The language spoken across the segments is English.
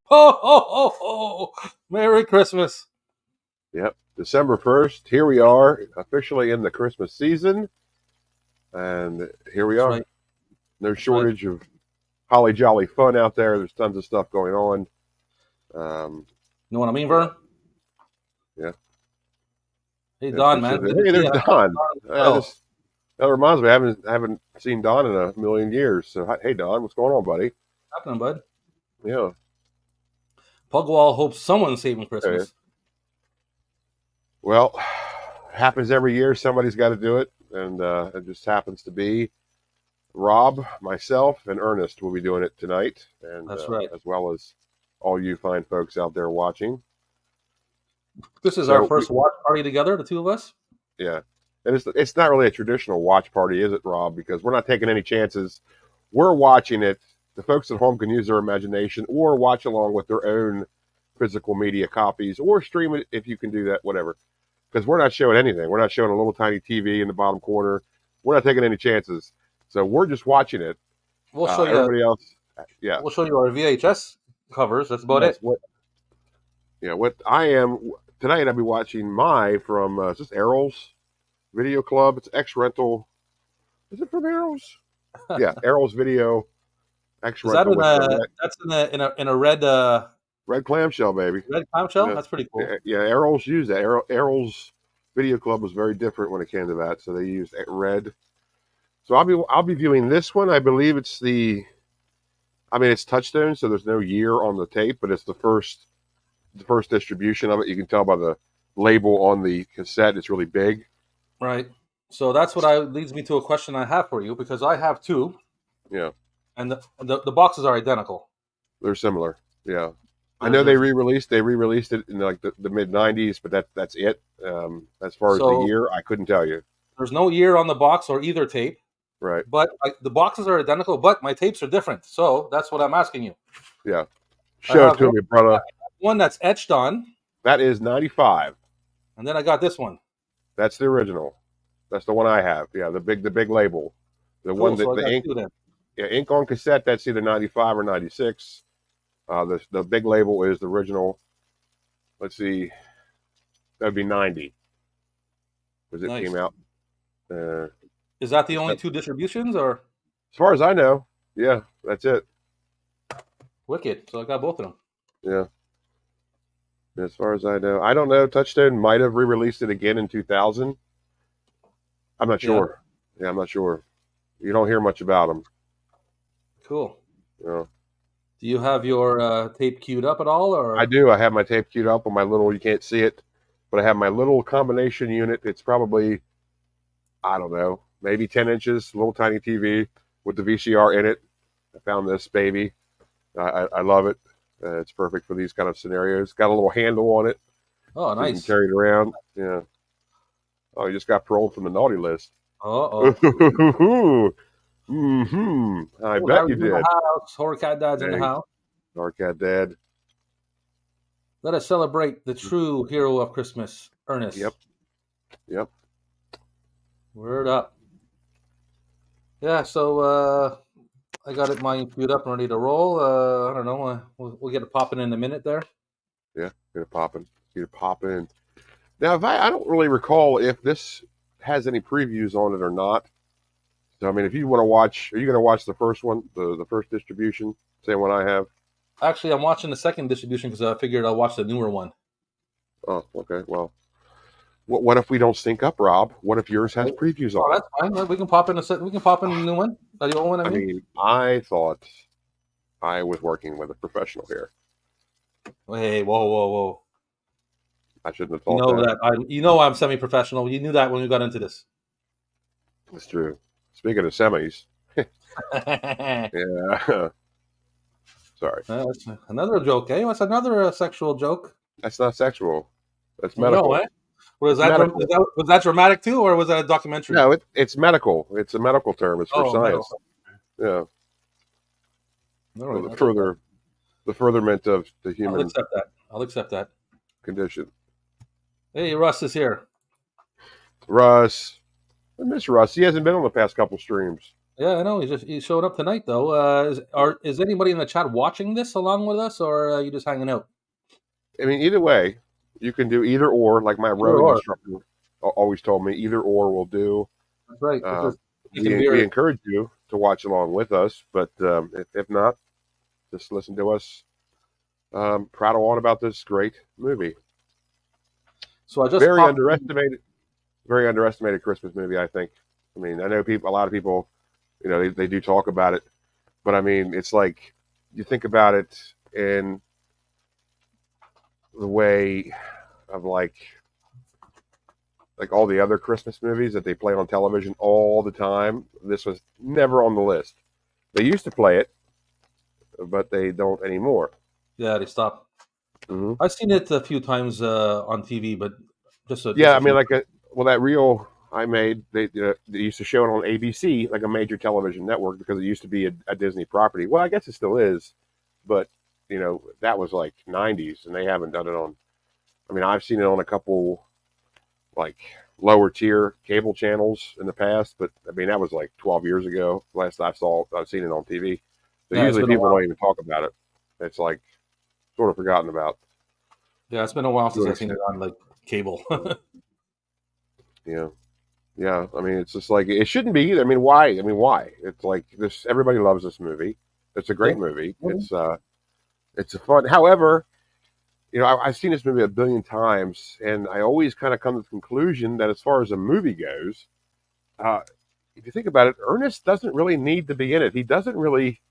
Ho, ho, ho, ho. Merry Christmas. Yep, December 1st. Here we are, officially in the Christmas season. And here we are. Right. No shortage of holly jolly fun out there. There's tons of stuff going on. You know what I mean, Vern? Yeah. Hey, Don, man. Hey, there's Don. That reminds me, I haven't seen Don in a million years. So, hey, Don, what's going on, buddy? What's happening, bud? Yeah. Pugwall hopes someone's saving Christmas. Okay. Well, happens every year. Somebody's got to do it. And it just happens to be Rob, myself, and Ernest will be doing it tonight. And That's right. As well as all you fine folks out there watching. This is our first watch party together, the two of us. Yeah. And it's not really a traditional watch party, is it, Rob? Because we're not taking any chances. We're watching it. The folks at home can use their imagination or watch along with their own physical media copies or stream it if you can do that, whatever. Because we're not showing anything. We're not showing a little tiny TV in the bottom corner. We're not taking any chances. So we're just watching it. We'll show you everybody else. Yeah. We'll show you our VHS covers. That's about it. What I am tonight, I'll be watching from is this Errol's Video Club. It's X Rental. Is it from Errol's? Yeah, Errol's Video X Rental. That's in a red clamshell, baby. Red clamshell? Yeah. That's pretty cool. Yeah, Errol's used that. Errol's Video Club was very different when it came to that, so they used red. So I'll be viewing this one. I believe it's it's Touchstone, so there's no year on the tape, but it's the first distribution of it. You can tell by the label on the cassette; it's really big. Right. So that's what leads me to a question I have for you, because I have two. Yeah. And the boxes are identical. They're similar. Yeah. I know they re-released it in like the mid '90s, but that's it. As far as the year, I couldn't tell you. There's no year on the box or either tape. Right. But the boxes are identical, but my tapes are different. So that's what I'm asking you. Yeah. Show it to me, brother. One that's etched on. That is 95. And then I got this one. That's the original. That's the one I have. Yeah, the big label. The one that the ink. Yeah, ink on cassette. That's either 95 or 96. The big label is the original. Let's see. That'd be 90. Because it came out. Is that the only two distributions, or? As far as I know, yeah, that's it. Wicked. So I got both of them. Yeah. As far as I know, I don't know. Touchstone might have re-released it again in 2000. I'm not sure. Yeah, I'm not sure. You don't hear much about them. Cool. Yeah. Do you have your tape queued up at all, or? I do. I have my tape queued up on my little. You can't see it, but I have my little combination unit. It's probably, I don't know, maybe 10 inches, little tiny TV with the VCR in it. I found this baby. I love it. It's perfect for these kind of scenarios. Got a little handle on it. Oh, nice. You can carry it around. Yeah. Oh, you just got paroled from the naughty list. Uh-oh. I bet you did. Horror Cat Dad's in the house. Horror Cat Dad. Let us celebrate the true hero of Christmas, Ernest. Yep. Word up. Yeah, so I got it mine queued up and ready to roll. I don't know. We'll get it popping in a minute there. Yeah, get it popping. Now, I don't really recall if this has any previews on it or not. So, I mean, if you want to watch, are you going to watch the first one, the first distribution, same one I have? Actually, I'm watching the second distribution because I figured I'll watch the newer one. Oh, okay. Well, what if we don't sync up, Rob? What if yours has previews on? That's fine. We can pop in the new one. The old one. I mean, I thought I was working with a professional here. Hey, whoa! I shouldn't have thought that. You know I'm semi-professional. You knew that when we got into this. That's true. Speaking of semis, yeah. Sorry. That's another joke, eh? What's another sexual joke? That's not sexual. That's medical. No, eh? Was that dramatic too, or was that a documentary? No, it's medical. It's a medical term. It's for science. Medical. Yeah. Right, the furtherment of the human. I'll accept that. Condition. Hey, Russ is here. Russ, I miss Russ. He hasn't been on the past couple streams. Yeah, I know. He showed up tonight though. Is anybody in the chat watching this along with us, or are you just hanging out? I mean, either way, you can do either or. Like my Either rowing or. instructor always told me, either or will do. That's right. It's Uh, just taking we beer. encourage you to watch along with us, but if not, just listen to us prattle on about this great movie. So I just Very popped. underestimated, very underestimated Christmas movie. I think. I mean, I know a lot of people, they do talk about it, but I mean, it's like you think about it in the way of like all the other Christmas movies that they play on television all the time. This was never on the list. They used to play it, but they don't anymore. Yeah, they stopped. Mm-hmm. I've seen it a few times on TV, but just Yeah, a I mean, few. that reel I made, they used to show it on ABC, like a major television network, because it used to be a Disney property. Well, I guess it still is, but that was like '90s, and they haven't done it on. I mean, I've seen it on a couple like lower tier cable channels in the past, but I mean that was like 12 years ago. Last I've seen it on TV. So Yeah, it's usually been a people while. don't even talk about it. It's like sort of forgotten about. Yeah, it's been a while To since an I've seen it extent. on like cable. Yeah, yeah. I mean, it's just like it shouldn't be either. I mean, why? Why? It's like this. Everybody loves this movie. It's a Yeah. great movie. It's a fun. However, I've seen this movie a billion times, and I always kind of come to the conclusion that as far as a movie goes, uh, if you think about it, Ernest doesn't really need to be in it. He doesn't really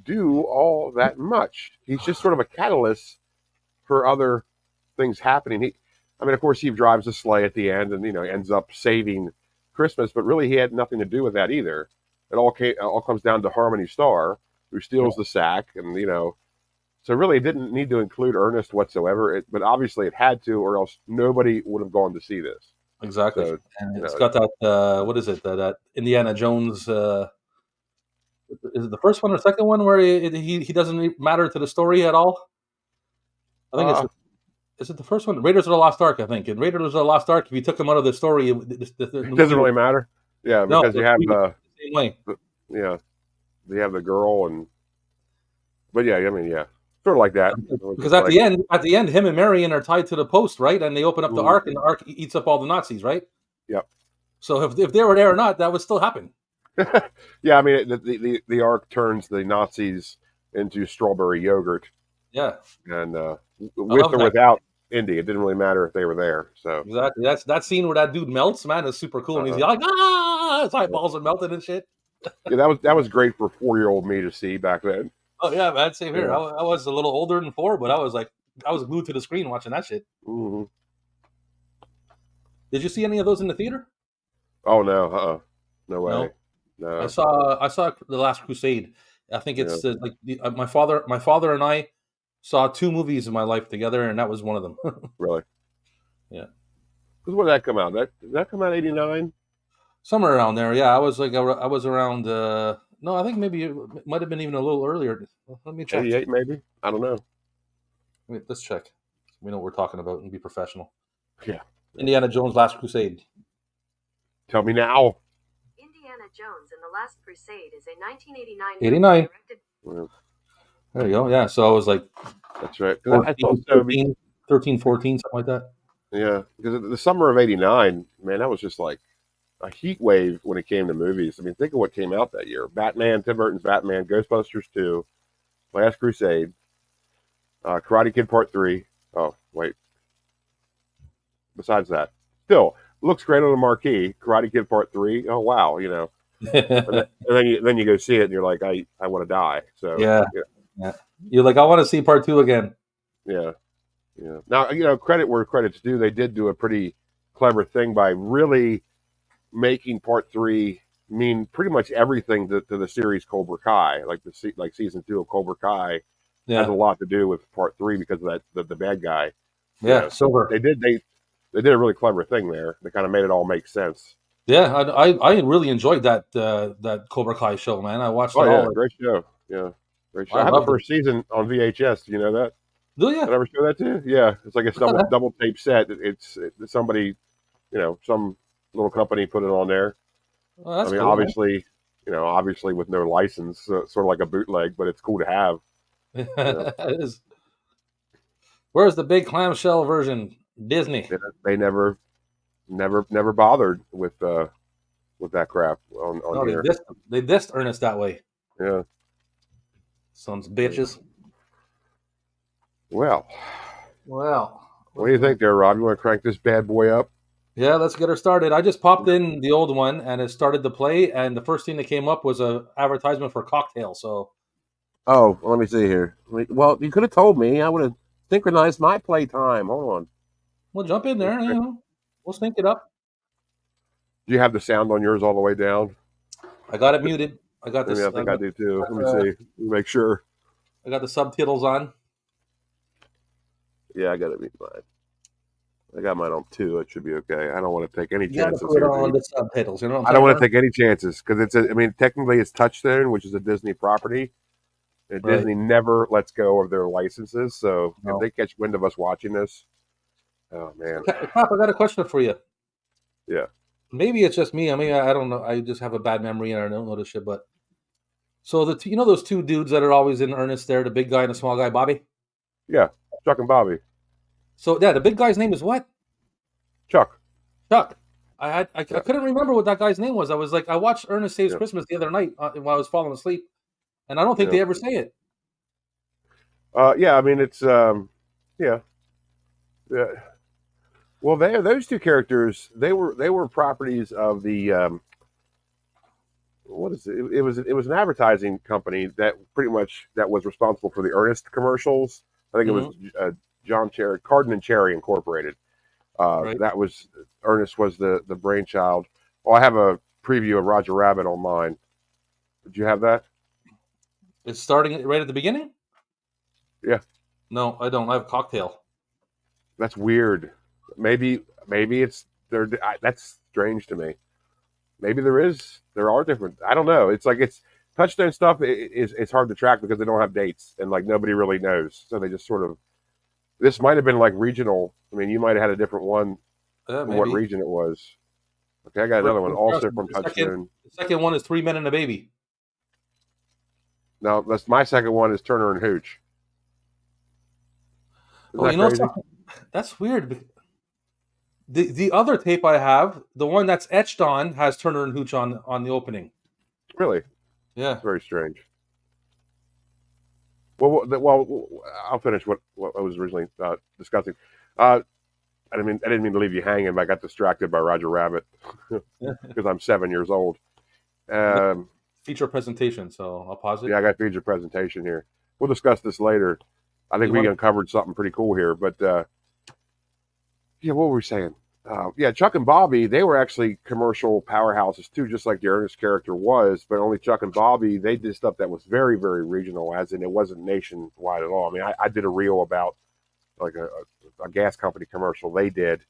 do all that much. He's just sort of a catalyst for other things happening. I mean, of course, he drives a sleigh at the end, and ends up saving Christmas. But really, he had nothing to do with that either. It all comes down to Harmony Star, who Yeah, steals the sack, and so really, it didn't need to include Ernest whatsoever. But obviously, it had to, or else nobody would have gone to see this. exactly. So And you it's know, got that what is it? That Indiana Jones. Is it the first one or second one where he doesn't matter to the story at all? I think it's uh, is it the first one? Raiders of the Lost Ark, I think. In Raiders of the Lost Ark, if you took him out of the story, the it movie doesn't would really matter. Yeah, no, because the you have movie the same way. yeah, you have the girl, but yeah, I mean, yeah, sort of like that. It was Because just like, at the end, him and Marion are tied to the post, right? And they open up the mm, Ark, and the Ark eats up all the Nazis, right? yep. So if they were there or not, that would still happen. Yeah, I mean, the arc turns the Nazis into strawberry yogurt, Yeah, and I with love or that. without Indy, it didn't really matter if they were there. So, Exactly. That's that scene where that dude melts, man, is super cool. And he's uh, like, ah, his yeah, eyeballs are melted and shit. yeah, that was great for 4-year-old me to see back then. Oh yeah, man. Same here. Yeah. I was a little older than 4, but I was glued to the screen watching that shit. Hmm. Did you see any of those in the theater? Oh no, no way, No. no, I saw The Last Crusade. I think yeah, it's like my father and I saw 2 movies in my life together, and that was one of them. really. Yeah, Because when did that come out? Did that come out '89? somewhere around there. Yeah, I was around. No, I think maybe it might have been even a little earlier. Let me check. '88 maybe? I don't know. Wait, let's check. We know what we're talking about and be professional. Yeah, Indiana Jones: Last Crusade. tell me now. Indiana Jones and the Last Crusade is a 1989 89. directed. Yeah, There you go. Yeah, so I was like that's right. 'Cause I thought 14, so. 13, 14, something like that. Yeah, because the summer of '89, man, that was just like a heat wave when it came to movies. I mean, think of what came out that year: Batman, Tim Burton's Batman, Ghostbusters 2, Last Crusade, Karate Kid Part 3. Oh, wait. Besides that, still looks great on the marquee. Karate Kid Part 3. Oh wow, and then you go see it and you're like, I want to die. So Yeah, yeah. You're like, I want to see part 2 again. yeah, yeah. Now credit where credit's due. They did do a pretty clever thing by really making Part 3 mean pretty much everything to the series Cobra Kai. Like season 2 of Cobra Kai has a Yeah, lot to do with Part 3 because of the bad guy. yeah. So Silver. they did a really clever thing there. They kind of made it all make sense. Yeah, I really enjoyed that Cobra Kai show, man. I watched Oh it yeah, all. great show. Yeah, great show. I I have the loved it. first season on VHS. Do you know that? Do I you? never show that to you. Yeah, it's like a double tape set. It's somebody, some little company put it on there. Oh, I that's mean, cool, man. obviously with no license, sort of like a bootleg, but it's cool to have. You know, It is. Where's the big clamshell version? Disney. they, they never bothered with that crap on No, they here. dissed him. They dissed Ernest that way. Yeah. Sons of bitches. Well, Well, what do you think there, Rob? You want to crank this bad boy up? yeah, let's get her started. I just popped in the old one and it started to play, and the first thing that came up was a advertisement for cocktail. So Oh, let me see here. Well, you could have told me. I would have synchronized my playtime. Hold on. we'll jump in there. You know, we'll sync it up. Do you have the sound on yours all the way down? I got it muted. I got I this. mean, I think I do too. Let me see. Let me make sure. I got the subtitles on. Yeah, I got it. Mine. I got mine on 2. It should be okay. I don't want to take any You got to chances put here, on dude. the subtitles. You know what I'm I saying? don't want Vern? to take any chances because I mean, technically it's Touchstone, which is a Disney property. And Right. Disney never lets go of their licenses. So No. if they catch wind of us watching this, oh man. Pop, I got a question for you. Yeah. Maybe it's just me. I mean, I don't know. I just have a bad memory and I don't know this shit. But so you know those two dudes that are always in Ernest there, the big guy and the small guy, Bobby. Yeah. Chuck and Bobby. So yeah, the big guy's name is what? Chuck. Chuck. I couldn't remember what that guy's name was. I was like, I watched Ernest Saves Yeah. Christmas the other night while I was falling asleep, and I don't think Yeah. they ever say it. Yeah. I mean, it's yeah. Yeah. Well, those two characters they were properties of the what is it? It was an advertising company that pretty much that was responsible for the Ernest commercials. I think it was John Cherry, Carden and Cherry Incorporated. Right. That was Ernest was the brainchild. Oh, I have a preview of Roger Rabbit on mine. Did you have that? It's starting right at the beginning. Yeah. No, I don't. I have cocktail. That's weird. Maybe it's there. That's strange to me. Maybe there are different. I don't know. It's like it's Touchstone stuff. It's hard to track because they don't have dates and like nobody really knows. So they just sort of. This might have been like regional. I mean, you might have had a different one. Yeah, What maybe. region it was? Okay, I got another one also from Touchstone. The second one is 3 Men and a Baby. Now, that's my second one is Turner and Hooch. Isn't that crazy? Something? That's weird. The other tape I have, the one that's etched on, has Turner and Hooch on the opening. Really? Yeah. Very strange. Well, I'll finish what I was originally discussing. I didn't mean to leave you hanging, but I got distracted by Roger Rabbit because I'm 7 years old. Feature presentation, so I'll pause it. Yeah, I got feature presentation here. We'll discuss this later. I think we uncovered something pretty cool here, but yeah, what were we saying? Yeah, Chuck and Bobby, they were actually commercial powerhouses too, just like the Ernest character was, but only Chuck and Bobby, they did stuff that was very, very regional, as in it wasn't nationwide at all. I mean, I did a reel about like a gas company commercial they did,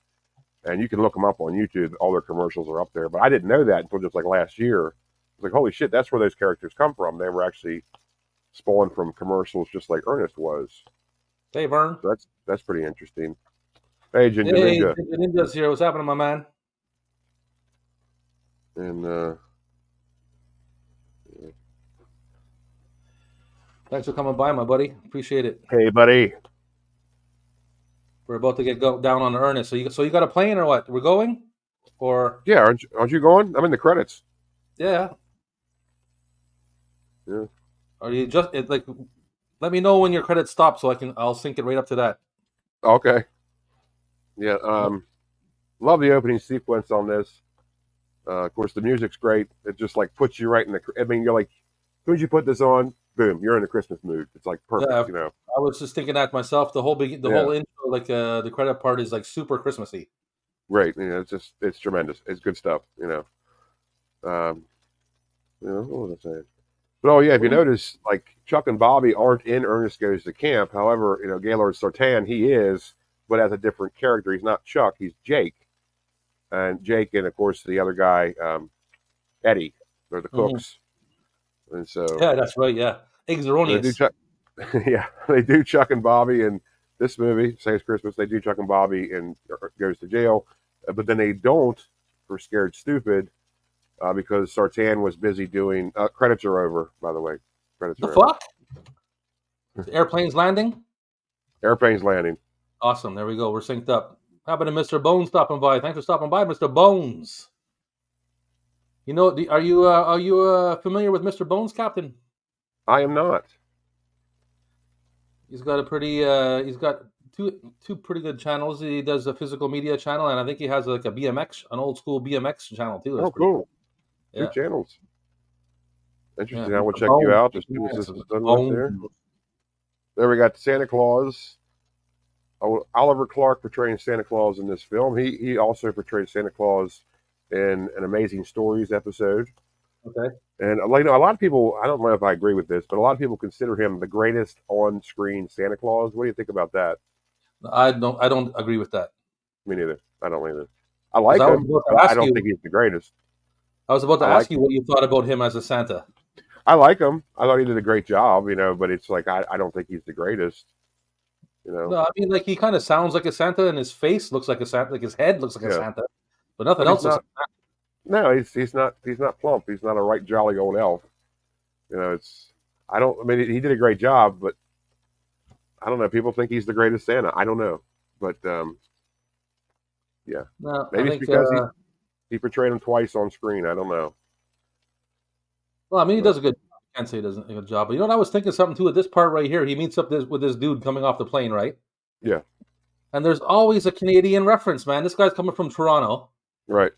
and you can look them up on YouTube. All their commercials are up there, but I didn't know that until just like last year. I was like, holy shit, that's where those characters come from. They were actually spawned from commercials just like Ernest was. Hey, Vern. So that's pretty interesting. Hey, Ginger Hey, Ninja. Ginger Ninja's here. What's happening, my man? And Thanks for coming by, my buddy. Appreciate it. hey, buddy. We're about to get down on the Ernest. So you got a plane or what? We're going? Or Yeah, aren't you going? I'm in the credits. yeah. Yeah. Are you just like? Let me know when your credits stop so I'll sync it right up to that. Okay. Yeah. Love the opening sequence on this. Of course, the music's great. It just like puts you right in the. I mean, you're like, as soon as you put this on, boom, you're in the Christmas mood. It's like perfect, Yeah. you know. I was just thinking that myself. The whole whole intro, like the credit part, is like super Christmassy. Great. You know, it's tremendous. It's good stuff. You know. What was I saying? But oh yeah, if you notice, like Chuck and Bobby aren't in Ernest Goes to Camp. However, you know, Gaylord Sartan, he is, but as a different character. He's not Chuck. He's Jake. And Jake, and of course the other guy, Eddie. They're the cooks. And so Yeah, that's right. Yeah, eggs are they do erroneous. Chuck, yeah, they do Chuck and Bobby, and this movie, Saves Christmas, they do Chuck and Bobby and goes to jail, but then they don't for Scared Stupid because Sartan was busy doing. Credits are over, by the way. Credits The are over. fuck? The airplane's landing? Airplane's landing. Awesome. There we go. We're synced up. How about Mr. Bones stopping by? Thanks for stopping by, Mr. Bones. You know, are you familiar with Mr. Bones, Captain? I am not. He's got a pretty. He's got two pretty good channels. He does a physical media channel, and I think he has like a BMX, an old school BMX channel too. That's Cool. cool. Yeah. 2 channels. Interesting. Yeah, I will Mr. check you Bones. out. Just do this done right there. There we got Santa Claus. Oliver Clark portraying Santa Claus in this film. He also portrayed Santa Claus in an Amazing Stories episode. Okay. And a lot of people, I don't know if I agree with this, but a lot of people consider him the greatest on-screen Santa Claus. What do you think about that? I don't agree with that. Me neither. I don't either. I like him, but I don't think he's the greatest. I was about to ask you what you thought about him as a Santa. I like him. I thought he did a great job, but it's like I don't think he's the greatest. No, I mean, like, he kind of sounds like a Santa, and his face looks like a Santa, like his head looks like a Santa, but nothing else looks like a Santa. No, he's not plump. He's not a right jolly old elf. He did a great job, but I don't know. People think he's the greatest Santa. I don't know, but yeah, No, maybe it's because he portrayed him twice on screen. I don't know. Well, I mean, he does a good job. I can't say he doesn't do a good job. But you know what? I was thinking something, too, at this part right here. He meets up with this dude coming off the plane, right? Yeah. And there's always a Canadian reference, man. This guy's coming from Toronto. Right.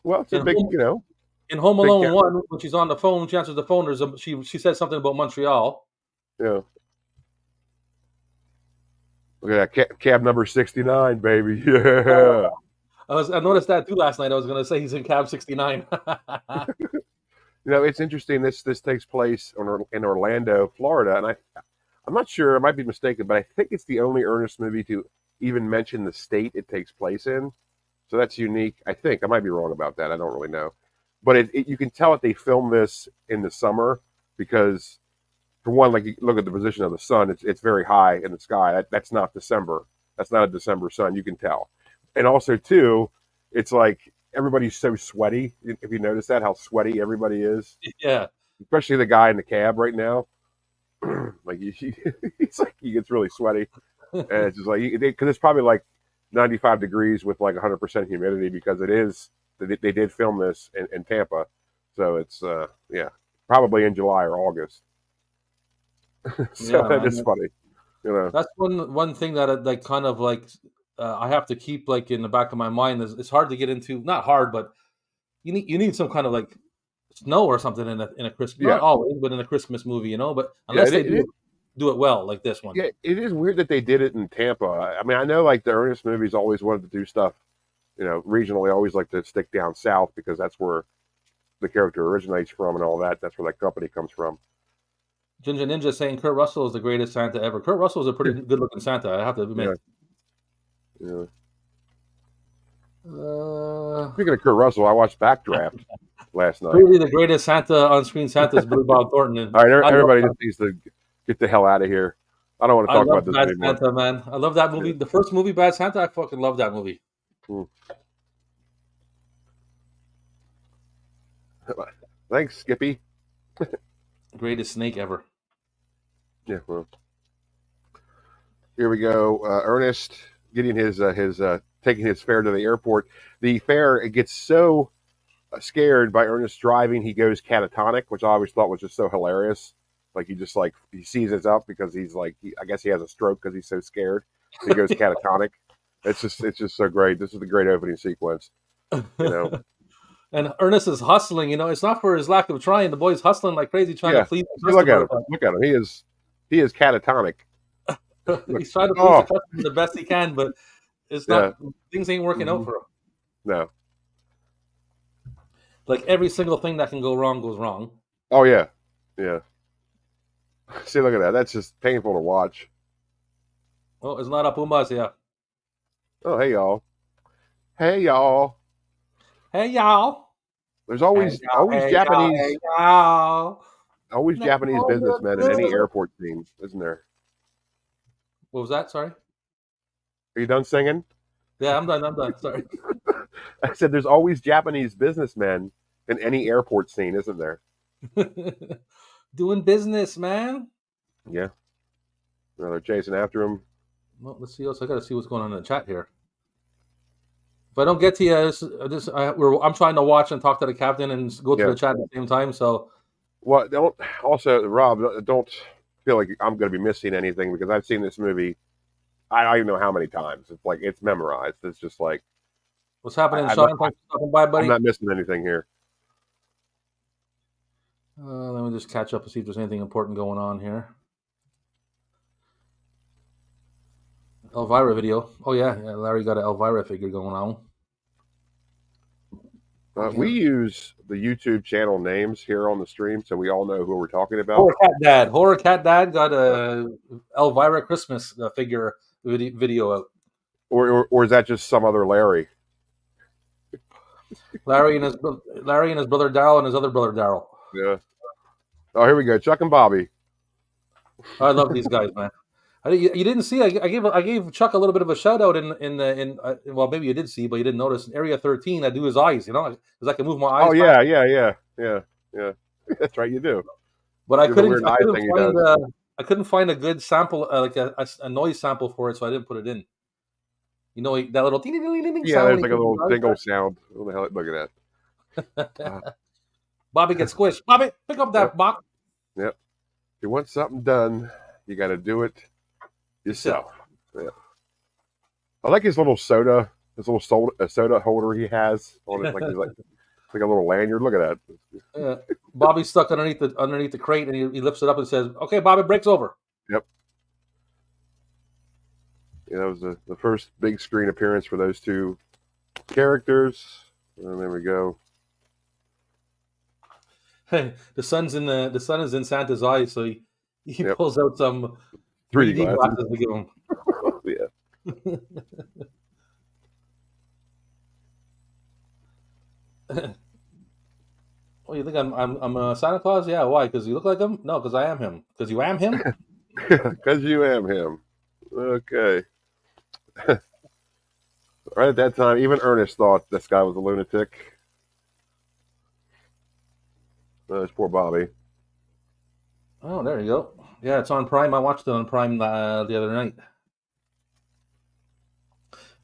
Well, it's a big, In Home Alone 1, when she's on the phone, she answers the phone, she said something about Montreal. Yeah. Look at that. Cab number 69, baby. Yeah. I noticed that, too, last night. I was going to say he's in cab 69. It's interesting. This takes place in Orlando, Florida, and I'm not sure. I might be mistaken, but I think it's the only Ernest movie to even mention the state it takes place in. So that's unique. I think I might be wrong about that. I don't really know, but you can tell that they filmed this in the summer because, for one, like you look at the position of the sun, it's very high in the sky. That's not December. That's not a December sun. You can tell, and also too, it's like. Everybody's so sweaty. If you notice that, how sweaty everybody is. Yeah. Especially the guy in the cab right now. Like he's like he gets really sweaty, and it's just like because it's probably like 95 degrees with like 100% humidity because it is. They did film this in Tampa, so it's probably in July or August. So that is funny. That's one thing that like kind of like. I have to keep like in the back of my mind. It's hard to get into. Not hard, but you need some kind of like snow or something in a Christmas. Not always, but in a Christmas movie, But unless they do it well, like this one. Yeah, it is weird that they did it in Tampa. I mean, I know like the Ernest movies always wanted to do stuff, regionally. Always like to stick down south because that's where the character originates from and all that. That's where that company comes from. Ginger Ninja saying Kurt Russell is the greatest Santa ever. Kurt Russell is a pretty good looking Santa. I have to admit. Yeah. Speaking of Kurt Russell, I watched Backdraft last night. Really, the greatest Santa on-screen Santa is Billy Bob Thornton. All right, everybody just needs to get the hell out of here. I don't want to talk about this Bad anymore. Santa, man. I love that movie. The first movie, Bad Santa, I fucking love that movie. Thanks, Skippy. Greatest snake ever. Yeah, well. Here we go. Ernest getting his taking his fare to the airport. The fare gets so scared by Ernest driving, he goes catatonic, which I always thought was just so hilarious. Like he seizes up because he's like I guess he has a stroke because he's so scared. He goes catatonic. It's just so great. This is the great opening sequence. And Ernest is hustling. It's not for his lack of trying. The boy's hustling like crazy, trying to please. Look at him. Look at him. He is catatonic. He's trying to please the customer the best he can, but it's not. Things ain't working out for him. No. Like every single thing that can go wrong goes wrong. Oh yeah. See, look at that. That's just painful to watch. Oh, it's not a Pumbas, yeah. Oh, hey y'all. Hey y'all. Hey y'all. There's always Japanese. Hey y'all. Always Japanese businessmen in any airport scene, isn't there? What was that? Sorry. Are you done singing? Yeah, I'm done. I'm done. Sorry. I said there's always Japanese businessmen in any airport scene, isn't there? Doing business, man. Yeah. No, they're chasing after him. Well, let's see else. I got to see what's going on in the chat here. If I don't get to you, I'm trying to watch and talk to the captain and go through Yeah. the chat at the same time. So, Well, don't also, Rob, don't feel like I'm going to be missing anything because I've seen this movie. I don't even know how many times. It's like it's memorized. It's just like what's happening, I'm Sean? Thanks for stopping by, buddy. not missing anything here. Let me just catch up and see if there's anything important going on here. Elvira video. Oh yeah, Larry got an Elvira figure going on. We use the YouTube channel names here on the stream, so we all know who we're talking about. Horror Cat Dad got a Elvira Christmas figure video out. Or is that just some other Larry? Larry and his brother Daryl and his other brother Daryl. Yeah. Oh, here we go. Chuck and Bobby. I love these guys, man. You didn't see? I gave Chuck a little bit of a shout out in well, maybe you did see, but you didn't notice. In Area 13, I do his eyes, because I can move my eyes. Oh yeah, yeah. That's right, you do. But I couldn't find a good sample, like a noise sample for it, so I didn't put it in. You know that little ding ding ding ding. Yeah, there's like a little dingle sound. What the hell? Look at that. Bobby gets squished. Bobby, pick up that box. Yep. If you want something done, you got to do it yourself. Yeah. I like his little soda holder he has on it, like a little lanyard. Look at that. Bobby's stuck underneath the crate, and he lifts it up and says, "Okay, Bobby, break's over." Yep. Yeah, that was the first big screen appearance for those two characters, and there we go. Hey, the sun is in Santa's eyes, so he pulls out some 3D glasses to give him. Yeah. Oh, you think I'm Santa Claus? Yeah, why? Because you look like him? No, because I am him. Because you am him? Because you am him. Okay. Right at that time, even Ernest thought this guy was a lunatic. There's poor Bobby. Oh, there you go. Yeah, it's on Prime. I watched it on Prime the other night.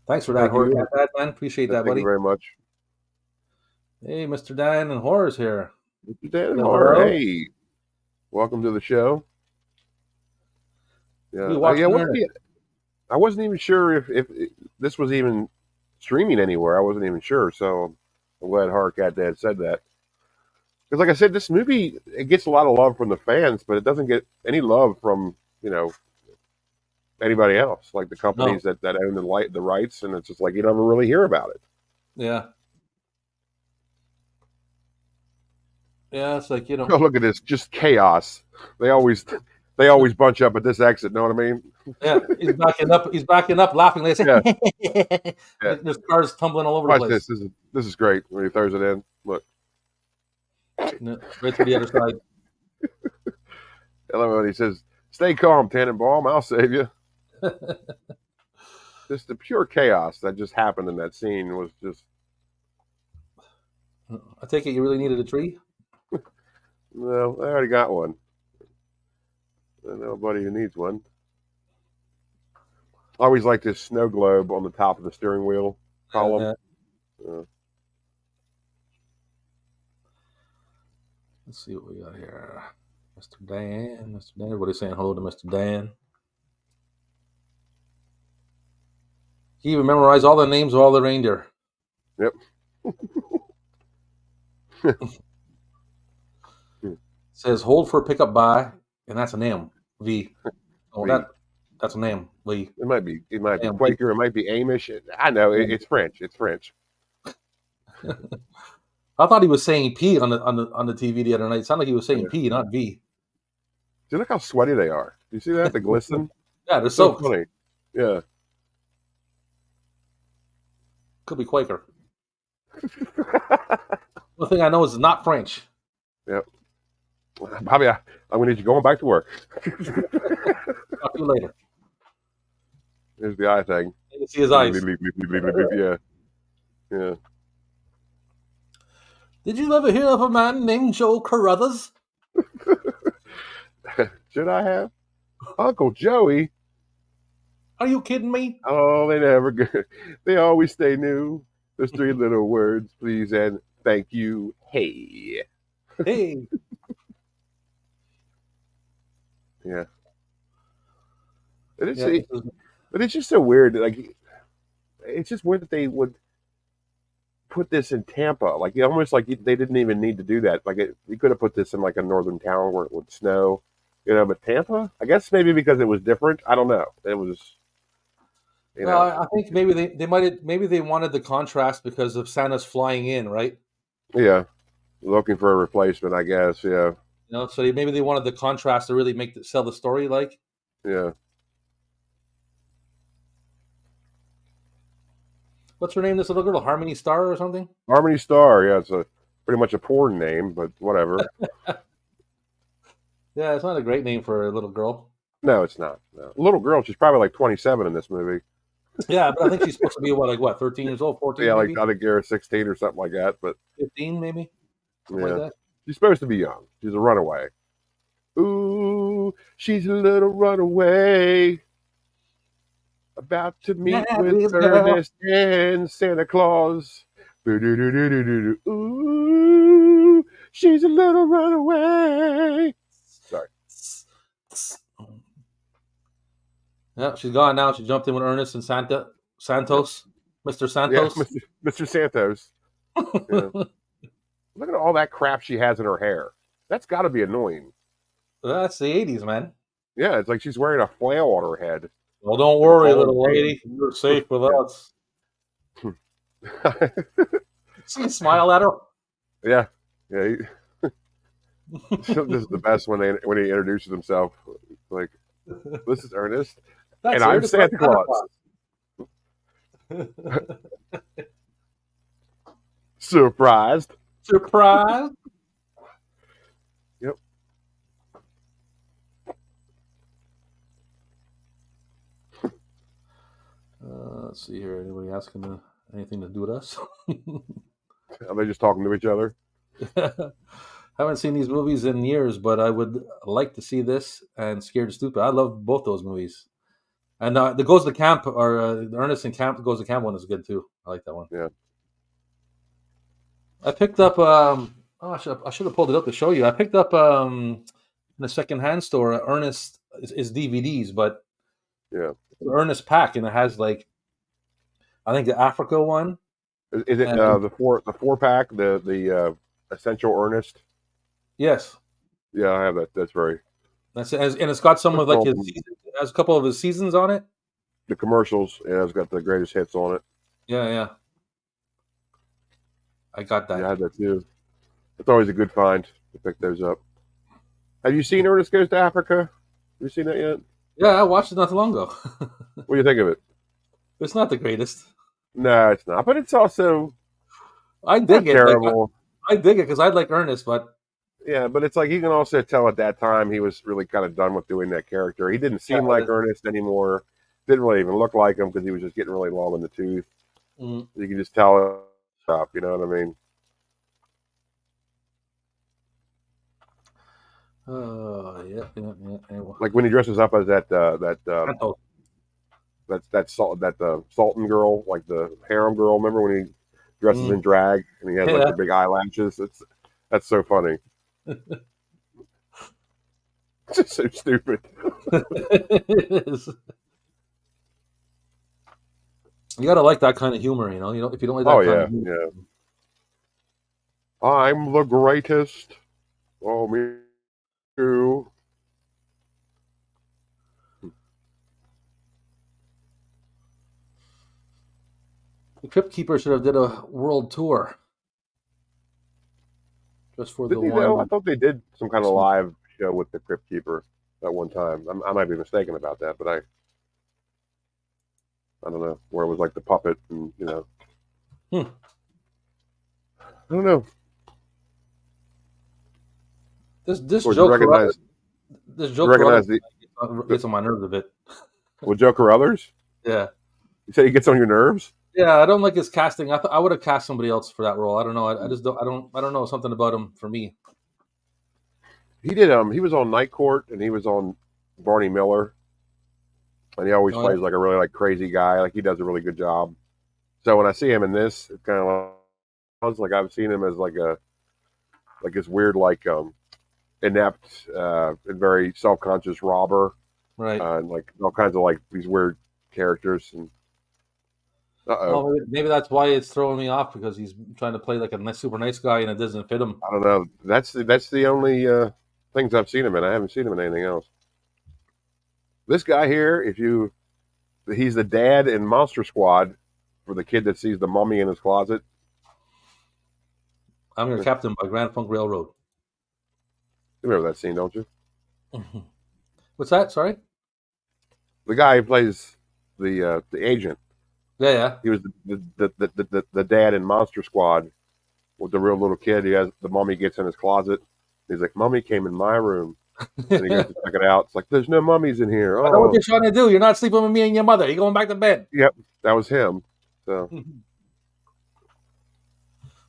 Thanks for that, Horror Cat Dad, man. Appreciate that, buddy. Thank you very much. Hey, Mr. Dan and Horror's here. Mr. Dan and Horror, hey. Welcome to the show. Yeah, I wasn't even sure if this was even streaming anywhere. I wasn't even sure, so I'm glad Horror Cat Dad said that. Because like I said, this movie, it gets a lot of love from the fans, but it doesn't get any love from, anybody else, like the companies that own the rights, and it's just like you never really hear about it. Yeah. Yeah, it's like, Oh, look at this, just chaos. They always bunch up at this exit, know what I mean? Yeah, he's backing up laughing. They say, yeah. There's cars tumbling all over the place. This is great when he throws it in. Look. Right to the other side. I love when he says, "Stay calm, Tannenbaum, I'll save you." Just the pure chaos that just happened in that scene was just... I take it you really needed a tree? No, I already got one. I know nobody who needs one. I always like this snow globe on the top of the steering wheel column. Let's see what we got here. Mr. Dan. Everybody's saying hello to Mr. Dan. He even memorized all the names of all the reindeer. Yep. Says hold for pickup by, and that's an M. V. Oh, V. That's an M. V. It might be Quaker. It might be Amish. I know it's French. It's French. I thought he was saying P on the TV the other night. It sounded like he was saying P, not V. See, look how sweaty they are. You see that? The glisten? Yeah, they're so funny. Yeah. Could be Quaker. One thing I know is it's not French. Yep. Bobby, I'm going to need you going back to work. Talk to you later. Here's the eye thing. You can see his eyes. Yeah. Yeah. Did you ever hear of a man named Joe Carruthers? Should I have? Uncle Joey? Are you kidding me? Oh, they never go. They always stay new. Those three little words, please and thank you. Hey. Hey. Yeah. But it's, Yeah, but it's just so weird. Like, it's just weird that they would put this in Tampa. Like, almost like they didn't even need to do that. Like, you could have put this in like a northern town where it would snow, but Tampa, I guess maybe because it was different. I don't know. It was, Well, I think maybe they wanted the contrast because of Santa's flying in, right? Yeah, looking for a replacement, I guess. Yeah, So maybe they wanted the contrast to really sell the story, like. Yeah. What's her name? This little girl, Harmony Star or something? Harmony Star. Yeah, it's pretty much a porn name, but whatever. Yeah, it's not a great name for a little girl. No, it's not. No. Little girl. She's probably like 27 in this movie. Yeah, but I think she's supposed to be 13 years old, 14. Yeah, maybe? like I think you're 16 or something like that. But 15, maybe. Something yeah, like that. she's supposed to be young. She's a runaway. Ooh, she's a little runaway. About to meet with Ernest and Santa Claus. Ooh, she's a little runaway. Sorry. Yeah, she's gone now. She jumped in with Ernest and Santos, Mr. Santos. Yeah, Mr. Santos. Yeah. Look at all that crap she has in her hair. That's got to be annoying. That's the 80s, man. Yeah, it's like she's wearing a flail on her head. Well, don't worry, little lady. You're safe with us. See, smile at her. Yeah. Yeah. This is the best when he introduces himself. Like, this is Ernest. That's and I'm Santa Claus. Surprised. Surprise. Yep. Let's see here. Anybody asking anything to do with us? Are they just talking to each other? Haven't seen these movies in years, but I would like to see this and Scared Stupid. I love both those movies. And the Goes to Camp, or the Ernest and Camp Goes to Camp one is good too. I like that one. Yeah. I picked up. I should have pulled it up to show you. I picked up in a secondhand store. Ernest is DVDs, but yeah, it's an Ernest pack, and it has like, I think the Africa one. Is it the 4-pack, the Essential Ernest? Yes. Yeah, I have that. That's very. That's it. And it's got some of like his. It has a couple of his seasons on it. The commercials, yeah, it's got the greatest hits on it. Yeah. I got that. Yeah, I had that too. It's always a good find to pick those up. Have you seen Ernest Goes to Africa? Have you seen that yet? Yeah, I watched it not too long ago. What do you think of it? It's not the greatest. No, it's not. But it's also. I dig it. Terrible. I dig it because I like Ernest, but. Yeah, but it's like you can also tell at that time he was really kind of done with doing that character. He didn't seem like Ernest anymore. Didn't really even look like him because he was just getting really long in the tooth. Mm-hmm. You can just tell it up. You know what I mean? Yeah. Like when he dresses up as that Sultan girl, like the harem girl. Remember when he dresses in drag and he has like the big eyelashes? That's so funny. It's just so stupid. It is. You gotta like that kind of humor, you know. If you don't like that kind of humor. Yeah. I'm the greatest. Oh, me too. The Crypt Keeper should have did a world tour. Just for the one. I thought they did some kind of live show with the Crypt Keeper at one time. I might be mistaken about that, but I don't know, where it was like the puppet and I don't know. This joke gets on my nerves a bit. Well, Joe Carruthers? Yeah. You said he gets on your nerves? Yeah, I don't like his casting. I would have cast somebody else for that role. I don't know. I just don't. I don't know something about him for me. He did. He was on Night Court, and he was on Barney Miller, and he always Oh, plays like a really like crazy guy. Like he does a really good job. So when I see him in this, it's kind of like I've seen him as like this weird like inept and very self conscious robber, right. and like all kinds of like these weird characters. And Oh, maybe that's why it's throwing me off because he's trying to play like a super nice guy and it doesn't fit him. I don't know. That's the only things I've seen him in. I haven't seen him in anything else. This guy here, he's the dad in Monster Squad for the kid that sees the mummy in his closet. I'm your captain by Grand Funk Railroad. You remember that scene, don't you? What's that? Sorry. The guy who plays the agent. Yeah. He was the dad in Monster Squad with the real little kid. He has the mummy gets in his closet. He's like, "Mummy came in my room," and he goes to check it out. It's like, "There's no mummies in here." I know what you're trying to do. You're not sleeping with me and your mother. You're going back to bed. Yep, that was him. So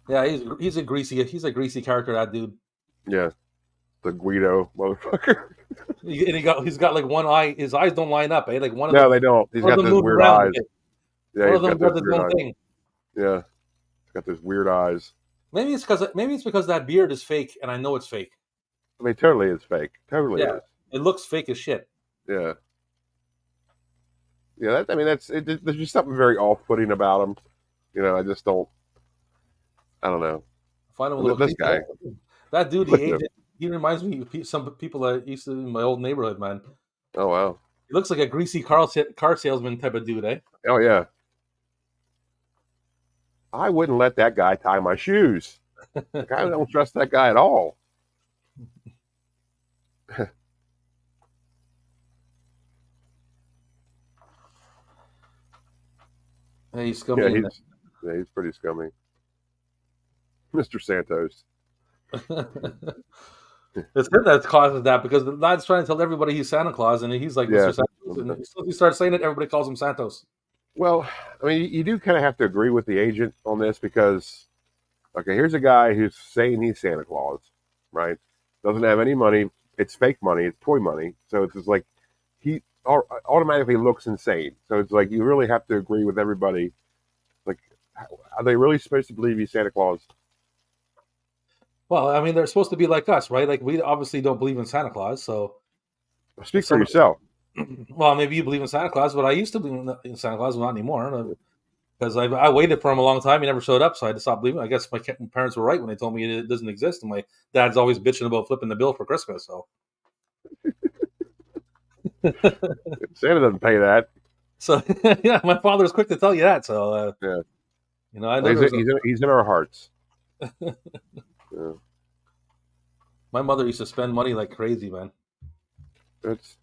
yeah, he's a greasy character. That dude. Yeah, the Guido motherfucker. And he's got like one eye. His eyes don't line up. Eh? Like one of no, them, they don't. He's got those weird around, eyes. Yeah, one of them does his own thing. Yeah, he's got those weird eyes. Maybe it's because that beard is fake, and I know it's fake. I mean, totally is fake. Totally is. It looks fake as shit. Yeah. Yeah, there's just something very off-putting about him. You know, I just don't. I don't know. I find him a little this guy. That dude, the agent, he reminds me of some people that used to in my old neighborhood, man. Oh wow. He looks like a greasy car salesman type of dude, eh? Oh yeah. I wouldn't let that guy tie my shoes. Like, I don't trust that guy at all. Hey, he's scummy. Yeah, he's pretty scummy. Mr. Santos. It's him that causes that because the lad's trying to tell everybody he's Santa Claus, and he's like Mr. Santos. And as soon as he starts saying it, everybody calls him Santos. Well, I mean, you do kind of have to agree with the agent on this because, okay, here's a guy who's saying he's Santa Claus, right? Doesn't have any money. It's fake money. It's toy money. So it's just like he automatically looks insane. So it's like you really have to agree with everybody. Like, are they really supposed to believe he's Santa Claus? Well, I mean, they're supposed to be like us, right? Like, we obviously don't believe in Santa Claus, so... Speak for yourself. Well, maybe you believe in Santa Claus, but I used to believe in Santa Claus, not anymore. Because I waited for him a long time. He never showed up, so I had to stop believing. I guess my parents were right when they told me it doesn't exist, and my dad's always bitching about flipping the bill for Christmas, so... Santa doesn't pay that. So, yeah, my father was quick to tell you that, so... yeah. You know, I know he's in our hearts. Yeah. My mother used to spend money like crazy, man. It's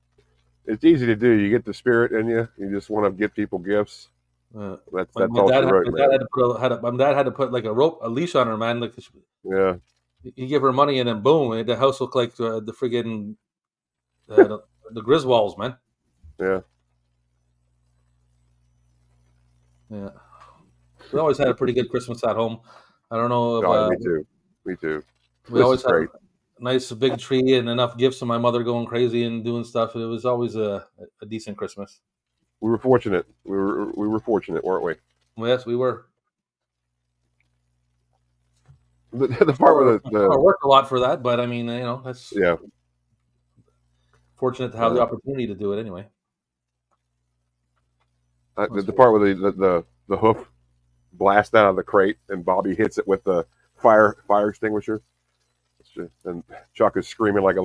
easy to do. You get the spirit in you. You just want to give people gifts. That's all she wrote, man. My dad had to put like a leash on her, man. Like, yeah. You give her money and then boom, the house looked like the friggin' the Griswolds, man. Yeah. Yeah. We always had a pretty good Christmas at home. I don't know. Me too. We always had a nice big tree and enough gifts, and my mother going crazy and doing stuff. It was always a decent Christmas. We were fortunate. We were fortunate, weren't we? Well, yes, we were. The part where I worked a lot for that, but I mean, you know, that's fortunate to have the opportunity to do it anyway. The part where the hoof blast out of the crate and Bobby hits it with the fire extinguisher, and Chuck is screaming like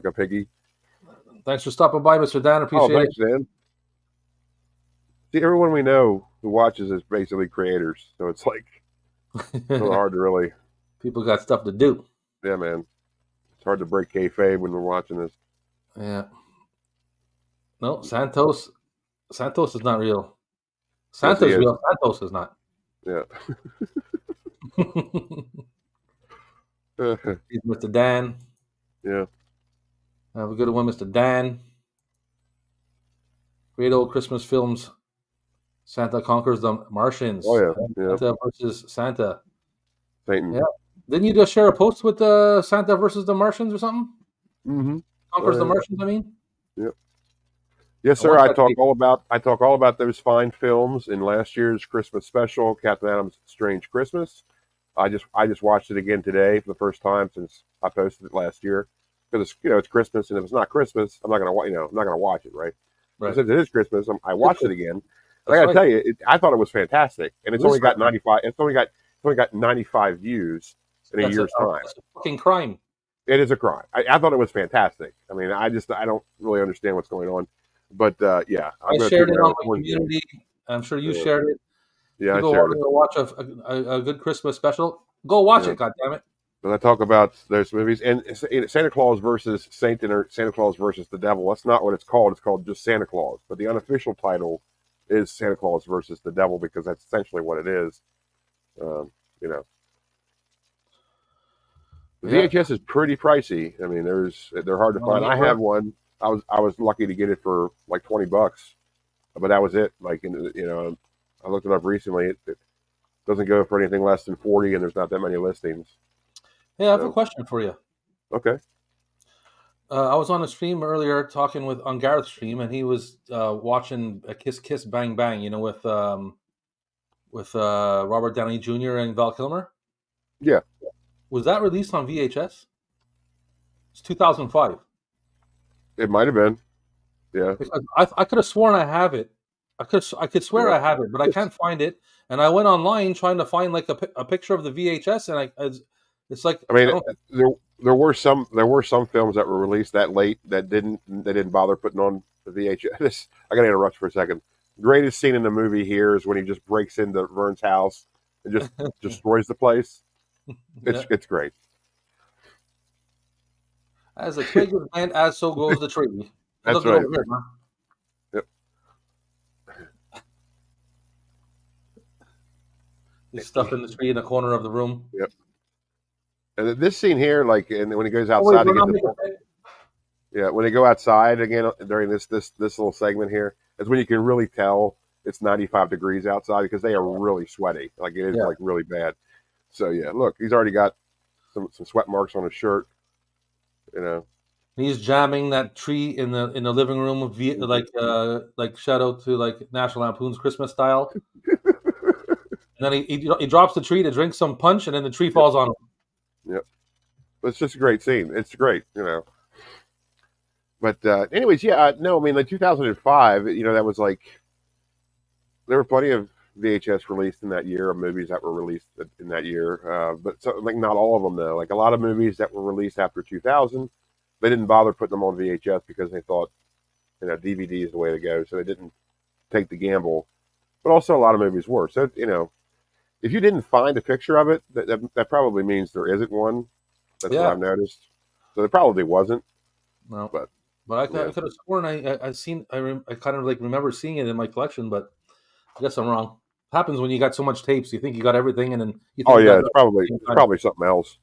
a piggy. Thanks for stopping by, Mr. Dan. Appreciate thanks, Dan. See, everyone we know who watches is basically creators, so it's like it's really hard to really. People got stuff to do. Yeah, man. It's hard to break kayfabe when we're watching this. Yeah. No, Santos is not real. Santa's real. Santos is not. Yeah. He's Mr. Dan. Yeah. Have a good one, Mr. Dan. Great old Christmas films Santa Conquers the Martians. Oh yeah, yeah. Santa versus Santa. Satan. Yeah. Didn't you just share a post with Santa versus the Martians or something? Mm-hmm. Conquers the yeah. Martians, I mean. Yep. Yes, I sir. want I that talk tape. all about those fine films in last year's Christmas special, Captain Adam's Strange Christmas. I just watched it again today for the first time since I posted it last year because it's Christmas, and if it's not Christmas, I'm not gonna I'm not gonna watch it, right? Right. Since it is Christmas, I watched it again. And I That's gotta right. tell you, I thought it was fantastic, and it's It is only got fantastic. 95. It's only got 95 views in a year's time. That's a fucking crime. It is a crime. I thought it was fantastic. I mean, I don't really understand what's going on, but yeah, I'm I going to shared toot it my on own my horn. community. I'm sure you Yeah, shared it. yeah, I People shared wanting it. to watch a good Christmas special. Go watch Yeah. it, goddammit. But I talk about those movies and Santa Claus versus Satan or Santa Claus versus the Devil. That's not what it's called. It's called just Santa Claus. But the unofficial title is Santa Claus versus the Devil because that's essentially what it is. You know, the Yeah. VHS is pretty pricey. I mean, they're hard to find. I have one. I was lucky to get it for like $20, but that was it. Like, I looked it up recently. It doesn't go for anything less than 40, and there's not that many listings. Hey, I have a So, question for you. okay. I was on a stream earlier talking on Gareth's stream, and he was watching a Kiss Kiss Bang Bang, with Robert Downey Jr. and Val Kilmer. Yeah. Was that released on VHS? It's 2005. It might have been. Yeah. Because I could have sworn I have it. I could swear Yeah. I have it, but I can't find it. And I went online trying to find like a picture of the VHS, and it's like I mean, there were some films that were released that late that they didn't bother putting on the VHS. I got to interrupt for a second. The greatest scene in the movie here is when he just breaks into Vern's house and just destroys the place. It's great. As the twig is bent, as so goes the tree. That's Look it right. over here, man. Yep. He's stuff in the tree in the corner of the room. Yep. And this scene here, like, and when he goes outside to get when they go outside again during this little segment here, is when you can really tell it's 95 degrees outside because they are really sweaty. Like it is like really bad. So yeah, look, he's already got some sweat marks on his shirt. He's jamming that tree in the living room of like shout out to like National Lampoon's Christmas Style. And then he drops the tree to drink some punch, and then the tree falls on him. Yep. It's just a great scene. It's great, But anyways, no, I mean, like 2005, that was like there were plenty of VHS released in that year, of movies that were released in that year. But like not all of them though. Like a lot of movies that were released after 2000, they didn't bother putting them on VHS because they thought, DVD is the way to go. So they didn't take the gamble. But also a lot of movies were. So if you didn't find a picture of it, that probably means there isn't one. That's what I've noticed. So there probably wasn't. No, but I could have sworn I kind of like remember seeing it in my collection, but I guess I'm wrong. It happens when you got so much tapes. You think you got everything, and then you think it's probably something else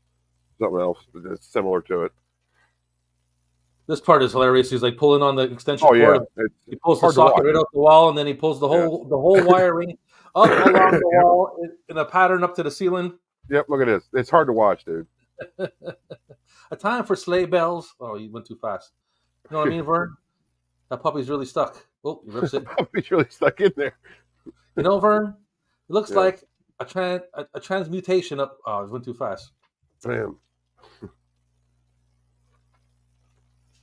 that's similar to it. This part is hilarious. He's like pulling on the extension cord. Yeah. He pulls the socket right off the wall, and then he pulls the whole wiring up along the wall in a pattern up to the ceiling. Yep, look at this. It's hard to watch, dude. A time for sleigh bells. Oh, you went too fast. You know what I mean, Vern? That puppy's really stuck. Oh, he rips it. Puppy's really stuck in there. Vern? It looks like a transmutation of... Oh, it went too fast. Damn.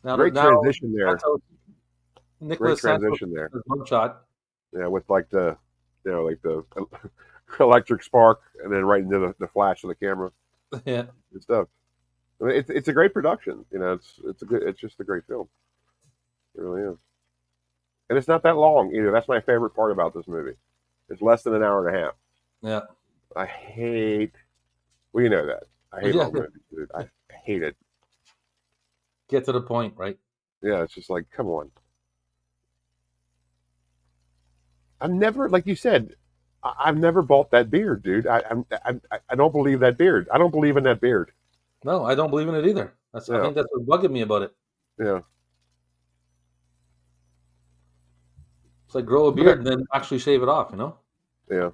Great transition there. Nicholas Great transition there. One shot. Yeah, with like the electric spark, and then right into the flash of the camera. Yeah, good stuff. I mean, it's a great production. It's just a great film. It really is, and it's not that long either. That's my favorite part about this movie. It's less than an hour and a half. Yeah, I hate. Well, you know that I hate long movies, dude. I hate it. Get to the point, right? Yeah, it's just like, come on. I've never, like you said, I've never bought that beard, dude. I don't believe that beard. I don't believe in that beard. No, I don't believe in it either. I think that's what's bugging me about it. Yeah. It's like grow a beard and then actually shave it off, you know? Yeah.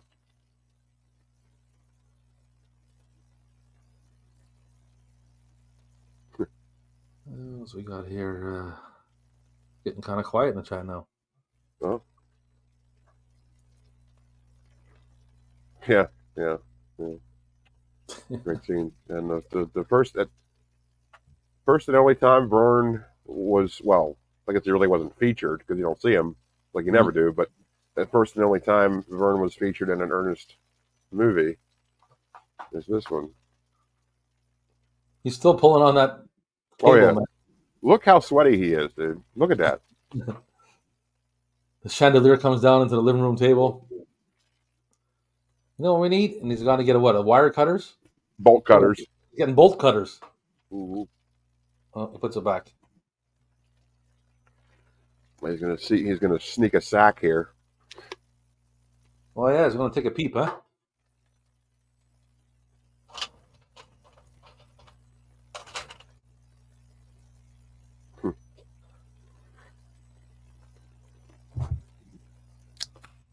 What else we got here? Getting kind of quiet in the chat now. Oh. Yeah. Great scene. And the first and only time Vern was, well, I guess he really wasn't featured because you don't see him like you never do, but that first and only time Vern was featured in an Ernest movie is this one. He's still pulling on that cable, man. Look how sweaty he is, dude. Look at that. The chandelier comes down into the living room table. You know what we need? And he's going to get a wire cutters? Bolt cutters. He's getting bolt cutters. Mm-hmm. Oh, he puts it back. He's gonna sneak a sack here. Oh yeah, he's gonna take a peep, huh?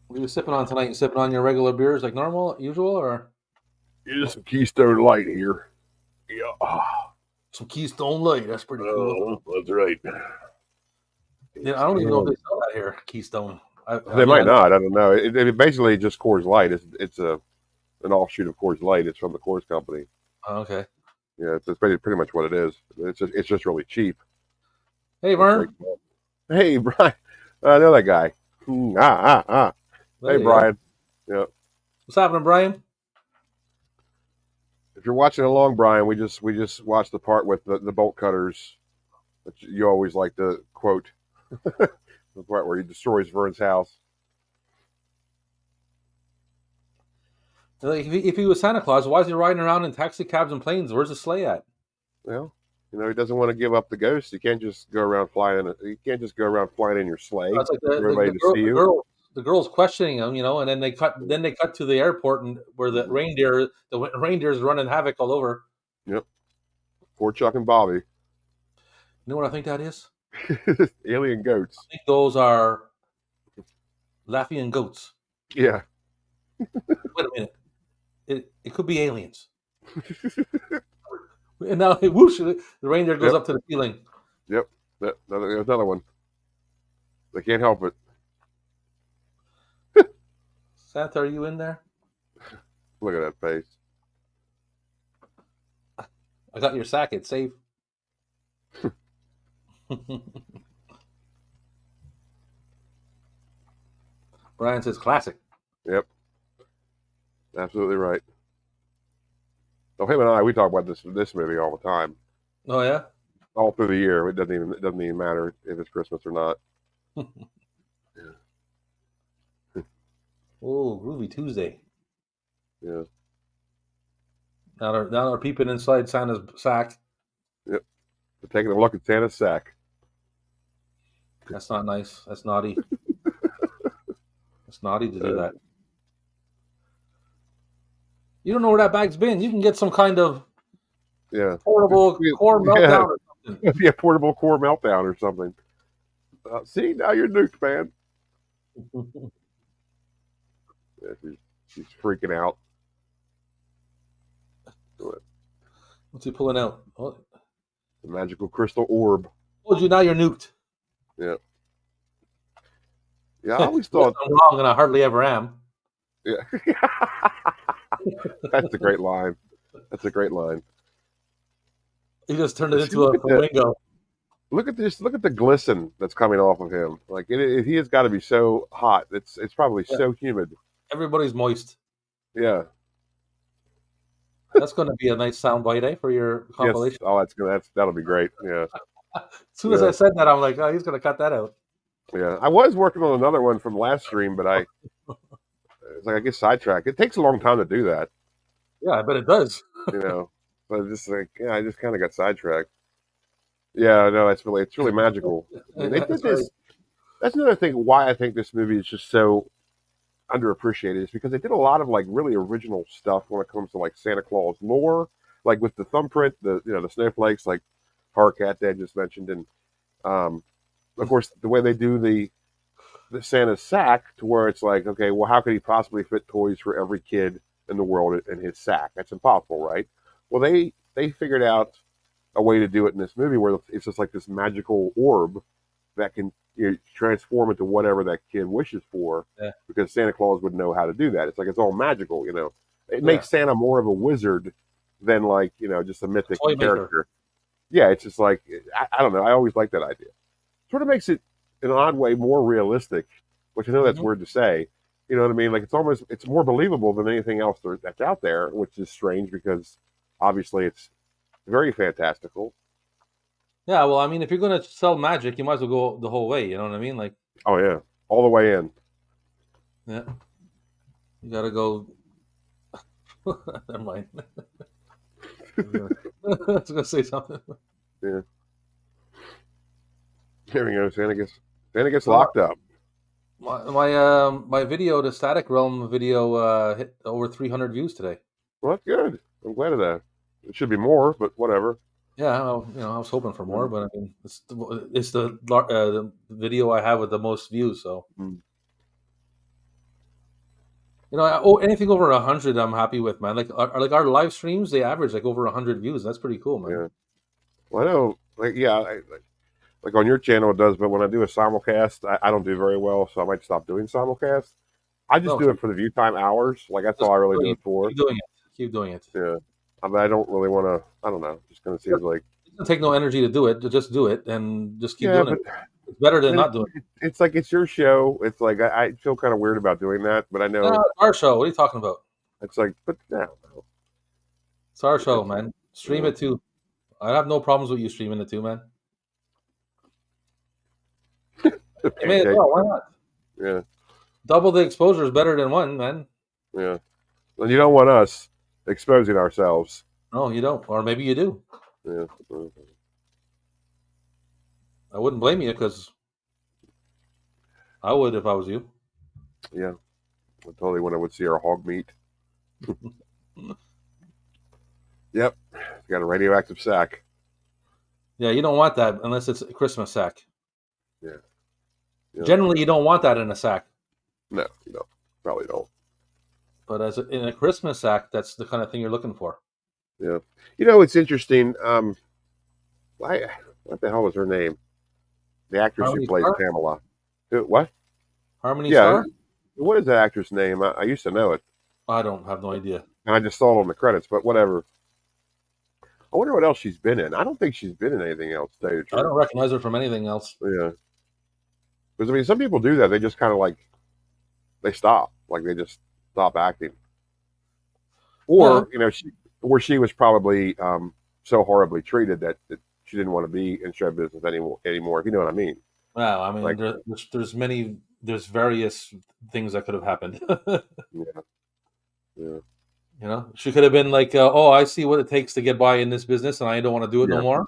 What are you sipping on tonight? You sipping on your regular beers like usual, or? Just some Keystone Light here. Yeah. Some Keystone Light. That's pretty cool. That's right. Yeah, I don't even know if they sell that here, Keystone. They might not. I don't know. It basically just Coors Light. It's an offshoot of Coors Light. It's from the Coors Company. Oh, okay. Yeah, it's pretty much what it is. It's just really cheap. Hey, Vern. Hey, Brian. I know that guy. Hey, Brian. Yeah. What's happening, Brian? If you're watching along, Brian, we just watched the part with the bolt cutters that you always like to quote. The part where he destroys Vern's house. Like, if he was Santa Claus, why is he riding around in taxi cabs and planes? Where's the sleigh at? Well, he doesn't want to give up the ghost. You can't just go around flying. You can't just go around flying in your sleigh. It's like the girl's questioning him, and then they cut to the airport and where the reindeer's running havoc all over. Yep. Poor Chuck and Bobby. You know what I think that is? Alien goats. I think those are Latvian goats. Yeah. Wait a minute. It could be aliens. And now, whoosh, the reindeer goes up to the ceiling. Yep. There's another one. They can't help it. Santa, are you in there? Look at that face. I got your sack. It's safe. Brian says classic. Yep. Absolutely right. So him and we talk about this movie all the time. Oh yeah? All through the year. It doesn't even matter if it's Christmas or not. Oh, Groovy Tuesday. Yeah. Now they're peeping inside Santa's sack. Yep. They're taking a look at Santa's sack. That's not nice. That's naughty. It's naughty to do that. You don't know where that bag's been. You can get some kind of portable core meltdown or something. Yeah, portable core meltdown or something. See, now you're nuked, man. Yeah, she's freaking out. What's he pulling out? Oh. The magical crystal orb. Told you, now you're nuked. Yeah. Yeah, I always thought I'm wrong, and I hardly ever am. Yeah. That's a great line. That's a great line. He just turned it into a flamingo. Look at this. Look at the glisten that's coming off of him. Like he has got to be so hot. It's probably so humid. Everybody's moist. Yeah. That's going to be a nice soundbite, for your compilation. Yes. Oh, that'll be great. Yeah. As soon as I said that, I'm like, oh, he's going to cut that out. Yeah, I was working on another one from last stream, but I get sidetracked. It takes a long time to do that. Yeah, I bet it does. But it's just like, I just kind of got sidetracked. Yeah, no, it's really magical. They did this. Right. That's another thing why I think this movie is just so underappreciated, is because they did a lot of like really original stuff when it comes to like Santa Claus lore, like with the thumbprint, the snowflakes, like Horror Cat Dad just mentioned, and of course the way they do the Santa's sack to where it's like, okay, well, how could he possibly fit toys for every kid in the world in his sack? That's impossible, right? Well, they figured out a way to do it in this movie where it's just like this magical orb that can transform into whatever that kid wishes for, Yeah. because Santa Claus would know how to do that. It's like it's all magical, you know. It Yeah. makes Santa more of a wizard than like, you know, just a mythic Toy maker. character. Yeah, it's just like I don't know. I always like that idea. Sort of makes it in an odd way more realistic, which I know that's weird to say. You know what I mean? Like it's more believable than anything else that's out there, which is strange because obviously it's very fantastical. Yeah, well, I mean, if you're gonna sell magic, you might as well go the whole way. You know what I mean? Like, Oh yeah, all the way in. yeah, you gotta go. Never mind. I was gonna say something. Yeah. There we go. Santa gets locked up. My video, the Static Realm video, hit over 300 views today. Well, that's good. I'm glad of that. It should be more, but whatever. Yeah, I was hoping for more, but I mean, it's the video I have with the most views. So, anything over 100, I'm happy with, man. Like our live streams, they average like over 100 views. That's pretty cool, man. Yeah. Well, I know, like on your channel it does, but when I do a simulcast, I don't do very well, so I might stop doing simulcast. I just do it for the view time hours. Like that's all I really do it for. Keep doing it. Yeah. I mean, I don't really want to. I don't know. Just kind of seems like it doesn't take no energy to do it. To just do it and just keep doing it. It's better than not doing it. It's like it's your show. It's like I feel kind of weird about doing that, but I know our show. What are you talking about? It's like, but no, it's our show, man. Stream it too. I have no problems with you streaming it too, man. May as well, why not? Yeah. Double the exposure is better than one, man. Yeah. And you don't want us exposing ourselves. No, you don't. Or maybe you do. Yeah. I wouldn't blame you because I would if I was you. Yeah. I totally when I would see our hog meat. Yep. Got a radioactive sack. Yeah, you don't want that unless it's a Christmas sack. Yeah. Generally, you don't want that in a sack. No, you don't. Probably don't. But in a Christmas sack, that's the kind of thing you're looking for. Yeah. You know, it's interesting. What the hell was her name? The actress Harmony who plays Star? Pamela. What? Harmony Star? What is that actress' name? I used to know it. I don't have no idea. And I just saw it on the credits, but whatever. I wonder what else she's been in. I don't think she's been in anything else. I don't recognize her from anything else. Yeah. Because, I mean, some people do that. They just kind of like, they stop. Like, they just stop acting. Or, she was probably so horribly treated that she didn't want to be in show business anymore, if you know what I mean. Well, I mean, like, there's various things that could have happened. Yeah. She could have been like, I see what it takes to get by in this business, and I don't want to do it no more.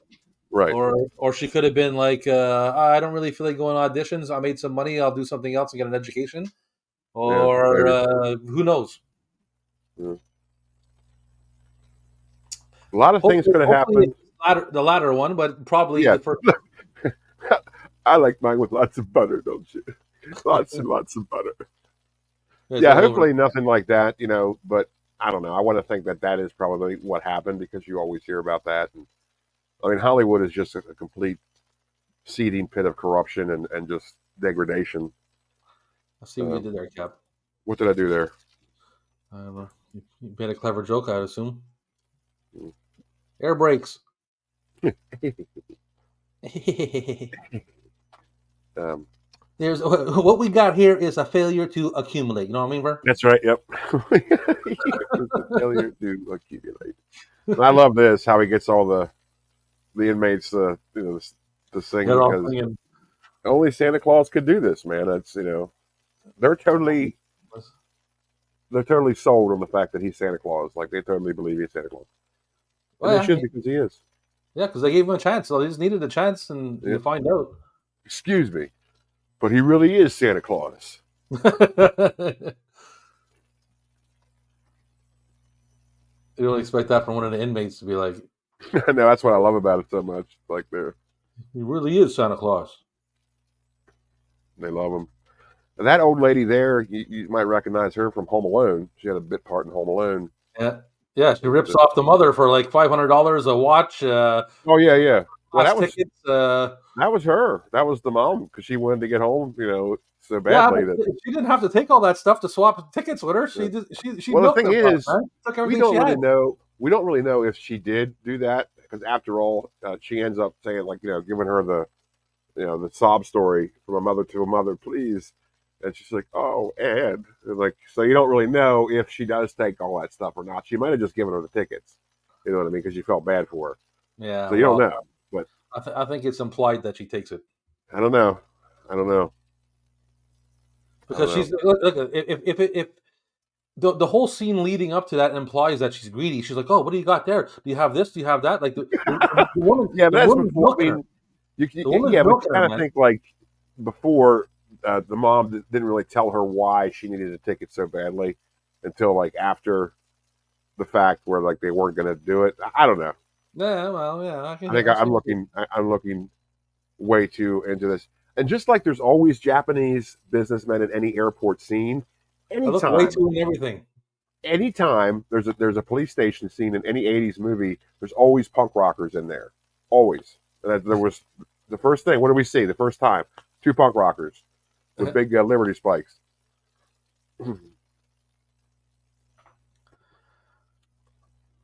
Right. Or she could have been like, I don't really feel like going on auditions. I made some money. I'll do something else and get an education. Or who knows? Yeah. A lot of things could have happened. The latter one, but probably the first. I like mine with lots of butter, don't you? Lots and lots of butter. Yeah, hopefully nothing like that, but I don't know. I want to think that is probably what happened because you always hear about that. And, I mean, Hollywood is just a complete seething pit of corruption and just degradation. I see what you did there, Cap. What did I do there? I don't know. You made a clever joke, I assume. Air brakes. There's what we got here is a failure to accumulate. You know what I mean, Vern? That's right. Yep. Failure to accumulate. And I love this. How he gets all the inmates to sing because only Santa Claus could do this, man. That's they're totally sold on the fact that he's Santa Claus. Like they totally believe he's Santa Claus. Well, and they should because he is. Yeah, because they gave him a chance. So they just needed a chance, and you find out. Excuse me, but he really is Santa Claus. You don't expect that from one of the inmates to be like. No, that's what I love about it so much. Like he really is Santa Claus. They love him. That old lady there, you might recognize her from Home Alone. She had a bit part in Home Alone. Yeah, yeah. She rips off the mother for like $500 a watch, Oh yeah, yeah. Well, class tickets. that was her. That was the mom because she wanted to get home, so Yeah, badly but that. she didn't have to take all that stuff to swap tickets with her. Yeah. She just she Well, the milked thing her butt, is, man. Took we everything don't she really had. know. We don't really know if she did do that because, after all, she ends up saying, like, giving her the sob story from a mother to a mother, please. And she's like, oh, and like, so you don't really know if she does take all that stuff or not. She might have just given her the tickets. You know what I mean? Because you felt bad for her. Yeah, So you don't well, know. But I think it's implied that she takes it I don't know. I don't know. because she's look if the whole scene leading up to that implies that she's greedy. She's like, oh, what do you got there? Do you have this? Do you have that? Like the woman, Yeah, but the that's woman's before. I milking her. mean, The woman's yeah, but you milking her, kind of man. think like before the mom didn't really tell her why she needed a ticket so badly until like after the fact where like they weren't going to do it. I don't know. Yeah, well, yeah. I think I see. I'm looking way too into this. And just like there's always Japanese businessmen in any airport scene, I look way anytime too in everything. anytime there's a police station scene in any 80s movie, there's always punk rockers in there. Always. And there was the first thing. What did we see the first time? Two punk rockers with big Liberty spikes.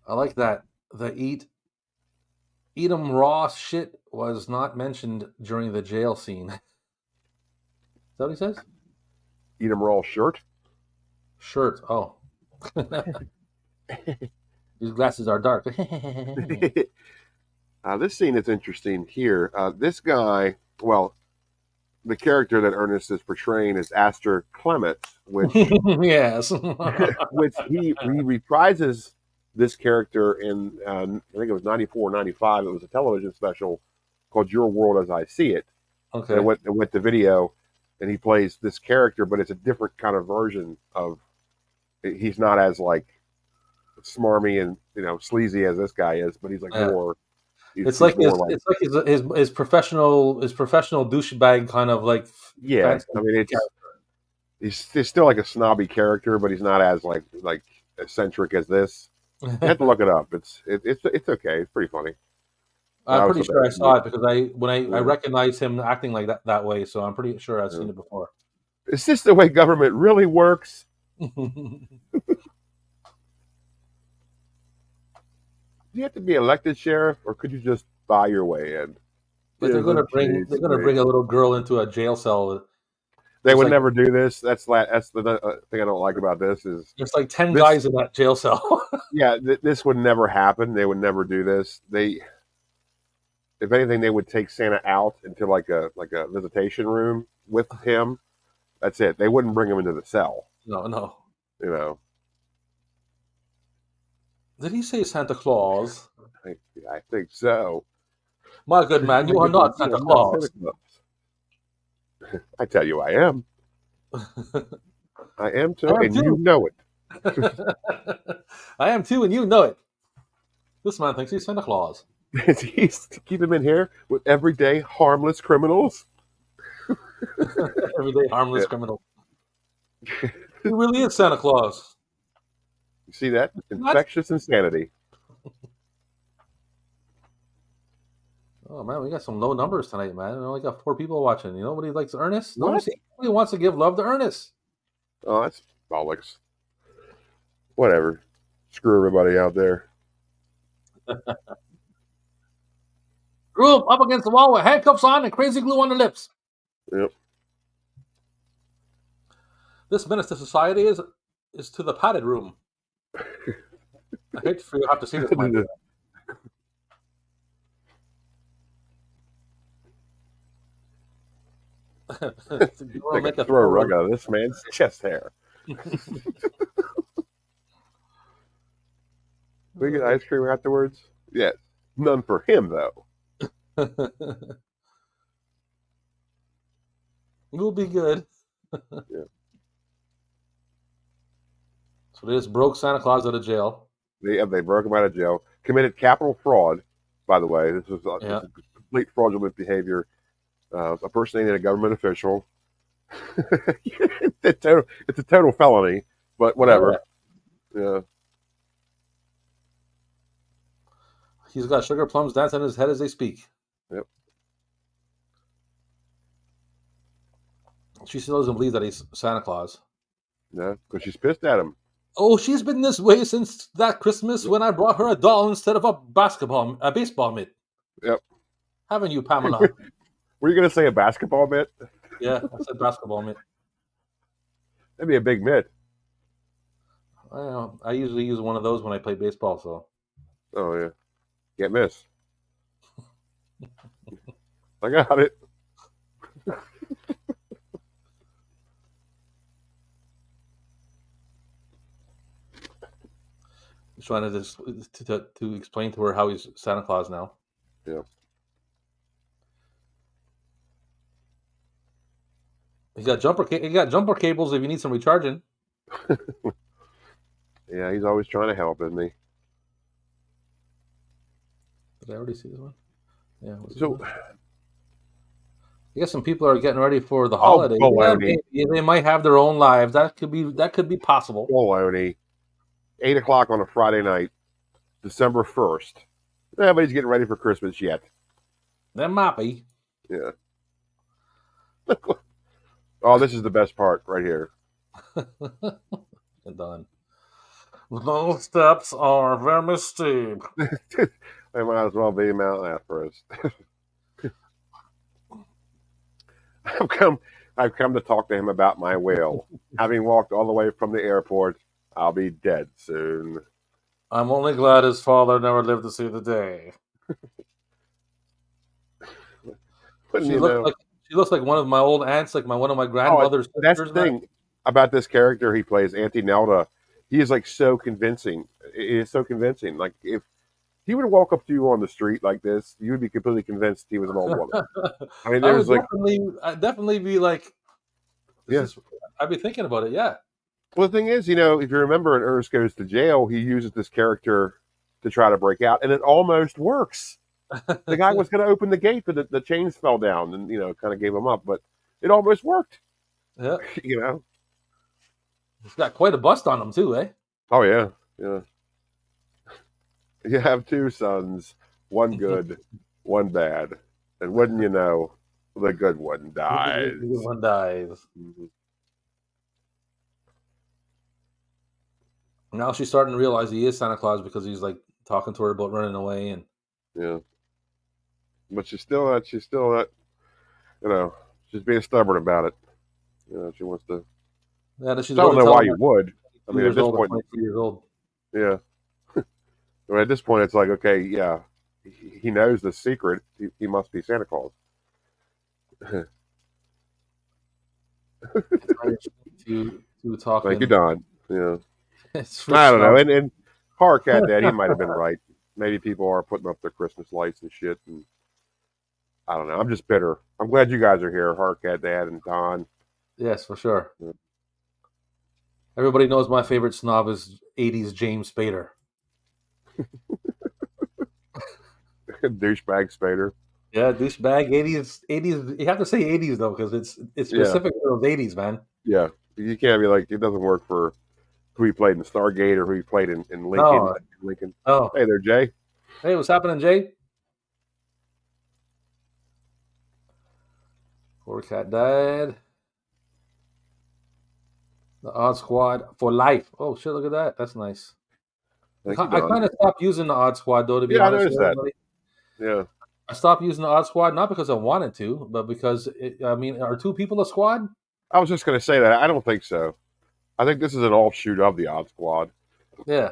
I like that. The eat 'em raw shit was not mentioned during the jail scene. Is that what he says? Eat 'em raw shirt. Shirt. Oh. These glasses are dark. This scene is interesting here. This guy, well, the character that Ernest is portraying is Aster Clement, which Yes. which he reprises this character in I think it was 94 or 95. It was a television special called Your World as I See It. Okay. And it went to video, and he plays this character, but it's a different kind of version of. He's not as like smarmy and sleazy as this guy is, but he's like more. It's like his professional douchebag kind of like. Yeah, I mean he's still like a snobby character, but he's not as like eccentric as this. You have to look it up. It's okay. It's pretty funny. I'm pretty sure I saw it because I recognized him acting like that way, so I'm pretty sure I've seen it before. Is this the way government really works? Do you have to be elected sheriff, or could you just buy your way in? But they're gonna bring a little girl into a jail cell. They would never do this. That's the thing I don't like about this is there's like 10 guys in that jail cell. Yeah, this would never happen. They would never do this. If anything, they would take Santa out into like a visitation room with him. That's it. They wouldn't bring him into the cell. No. Did he say Santa Claus? I think so. My good man, you are not Santa Claus. I tell you, I am. I am too, and you know it. I am too, and you know it. This man thinks he's Santa Claus. He's to keep him in here with everyday harmless criminals. Everyday harmless criminal. He really is Santa Claus. You see that? Infectious insanity. Oh man, we got some low numbers tonight, man. We only got 4 people watching. Nobody likes Ernest. What? Nobody wants to give love to Ernest. Oh, that's bollocks. Whatever. Screw everybody out there. Grew up against the wall with handcuffs on and crazy glue on the lips. Yep. This menace to society is to the padded room. I hate for you to have to see this. They can throw a rug out of this man's chest hair. We get ice cream afterwards? Yes. None for him, though. We'll be good. Yeah. So they just broke Santa Claus out of jail. They broke him out of jail. Committed capital fraud, by the way. This was complete fraudulent behavior. Impersonating a government official. It's a total felony, but whatever. Yeah. He's got sugar plums dancing in his head as they speak. Yep. She still doesn't believe that he's Santa Claus. Yeah, because she's pissed at him. Oh, she's been this way since that Christmas when I brought her a doll instead of a baseball mitt. Yep. Haven't you, Pamela? Were you going to say a basketball mitt? Yeah, I said basketball mitt. That'd be a big mitt. I know. I usually use one of those when I play baseball. So. Oh yeah. Can't miss. I got it. I'm trying to explain to her how he's Santa Claus now. Yeah. He got jumper cables if you need some recharging. Yeah, he's always trying to help, isn't he? Did I already see this one? Yeah. So, I guess some people are getting ready for the holiday. They might have their own lives. That could be possible. baloney. 8 o'clock on a Friday night, December 1st. Nobody's getting ready for Christmas yet. That might be. Yeah. Oh, this is the best part right here. Done. Those steps are very steep. They might as well be Mount Everest. I've come to talk to him about my will. Having walked all the way from the airport, I'll be dead soon. I'm only glad his father never lived to see the day. She looks like one of my old aunts, like one of my grandmother's sisters. That's the thing about this character he plays, Auntie Nelda. He is like so convincing. It is so convincing. Like if he would walk up to you on the street like this, you would be completely convinced he was an old woman. I mean, there's I'd definitely be like, I'd be thinking about it. Yeah. Well, the thing is, if you remember in Ernest Goes to Jail, he uses this character to try to break out, and it almost works. The guy was going to open the gate, but the chains fell down and, kind of gave him up, but it almost worked. Yeah. He's got quite a bust on him, too, eh? Oh, yeah. Yeah. You have two sons, one good, one bad. And wouldn't you know, the good one dies. The good one dies. Mm-hmm. Now she's starting to realize he is Santa Claus because he's like talking to her about running away and yeah. But she's still not, she's being stubborn about it. She wants to. Yeah, I don't know why you would. I mean, at this point, 22 years old. Yeah. But at this point, it's like, okay, yeah, he knows the secret. He must be Santa Claus. to talk. Thank you, Don. Yeah. I don't know. And Hark had that. He might have been right. Maybe people are putting up their Christmas lights and shit. And I don't know. I'm just bitter. I'm glad you guys are here, Hark had Dad and Don. Yes, for sure. Yeah. Everybody knows my favorite snob is 80s James Spader. Douchebag Spader. Yeah, douchebag 80s. You have to say 80s though, because it's specific to those 80s, man. Yeah, you can't be like it doesn't work for who he played in Stargate or who he played in Lincoln. No. Lincoln. Oh, hey there, Jay. Hey, what's happening, Jay? Poor cat died. The Odd Squad for life. Oh shit! Look at that. That's nice. I kind of stopped using the Odd Squad though. To be honest, I noticed that. Yeah. I stopped using the Odd Squad not because I wanted to, but because are two people a squad? I was just going to say that. I don't think so. I think this is an offshoot of the Odd Squad. Yeah.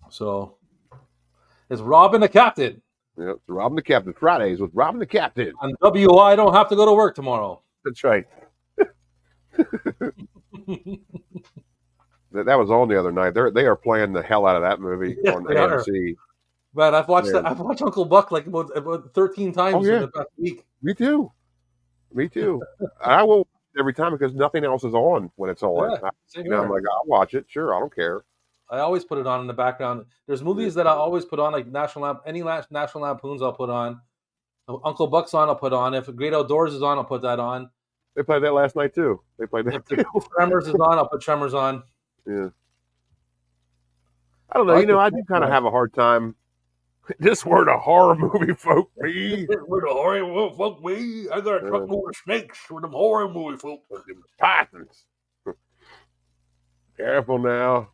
So it's Robin the Captain. Yeah, it's Robin the Captain. Fridays with Robin the Captain. On WI, don't have to go to work tomorrow. That's right. That was on the other night. They are playing the hell out of that movie on AMC. Man, I've watched Uncle Buck like about 13 times in the past week. Me too. I will every time because nothing else is on when it's on. Yeah, I'm like, I'll watch it. Sure, I don't care. I always put it on in the background. There's movies that I always put on, like National Lampoons I'll put on. Uncle Buck's on, I'll put on. If Great Outdoors is on, I'll put that on. They played that last night too. They played that too. If Tremors is on, I'll put Tremors on. Yeah. I don't know. I like I do kind of have a hard time. This word a horror movie, folk. Me. We're the horror movie, fuck me. I got a truckload of snakes with them horror movie, folk. Them pythons. Careful now.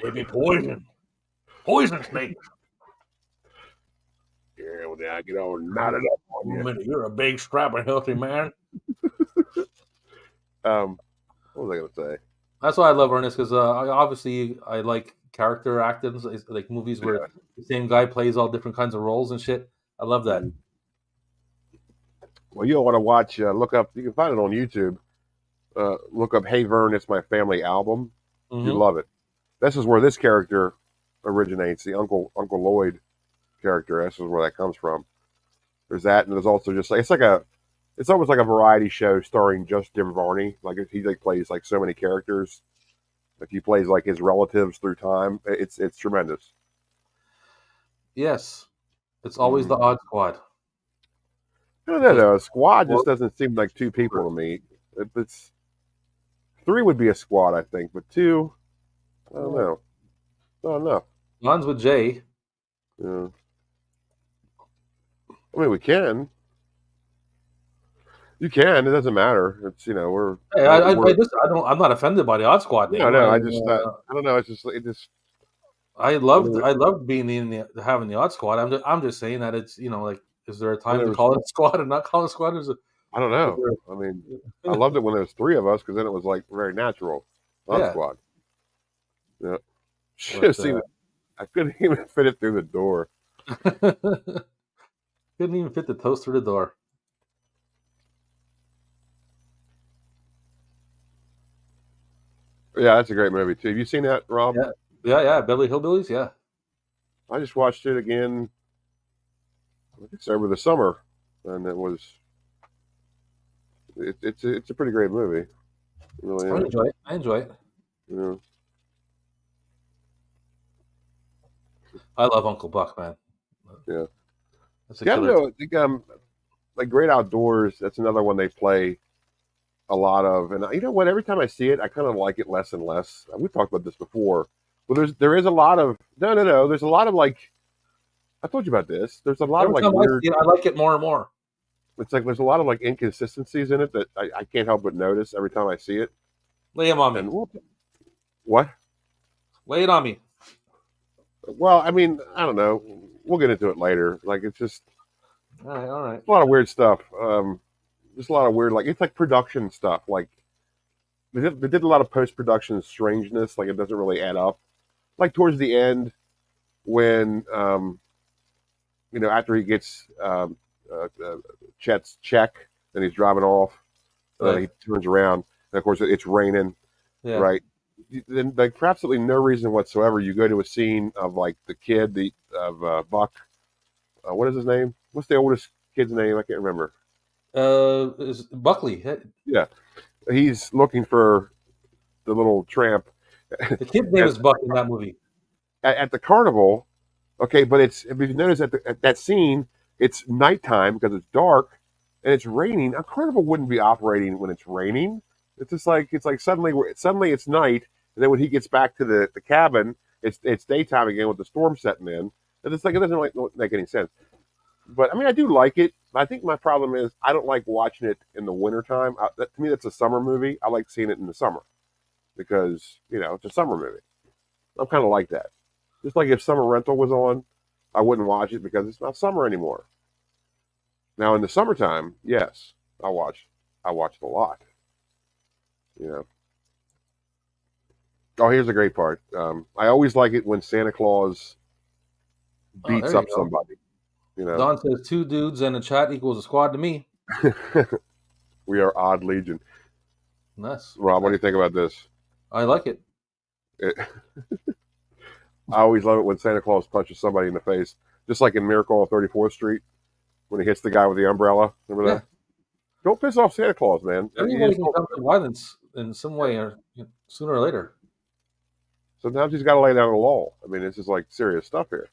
They be poison. Poison snakes. Yeah, well, now I get all knotted up on you. You're a big, strapping, healthy man. What was I going to say? That's why I love Ernest, because obviously I like character acting, like movies where the same guy plays all different kinds of roles and shit. I love that. Well, you'll want to watch, look up, you can find it on YouTube. Look up Hey Vern, It's My Family album. Mm-hmm. You love it. This is where this character originates, the Uncle Lloyd character. This is where that comes from. There's that, and there's also just like it's almost like a variety show starring just Jim Varney. Like he plays like so many characters. Like he plays like his relatives through time. It's tremendous. Yes, it's always the odd squad. I don't know though. A squad just doesn't seem like two people to me. It's three would be a squad, I think, but two, I don't know. I don't know. One's with Jay. Yeah. I mean, we can. You can. It doesn't matter. It's we're. Hey, I'm not offended by the odd squad name. No. I don't know. It just. I loved being having the odd squad. I'm just saying that it's like, is there a time to call it a squad and not call it a squad? I don't know. I mean, I loved it when there was three of us because then it was like very natural. Odd squad. Yeah. Should have seen it. I couldn't even fit it through the door. Couldn't even fit the toast through the door. Yeah, that's a great movie too. Have you seen that, Rob? Yeah. Beverly Hillbillies, yeah. I just watched it again. I think it's over the summer, and it was. It's a pretty great movie. It really is. I enjoy it. Yeah. I love Uncle Buck, man. Yeah. That's a killer. Like Great Outdoors. That's another one they play a lot of, and you know what? Every time I see it, I kind of like it less and less. We've talked about this before. Well, there is a lot of no. There's a lot of like. I told you about this. There's a lot of like weird. I like it more and more. It's like there's a lot of like inconsistencies in it that I can't help but notice every time I see it. Lay them on me. What? Lay it on me. Well, I mean, I don't know. We'll get into it later. Like it's just all right. A lot of weird stuff. Just a lot of weird, like it's like production stuff. Like they did a lot of post production strangeness. Like it doesn't really add up. Like towards the end, when after he gets Chet's check and he's driving off, he turns around and of course it's raining, right? Then like for absolutely no reason whatsoever, you go to a scene of like the kid, Buck. What is his name? What's the oldest kid's name? I can't remember. Is Buckley? Yeah, he's looking for the little tramp. The kid's name is Buck in that movie. At the carnival, okay, but if you notice at that scene, it's nighttime because it's dark and it's raining. A carnival wouldn't be operating when it's raining. It's just like suddenly it's night, and then when he gets back to the cabin, it's daytime again with the storm setting in. And it's like it doesn't make any sense. But I mean, I do like it. I think my problem is I don't like watching it in the wintertime. To me, that's a summer movie. I like seeing it in the summer because it's a summer movie. I'm kind of like that. Just like if Summer Rental was on, I wouldn't watch it because it's not summer anymore. Now in the summertime, yes, I watch it a lot. Oh, here's a great part. I always like it when Santa Claus beats up somebody. Don says 2 dudes and a chat equals a squad to me. We are odd legion. Nice. Rob, what do you think about this? I like it. I always love it when Santa Claus punches somebody in the face, just like in Miracle on 34th Street when he hits the guy with the umbrella. Remember that? Don't piss off Santa Claus, man. Everybody can come to violence in some way, or sooner or later. Sometimes he's got to lay down the law. I mean, this is like serious stuff here.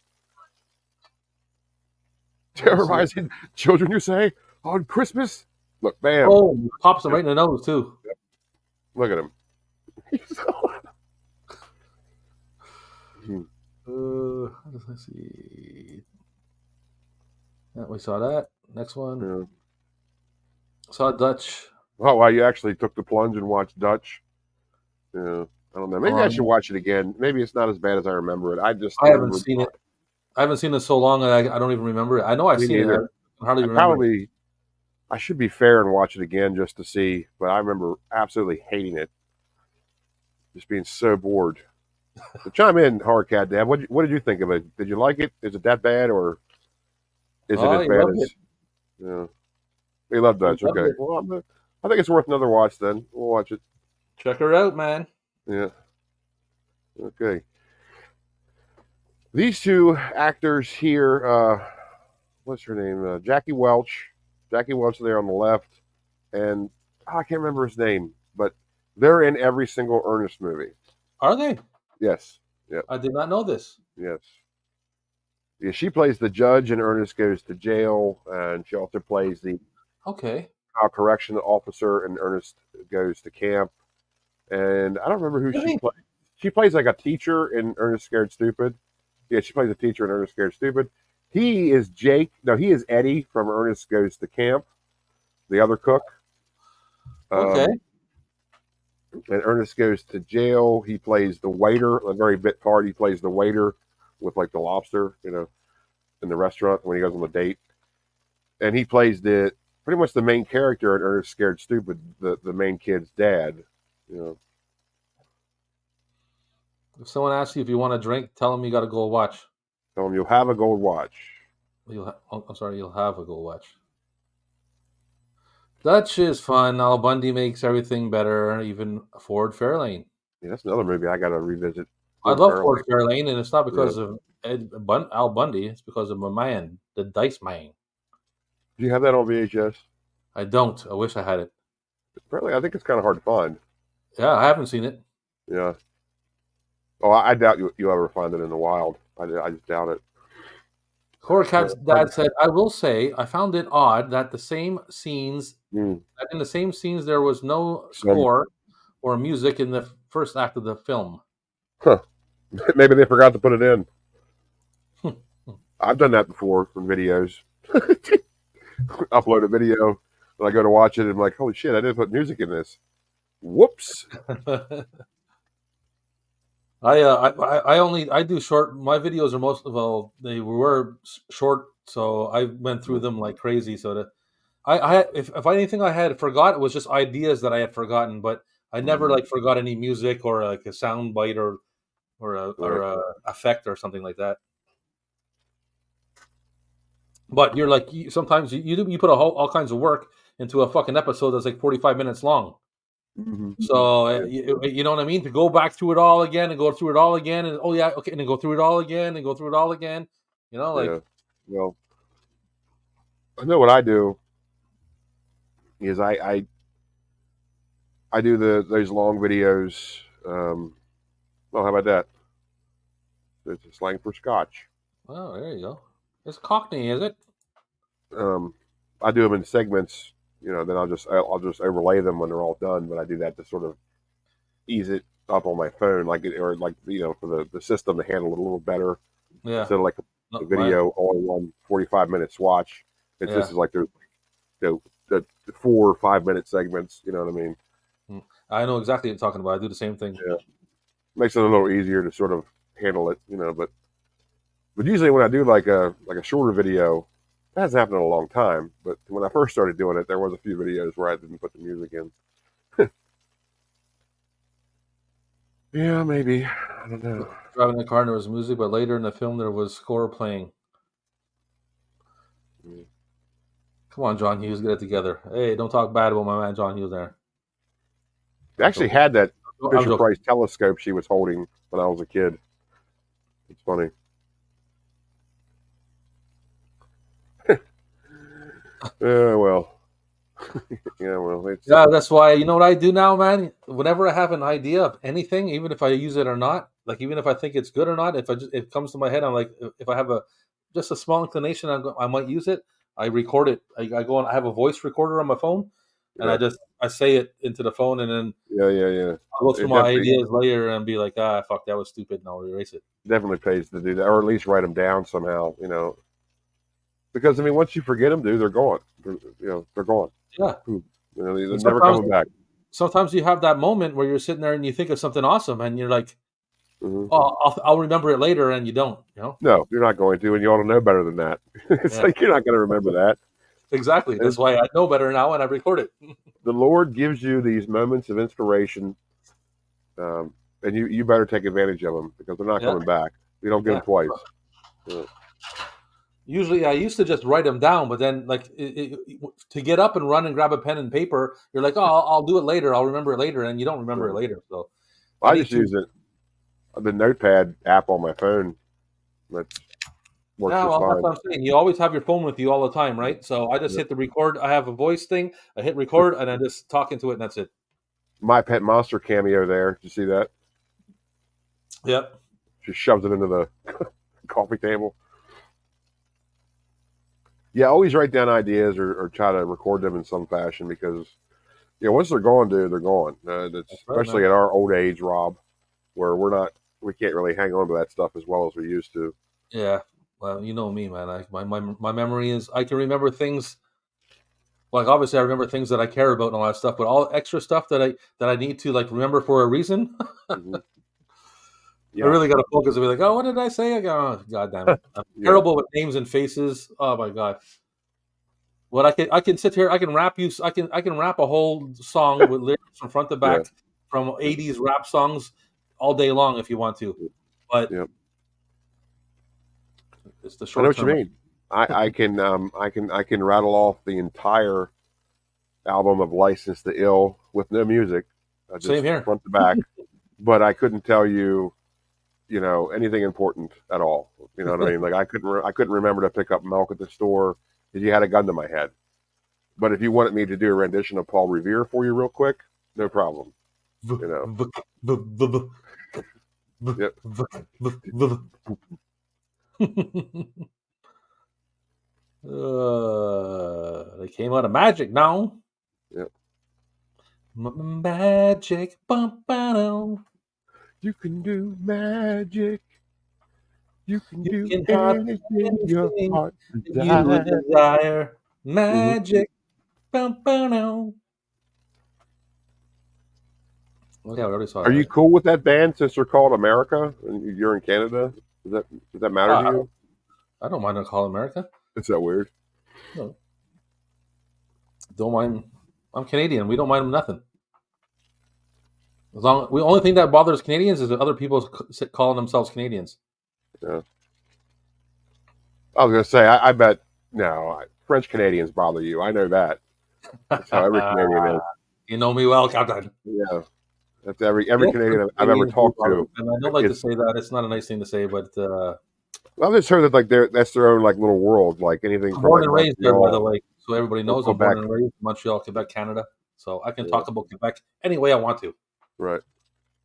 Terrorizing children, you say, on Christmas? Look, bam. Oh, pops him right in the nose too. Look at him. Let's see. Yeah, we saw that. Next one. Yeah. Saw Dutch. Oh, wow, you actually took the plunge and watched Dutch. Yeah, I don't know. Maybe I should watch it again. Maybe it's not as bad as I remember it. I haven't seen it. I haven't seen it so long, and I don't even remember it. I know I've seen it. I hardly remember it. I should be fair and watch it again just to see, but I remember absolutely hating it. Just being so bored. So chime in, Hardcat Dad. What did you think of it? Did you like it? Is it that bad, or is it as bad as? Yeah, we love Dutch. Okay, well, I think it's worth another watch. Then we'll watch it. Check her out, man. Yeah. Okay. These two actors here. What's her name? Jackie Welch. Jackie Welch there on the left, and I can't remember his name, but they're in every single Ernest movie. Are they? Yes. Yeah. I did not know this. Yes. Yeah, she plays the judge in Ernest Goes to Jail, and she also plays the correctional officer in Ernest Goes to Camp. And I don't remember who she plays. She plays like a teacher in Ernest Scared Stupid. Yeah, she plays a teacher in Ernest Scared Stupid. He is Jake. No, he is Eddie from Ernest Goes to Camp, the other cook. Okay. And Ernest Goes to Jail. He plays the waiter, a very bit part. He plays the waiter with like the lobster, in the restaurant when he goes on the date. And he plays pretty much the main character in Ernest Scared Stupid, the main kid's dad. If someone asks you if you want a drink, tell them you got a gold watch. Tell them you'll have a gold watch. You'll have a gold watch. Dutch is fun. Al Bundy makes everything better, even Ford Fairlane. Yeah, that's another movie I got to revisit. I love Ford Fairlane, and it's not because of Al Bundy. It's because of my man, the Dice Man. Do you have that on VHS? I don't. I wish I had it. Apparently, I think it's kind of hard to find. Yeah, I haven't seen it. Yeah. Oh, I doubt you'll ever find it in the wild. I just doubt it. Horrorcat's dad said, I will say, I found it odd that the same scenes, that in the same scenes there was no score or music in the first act of the film. Huh. Maybe they forgot to put it in. I've done that before in videos. Upload a video, and I go to watch it, and I'm like, holy shit, I didn't put music in this. Whoops. I do short. My videos are they were short, so I went through them like crazy. So that if anything I had forgot, it was just ideas that I had forgotten, but I never like forgot any music or like a sound bite or a effect or something like that. But you're like sometimes you put all kinds of work into a fucking episode that's like 45 minutes long. Mm-hmm. So you know what I mean? To go back through it all again and go through it all again, and and then go through it all again and go through it all again. Well, I know what I do is I do those long videos. Well, how about that? It's a slang for Scotch. Oh, there you go. It's Cockney, is it? I do them in segments. Then I'll just overlay them when they're all done. But I do that to sort of ease it up on my phone, for the system to handle it a little better. Yeah. Instead of like a video all in one 45-minute swatch. This is like the 4 or 5 minute segments. You know what I mean? I know exactly what you're talking about. I do the same thing. Yeah. Makes it a little easier to sort of handle it, but usually when I do like a shorter video, that hasn't happened in a long time. But when I first started doing it, there was a few videos where I didn't put the music in. Yeah, maybe. I don't know. Driving the car and there was music, but later in the film there was score playing. Come on, John Hughes, get it together. Hey, don't talk bad about my man John Hughes there. They actually had that Fisher-Price telescope she was holding when I was a kid. It's funny. Well. That's why, you know what I do now, man? Whenever I have an idea of anything, even if I use it or not, like even if I think it's good or not, if it comes to my head, I'm like, if I have a just a small inclination, I might use it. I record it. I go on. I have a voice recorder on my phone, and Yeah. I say it into the phone, and then Yeah. I'll go through It my definitely ideas later and be like, fuck, that was stupid, and I'll erase it. definitely pays to do that, or at least write them down somehow. Because I mean, once you forget them, dude, they're gone. They're gone. Yeah. They're And never coming back. sometimes you have that moment where you're sitting there and you think of something awesome, and you're like, Mhm. "Oh, I'll remember it later," and you don't. No, you're not going to, and you ought to know better than that. It's Yeah. like you're not going to remember that. Exactly. That's why I know better now, and I record it. The Lord gives you these moments of inspiration, and you better take advantage of them because they're not Yeah. coming back. You don't get them twice. Yeah. Usually, I used to just write them down, but then, like, to get up and run and grab a pen and paper, you're like, "Oh, I'll do it later. I'll remember it later," and you don't remember it later. So, I just use the Notepad app on my phone. That works yeah, just well, that's fine. what I'm saying. You always have your phone with you all the time, right? So I just hit the record. I have a voice thing. I hit record, and I just talk into it, and that's it. My Pet Monster cameo there. Did you see that? Yep. She shoves it into the coffee table. Yeah, always write down ideas or try to record them in some fashion because, once they're gone, dude, they're gone. Especially at our old age, Rob, where we can't really hang on to that stuff as well as we used to. Yeah. Well, you know me, man. My memory is I can remember things. Like obviously, I remember things that I care about and all that stuff, but all extra stuff that I need to like remember for a reason. Mhm. I really got to focus and be like, oh, what did I say? I go, oh, God damn it. I'm terrible with names and faces. Oh my God. What I can sit here, I can rap a whole song with lyrics from front to back from 80s rap songs all day long if you want to. But it's the short I know what term. you mean. I can rattle off the entire album of License to Ill with no music. Just Same here. Front to back. But I couldn't tell you, anything important at all. You know what I mean? Like I couldn't remember to pick up milk at the store because you had a gun to my head. But if you wanted me to do a rendition of Paul Revere for you real quick, no problem. They came out of magic now. Yep. Magic. You can do magic. You can do have anything your heart you desire. Magic. Mm-hmm. Well, yeah, we already saw Are that. you cool with that band since they're called America and you're in Canada? Does that matter to you? I don't mind them calling America. Is that weird? No. Don't mind. I'm Canadian. We don't mind them nothing. The only thing that bothers Canadians is that other people calling themselves Canadians. Yeah. I was gonna say, I bet no French Canadians bother you. I know that. That's how every Canadian is. You know me well, Captain. Yeah, that's every Canadian I've ever talked to. And I don't like to say that. It's not a nice thing to say, but I've just heard that that's their own like little world. Like anything from born like and raised there, by the Montreal. way. So everybody knows I'm born and raised in Montreal, Quebec, Canada. So I can talk about Quebec any way I want to. Right.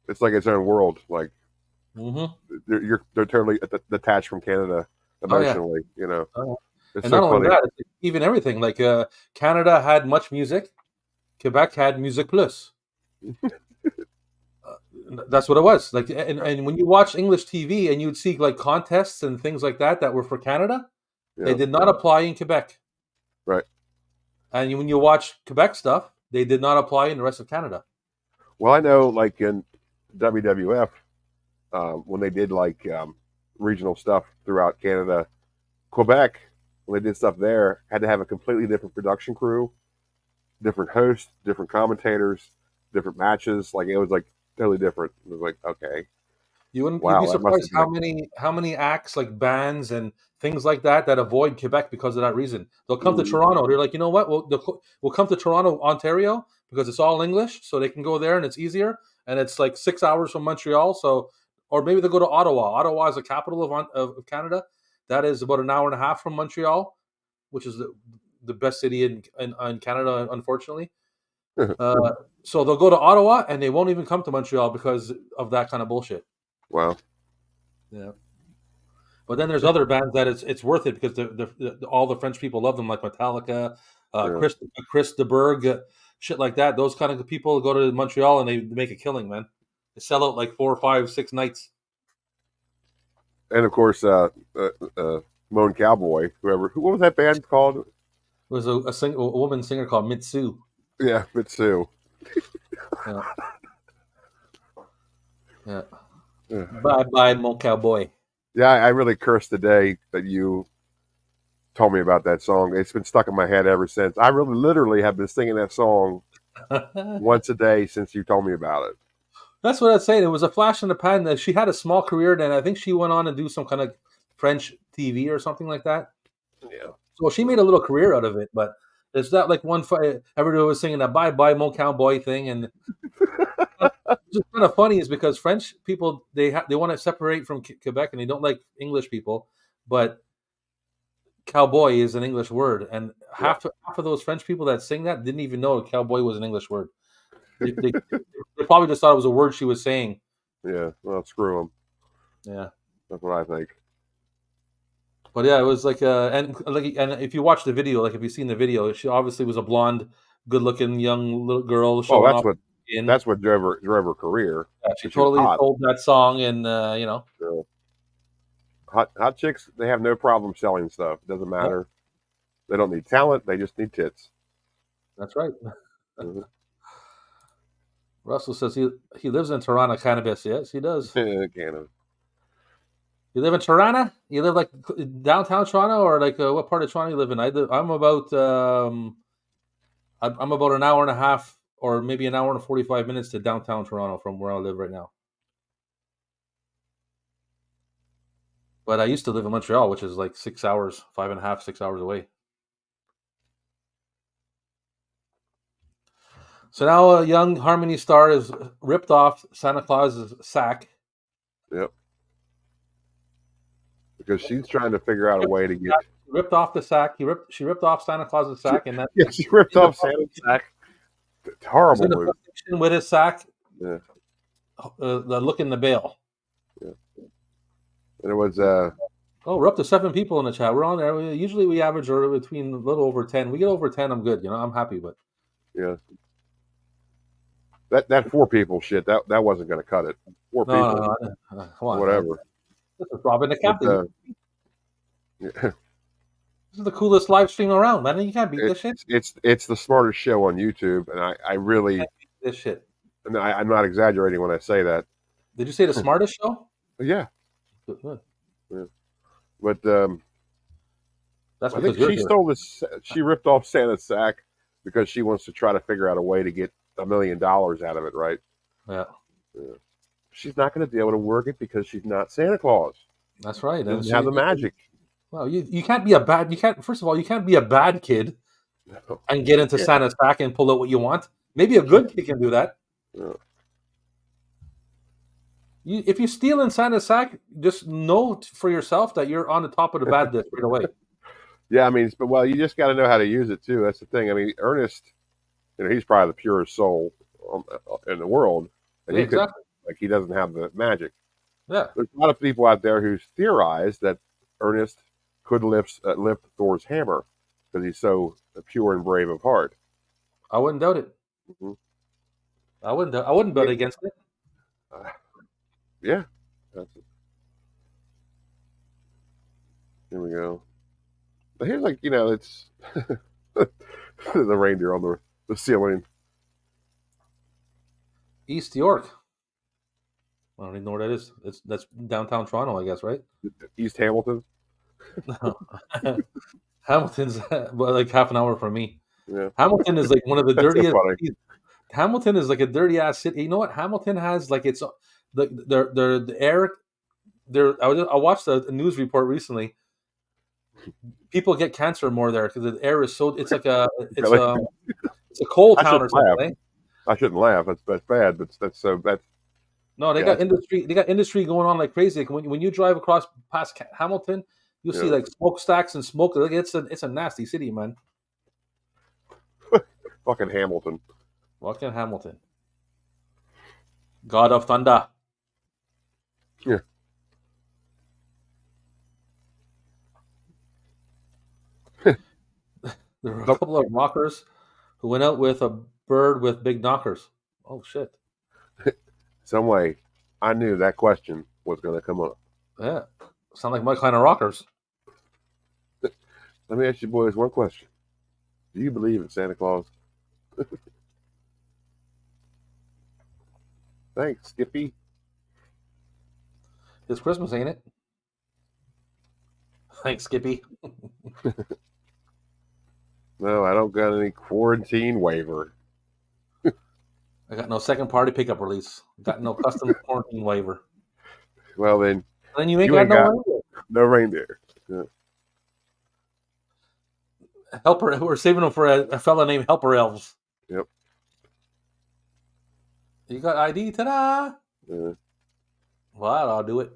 It's like its own world. Like they're totally detached from Canada emotionally. Oh, yeah. It's and so not only funny. that, even everything. Like Canada had much music, Quebec had Music Plus. That's what it was. Like, and when you watch English TV and you'd see like contests and things like that were for Canada, they did not apply in Quebec. Right. And when you watch Quebec stuff, they did not apply in the rest of Canada. Well, I know, like in WWF, when they did like regional stuff throughout Canada, Quebec, when they did stuff there, had to have a completely different production crew, different hosts, different commentators, different matches. Like it was like totally different. It was like, okay. You'd be surprised how many acts, like bands and things like that avoid Quebec because of that reason. They'll come to Toronto. They're like, you know what? We'll come to Toronto, Ontario, because it's all English, so they can go there and it's easier. And it's like 6 hours from Montreal. So, or maybe they go to Ottawa. Ottawa is the capital of Canada. That is about an hour and a half from Montreal, which is the best city in Canada, unfortunately. So they'll go to Ottawa and they won't even come to Montreal because of that kind of bullshit. Wow. Yeah. But then there's other bands that it's worth it because all the French people love them, like Metallica, Yeah. Chris de Burgh, shit like that. Those kind of people go to Montreal and they make a killing, man. They sell out like 4, 5, 6 nights. And of course, Moan Cowboy, who what was that band called? It was a woman singer called Mitsu. Yeah, Mitsu. Yeah. Yeah. Yeah. Bye bye, Mon Cowboy. Yeah, I really cursed the day that you told me about that song. It's been stuck in my head ever since. I really, literally have been singing that song once a day since you told me about it. That's what I'd say. It was a flash in the pan. She had a small career then. I think she went on to do some kind of French TV or something like that. Yeah. So she made a little career out of it. But it's that like everybody was singing that "Bye Bye Mon Cowboy" thing, and it's just kind of funny is because French people they want to separate from Quebec and they don't like English people, but cowboy is an English word, and half of those French people that sing that didn't even know cowboy was an English word. They probably just thought it was a word she was saying. Yeah, well, screw them. Yeah, that's what I think. But yeah, it was like and if you watch the video, like if you've seen the video, she obviously was a blonde, good-looking young little girl. Oh, that's what drove her career. Yeah, she totally sold that song, and you know, hot chicks, they have no problem selling stuff. It doesn't matter. They don't need talent; they just need tits. That's right. Mm-hmm. Russell says he lives in Toronto, cannabis. Yes, he does. Canada. You live in Toronto? You live like downtown Toronto, or like what part of Toronto you live in? I'm about I'm about an hour and a half, or maybe an hour and 45 minutes to downtown Toronto from where I live right now. But I used to live in Montreal, which is like 6 hours, 5.5, 6 hours away. So now a young Harmony star is ripped off Santa Claus's sack. Yep. Because she's trying to figure out a way to get ripped off the sack. She ripped off Santa Claus's sack, and she ripped off Santa's sack. It's horrible move. With his sack. Yeah. The look in the bale. Yeah. And it was we're up to 7 people in the chat. We're on there. Usually we average between a little over 10. We get over 10, I'm good. You know, I'm happy. But yeah, that 4 people shit that wasn't going to cut it. 4 people, come on, whatever. Man. This is Robin the Captain. Yeah. This is the coolest live stream around, man. You can't beat this shit. It's the smartest show on YouTube, and I really can't beat this shit. And I'm not exaggerating when I say that. Did you say the smartest show? Yeah. Good. Yeah. But that's I think she stole this. She ripped off Santa's sack because she wants to try to figure out a way to get $1 million out of it, right? Yeah. She's not going to be able to work it because she's not Santa Claus. That's right. She doesn't have the magic. Well, you can't be a bad. You can't. First of all, you can't be a bad kid and get into Santa's sack and pull out what you want. Maybe a good kid can do that. Yeah. If you steal in Santa's sack, just know for yourself that you're on the top of the bad list right away. Yeah, I mean, well, you just got to know how to use it too. That's the thing. I mean, Ernest, he's probably the purest soul in the world, and he doesn't have the magic. Yeah, there's a lot of people out there who theorize that Ernest could lift Thor's hammer because he's so pure and brave of heart. I wouldn't doubt it. Mm-hmm. I wouldn't bet against it. Yeah. That's it. Here we go. But here's it's the reindeer on the ceiling. East York. I don't even know where that is. That's downtown Toronto, I guess, right? East Hamilton. Hamilton's like half an hour from me. Yeah. Hamilton is like one of the dirtiest. Hamilton is like a dirty ass city. You know what? Hamilton has like it's the air. I watched a news report recently. People get cancer more there because the air is so. It's like it's a coal town or something. I shouldn't laugh. That's bad. But that's so bad. No, they got industry. They got industry going on like crazy. When you drive across past Hamilton, you'll see like smokestacks and smoke. Like it's a nasty city, man. Fucking Hamilton. Fucking Hamilton. God of Thunder. Yeah. There were a Some, couple of rockers who went out with a bird with big knockers. Oh shit! some way, I knew that question was going to come up. Yeah, sound like my kind of rockers. Let me ask you boys one question. Do you believe in Santa Claus? Thanks, Skippy. It's Christmas, ain't it? Thanks, Skippy. No, I don't got any quarantine waiver. I got no second party pickup release. Got no custom quarantine waiver. Well, then And then you ain't you got ain't no got reindeer. no reindeer. Yeah. Helper. We're saving them for a fella named Helper Elves. Yep. You got ID? Ta-da! Yeah. Well, I'll do it.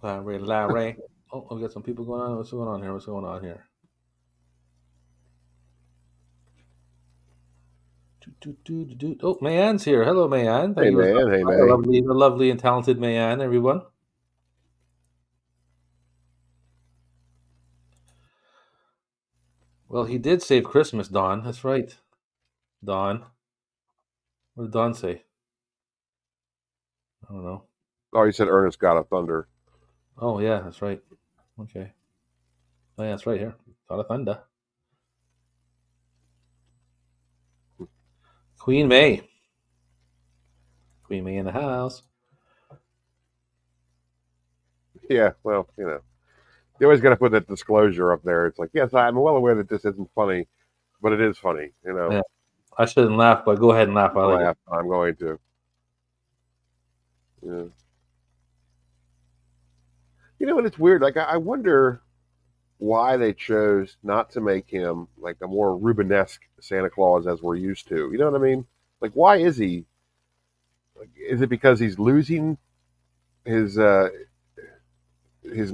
Larry. Oh, we got some people going on. What's going on here? What's going on here? Oh, Mayan's here. Hello, Mayan. Hey, man. Hey, man. The lovely and talented Mayan, everyone. Well, he did save Christmas, Don. That's right. Don. What did Don say? I don't know. Oh, you said Ernest got a thunder. Oh, yeah, that's right. Okay. Oh, yeah, that's right here. Got a thunder. Queen May. Queen May in the house. Yeah, well, you know, you always got to put that disclosure up there. It's like, yes, I'm well aware that this isn't funny, but it is funny. You know, Yeah. I shouldn't laugh, but go ahead and laugh. I like it. I'm going to. Yeah. You know, and it's weird. Like, I wonder why they chose not to make him like a more Rubenesque Santa Claus as we're used to. You know what I mean? Like, why is he? Like, is it because he's losing his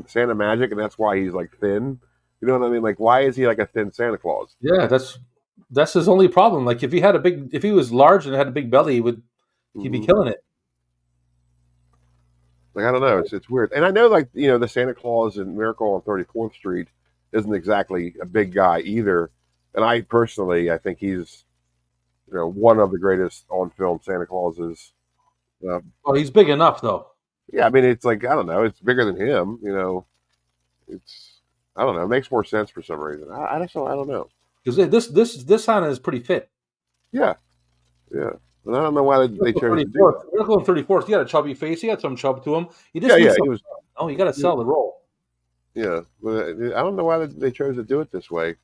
Santa magic, and that's why he's like thin? You know what I mean? Like, why is he like a thin Santa Claus? Yeah, that's his only problem. Like if he was large and had a big belly, he'd be Mhm. killing it. Like, I don't know. It's weird. And I know, like, you know, the Santa Claus in Miracle on 34th Street isn't exactly a big guy either. And I personally, I think he's, you know, one of the greatest on film Santa Clauses. Oh, he's big enough though. Yeah, I mean, it's like, I don't know, it's bigger than him. You know, it's, I don't know, it makes more sense for some reason. I don't know. Because this Santa is pretty fit. Yeah, yeah. And I don't know why they chose to do that. Miracle on 34th. He had a chubby face. He had some chub to him. He just Yeah, needs he some. was. Oh, you got to sell the role. Yeah, but I don't know why they chose to do it this way.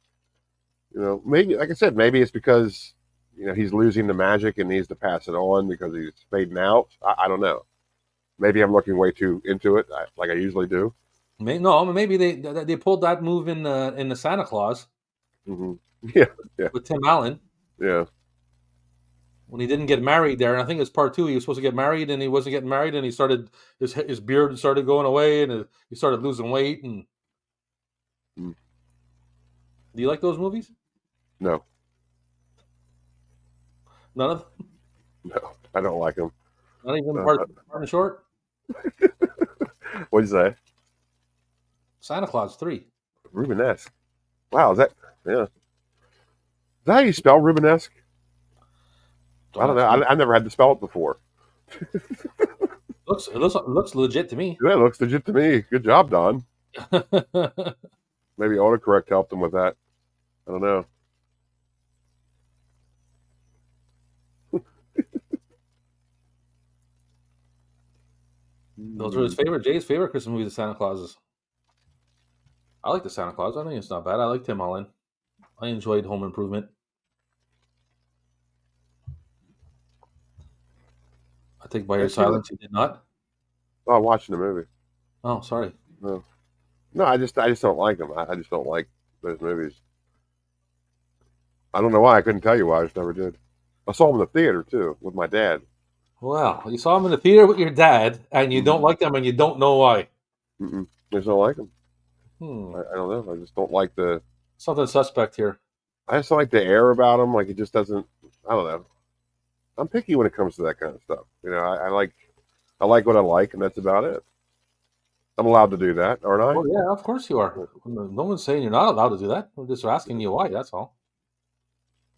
You know, maybe, like I said, maybe it's because, you know, he's losing the magic and needs to pass it on because he's fading out. I don't know. Maybe I'm looking way too into it, like I usually do. Maybe they pulled that move in the Santa Claus Hmm. Yeah, yeah, with Tim Allen yeah. when he didn't get married there. And I think it's part 2. He was supposed to get married and he wasn't getting married, and he started his beard started going away, and he started losing weight. And Mm. do you like those movies? No, None of them. no, I don't like him. Not even Uh, part and short. What'd you say? Santa Claus 3. Rubenesque. Wow, is that, yeah. Is that how you spell Rubenesque? I don't know. I never had to spell it before. It looks legit to me. Yeah, it looks legit to me. Good job, Don. Maybe autocorrect helped him with that. I don't know. Those are Jay's favorite Christmas movies, the Santa Clauses. I like the Santa Claus. I think it's not bad. I like Tim Allen. I enjoyed Home Improvement. I think by your silence, you did not. Oh, I'm watching the movie. Oh, sorry. No, I just don't like them. I just don't like those movies. I don't know why. I couldn't tell you why. I just never did. I saw them in the theater too with my dad. Well, you saw him in the theater with your dad, and you don't like them, and you don't know why. I just don't like them. Hmm. I don't know. I just don't like the. Something suspect here. I just don't like the air about them. Like, it just doesn't. I don't know. I'm picky when it comes to that kind of stuff. You know, I like I like what I like, and that's about it. I'm allowed to do that, aren't I? Oh yeah, of course you are. No one's saying you're not allowed to do that. We're just asking you why. That's all.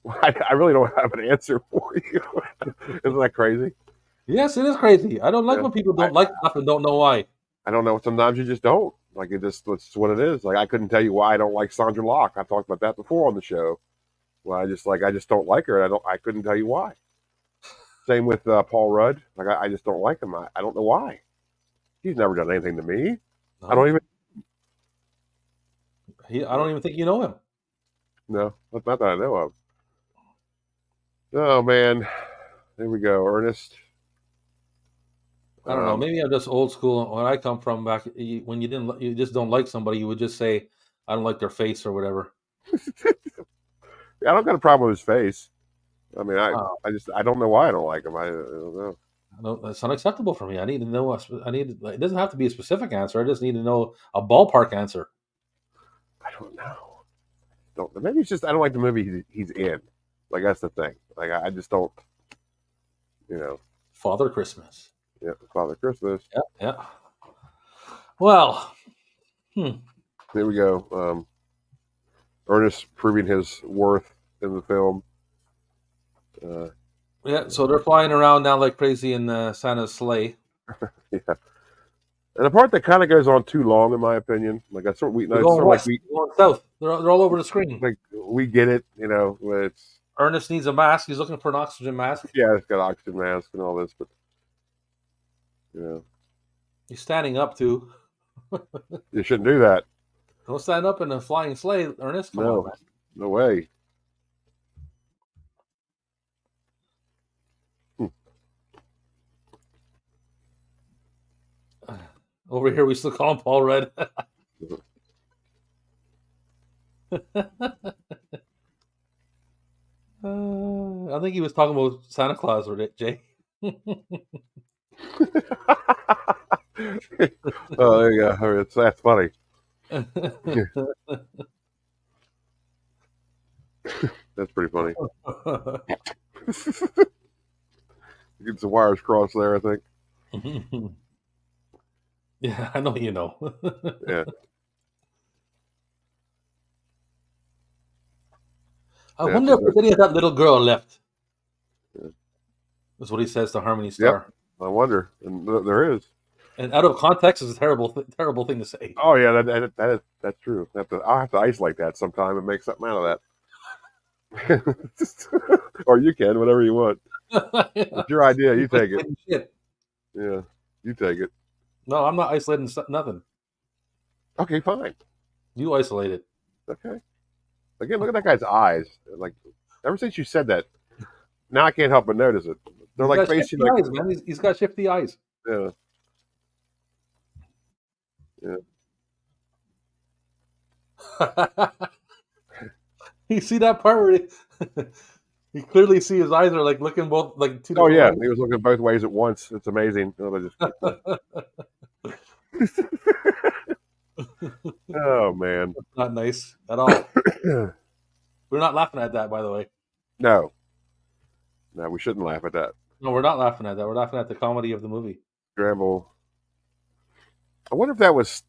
I really don't have an answer for you. Isn't that crazy? Yes, it is crazy. I don't like Yeah. when people don't like stuff and don't know why. I don't know. Sometimes you just don't. Like it's what it is. Like I couldn't tell you why I don't like Sandra Locke. I've talked about that before on the show. Well, I just don't like her. I couldn't tell you why. Same with Paul Rudd. Like I just don't like him. I don't know why. He's never done anything to me. No. I don't even. I don't even think you know him. No, not that I know of. Oh man, there we go, Ernest. I don't know. Maybe I'm just old school. When I come from back, when you just don't like somebody, you would just say, "I don't like their face" or whatever. I don't got a problem with his face. I mean, Oh. I don't know why I don't like him. I don't know. No, that's unacceptable for me. I need to know. It doesn't have to be a specific answer. I just need to know a ballpark answer. I don't know. Maybe it's just I don't like the movie he's in. Like that's the thing. Like I just don't. You know. Father Christmas. Yeah, Father Christmas. Yeah, yeah. Well, Here we go. Ernest proving his worth in the film. yeah. So they're flying around now like crazy in Santa's sleigh. Yeah. And the part that kind of goes on too long, in my opinion, like I sort of They're going west, they're going south. They're all over the screen. Like we get it, you know. It's Ernest needs a mask. He's looking for an oxygen mask. Yeah, it's got oxygen mask and all this, but you know, he's standing up too. You shouldn't do that. Don't stand up in a flying sleigh, Ernest. Come on, man. No way. Over here, we still call him Paul Rudd. I think he was talking about Santa Claus, or Jay. Oh, there you go. That's funny. That's pretty funny. Get some wires crossed there, I think. Yeah, I know you know. Yeah. I wonder if there's any of that little girl left. Yeah. That's what he says to Harmony Star. Yep. I wonder, and there is. And out of context is a terrible thing to say. Oh yeah, that's true. I'll have to isolate that sometime and make something out of that. Or you can, whatever you want. Yeah. It's your idea. You take it. Shit. Yeah, you take it. No, I'm not isolating nothing. Okay, fine. You isolate it. Okay. Again, look at that guy's eyes. Like, ever since you said that, now I can't help but notice it. They're like facing like eyes, man. He's got shifty eyes. Yeah. Yeah. You see that part where you clearly see his eyes are like looking both like two. Oh yeah, he was looking both ways at once. It's amazing. Oh man, that's not nice at all. We're not laughing at that, by the way. No, we shouldn't laugh at that. No, we're not laughing at that. We're laughing at the comedy of the movie. Scramble. I wonder if that was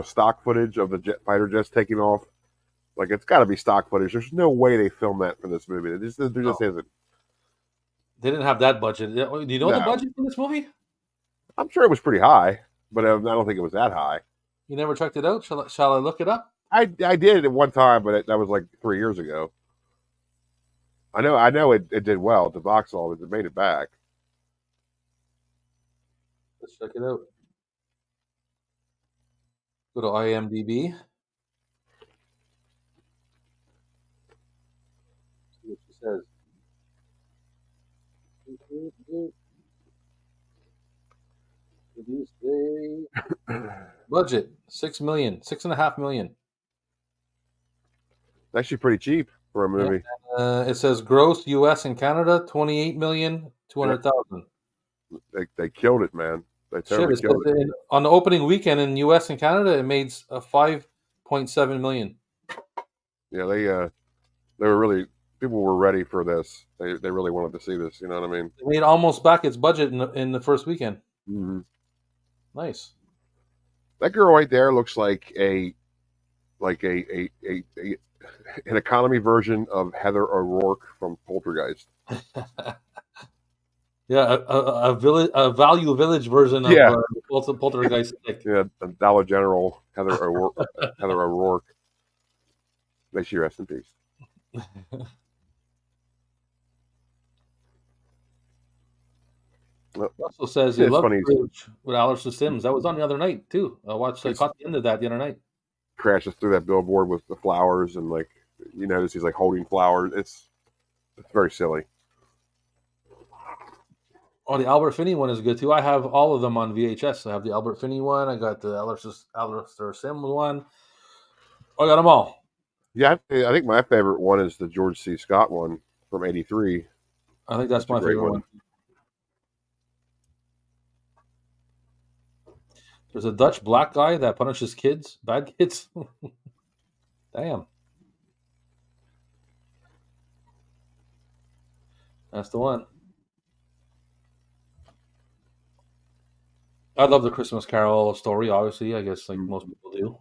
stock footage of the fighter jets taking off. Like it's got to be stock footage. There's no way they filmed that for this movie. There just isn't. They didn't have that budget. Do you know the budget for this movie? I'm sure it was pretty high, but I don't think it was that high. You never checked it out? Shall I look it up? I did at one time, but that was like 3 years ago. I know it did well at the box office. It made it back. Let's check it out. Go to IMDb. See what she says. Budget $6.5 million. It's actually pretty cheap for a movie. Yeah. It says gross U.S. and Canada $28,200,000. They killed it, man. They totally killed it. On the opening weekend in U.S. and Canada, it made $5.7 million. Yeah, they were really people were ready for this. They really wanted to see this. You know what I mean? It made almost back its budget in the first weekend. Mm-hmm. Nice. That girl right there looks like a an economy version of Heather O'Rourke from Poltergeist. Yeah, a village, a value village version of Yeah. Poltergeist. Yeah, the Dollar General Heather O'Rourke. Heather O'Rourke. May she rest in peace. It also says he It's loved funny. Bridge with Alistair Sims. That was on the other night too. I caught the end of that the other night. Crashes through that billboard with the flowers, and like you notice he's like holding flowers. It's very silly. Oh, the Albert Finney one is good too. I have all of them on VHS. I have the Albert Finney one. I got the Alistair Sims one. I got them all. Yeah, I think my favorite one is the George C. Scott one from '83. I think that's my favorite one. There's a Dutch black guy that punishes kids, bad kids. Damn. That's the one. I love the Christmas Carol story, obviously. I guess like most people do.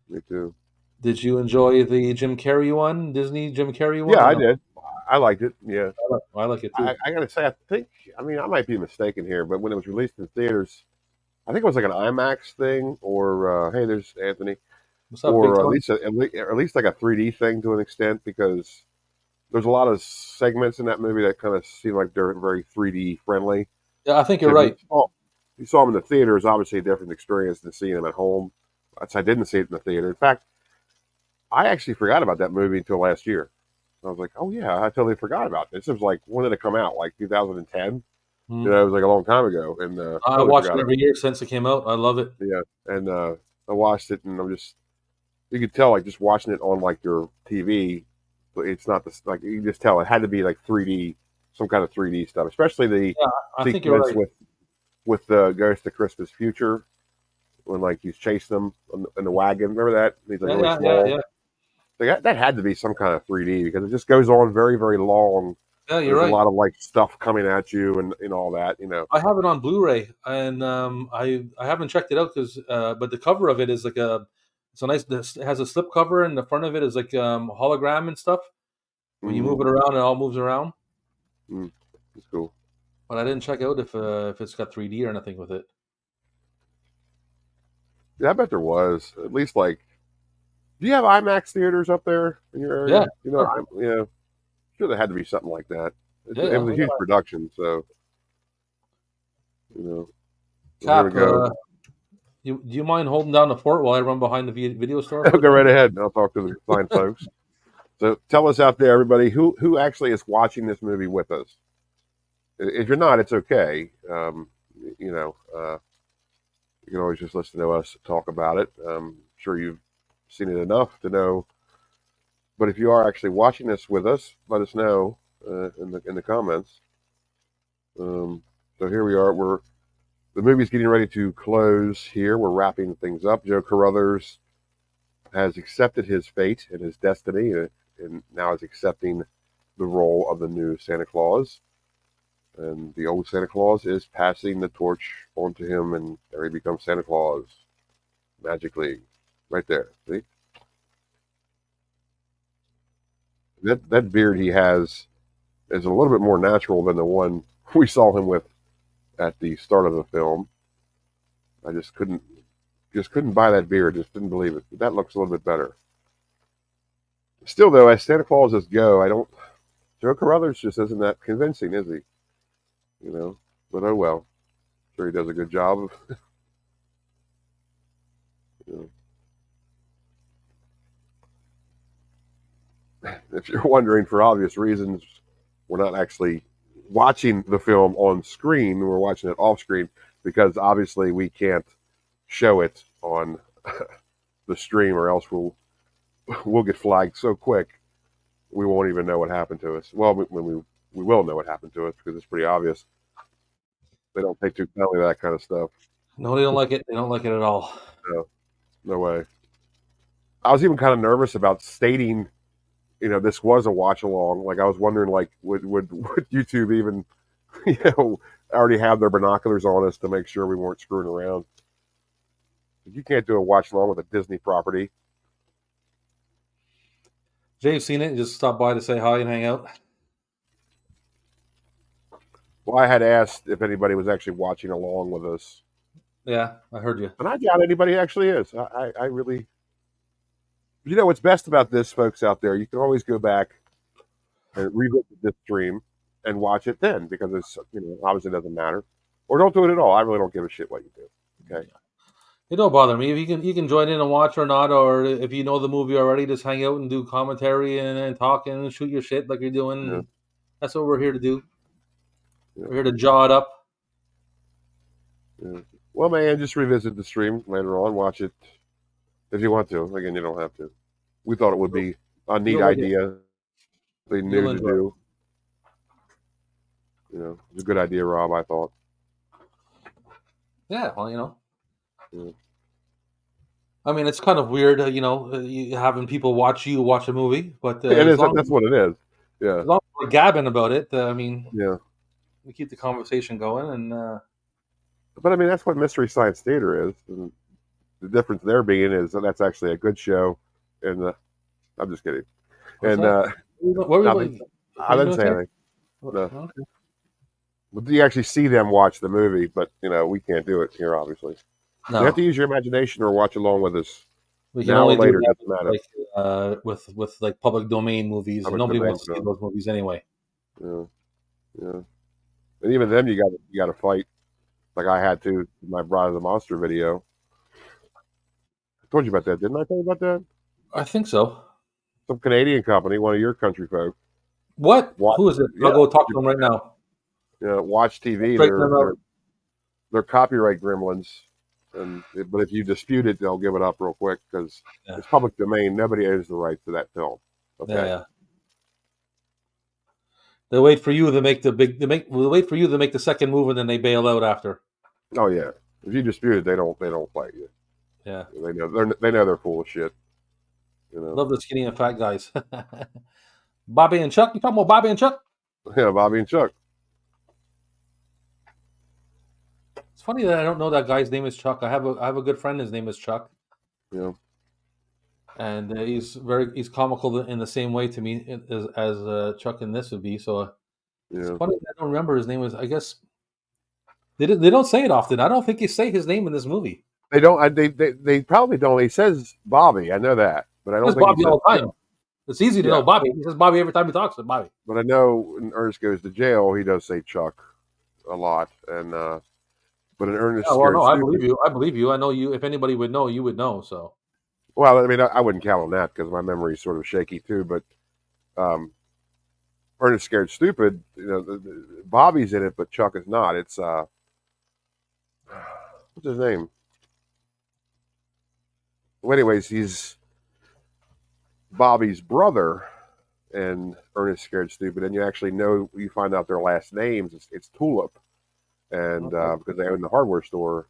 Me too. Did you enjoy the Jim Carrey one, Disney Jim Carrey one? Yeah, I did. I liked it. Yeah. I like it too. I got to say, I might be mistaken here, but when it was released in theaters, I think it was like an IMAX thing, or hey, there's Anthony, What's up, or at least like a 3D thing to an extent, because there's a lot of segments in that movie that kind of seem like they're very 3D friendly. Yeah, I think you're right. You saw them in the theater is obviously a different experience than seeing them at home. I didn't see it in the theater. In fact, I actually forgot about that movie until last year. I was like, oh yeah, I totally forgot about this. It was like, when did it come out? Like 2010? You know, it was like a long time ago. And I watched it every year since it came out. I love it. Yeah, and I watched it, and you could tell, like, just watching it on like your TV, but it's not like you just tell it had to be like 3D, some kind of 3D stuff, especially the I think you're right. with the Ghost of Christmas Future, when like he's chasing them in the wagon. Remember that? He's like really small. Yeah. Like, that had to be some kind of 3D, because it just goes on very, very long. Yeah, you're right. A lot of like stuff coming at you and all that, you know. I have it on Blu-ray, and I haven't checked it out because but the cover of it is like it's a nice. It has a slip cover, and the front of it is like hologram and stuff. When you move it around, it all moves around. It's cool. But I didn't check out if it's got 3D or anything with it. Yeah, I bet there was at least like. Do you have IMAX theaters up there in your area? Yeah, you know, sure. Sure, there had to be something like that. It was a huge production, so you know. Cap, here we go. Do you mind holding down the fort while I run behind the video store? Go right ahead, and I'll talk to the fine folks. So tell us out there, everybody, who actually is watching this movie with us. If you're not, it's okay. You can always just listen to us talk about it. I'm sure you've seen it enough to know. But if you are actually watching this with us, let us know in the comments. So here we are. The movie's getting ready to close here. We're wrapping things up. Joe Carruthers has accepted his fate and his destiny, and now is accepting the role of the new Santa Claus. And the old Santa Claus is passing the torch on to him, and there he becomes Santa Claus magically, right there. See? That beard he has is a little bit more natural than the one we saw him with at the start of the film. I just couldn't buy that beard. Just didn't believe it. That looks a little bit better. Still, though, as Santa Clauses go, Joe Carruthers just isn't that convincing, is he? You know, but oh well. Sure, he does a good job of. If you're wondering, for obvious reasons, we're not actually watching the film on screen. We're watching it off screen because obviously we can't show it on the stream, or else we'll get flagged so quick we won't even know what happened to us. Well, we will know what happened to us because it's pretty obvious. They don't take too kindly to that kind of stuff. No, they don't like it. They don't like it at all. No way. I was even kind of nervous about stating this was a watch along. Like I was wondering, like would YouTube even, already have their binoculars on us to make sure we weren't screwing around? You can't do a watch along with a Disney property. Jay, you've seen it? You just stop by to say hi and hang out. Well, I had asked if anybody was actually watching along with us. Yeah, I heard you. And I doubt anybody actually is. I really, what's best about this, folks out there, you can always go back and revisit this stream and watch it then, because it's, obviously doesn't matter. Or don't do it at all. I really don't give a shit what you do. Okay. It don't bother me. If you can join in and watch or not, or if you know the movie already, just hang out and do commentary and talk and shoot your shit like you're doing. Yeah. That's what we're here to do. Yeah. We're here to jaw it up. Yeah. Well, man, just revisit the stream later on. Watch it if you want to. Again, you don't have to. We thought it would be a neat idea. They knew to do. It's a good idea, Rob, I thought. Yeah, well, Yeah. I mean, it's kind of weird, having people watch you watch a movie, but It is. That's what it is. Yeah. As long as we're gabbing about it, I mean, yeah. We keep the conversation going, and. But I mean, that's what Mystery Science Theater is. And the difference there being is that that's actually a good show. And I'm just kidding. And I didn't say anything. No. Okay. But you actually see them watch the movie, but we can't do it here, obviously. No. You have to use your imagination or watch along with us. We can now only or later, do that doesn't matter. With like public domain movies. Public Nobody domain, wants to see those movies anyway. Yeah. And even them, you got to fight. Like I had to my Bride of the Monster video. I told you about that, didn't I? Tell you about that? I think so. Some Canadian company, one of your country folk. What? Who is it? I'll go talk to them right now. Watch TV. They're copyright gremlins, but if you dispute it, they'll give it up real quick because it's public domain. Nobody owns the rights to that film. Okay. Yeah. They wait for you to make wait for you to make the second move, and then they bail out after. Oh yeah. If you dispute it, they don't fight you. Yeah. They know they're full of shit. Love the skinny and fat guys. Bobby and Chuck. You talking about Bobby and Chuck? Yeah, Bobby and Chuck. It's funny that I don't know that guy's name is Chuck. I have a good friend. His name is Chuck. Yeah. And he's comical in the same way to me as Chuck in this would be. So it's funny that I don't remember his name. I guess they don't say it often. I don't think they say his name in this movie. They don't. They probably don't. He says Bobby. I know that, but I don't think Bobby all the time. It's easy to know Bobby. He says Bobby every time he talks to Bobby. But I know when Ernest goes to jail, he does say Chuck a lot, and but in Ernest. Yeah, well, no, I believe you. I believe you. I know you. If anybody would know, you would know. So. Well, I mean, I wouldn't count on that because my memory is sort of shaky too. But Ernest Scared Stupid, Bobby's in it, but Chuck is not. It's what's his name? Well, anyways, he's Bobby's brother in Ernest Scared Stupid, and you find out their last names. It's Tulip, and because they own the hardware store,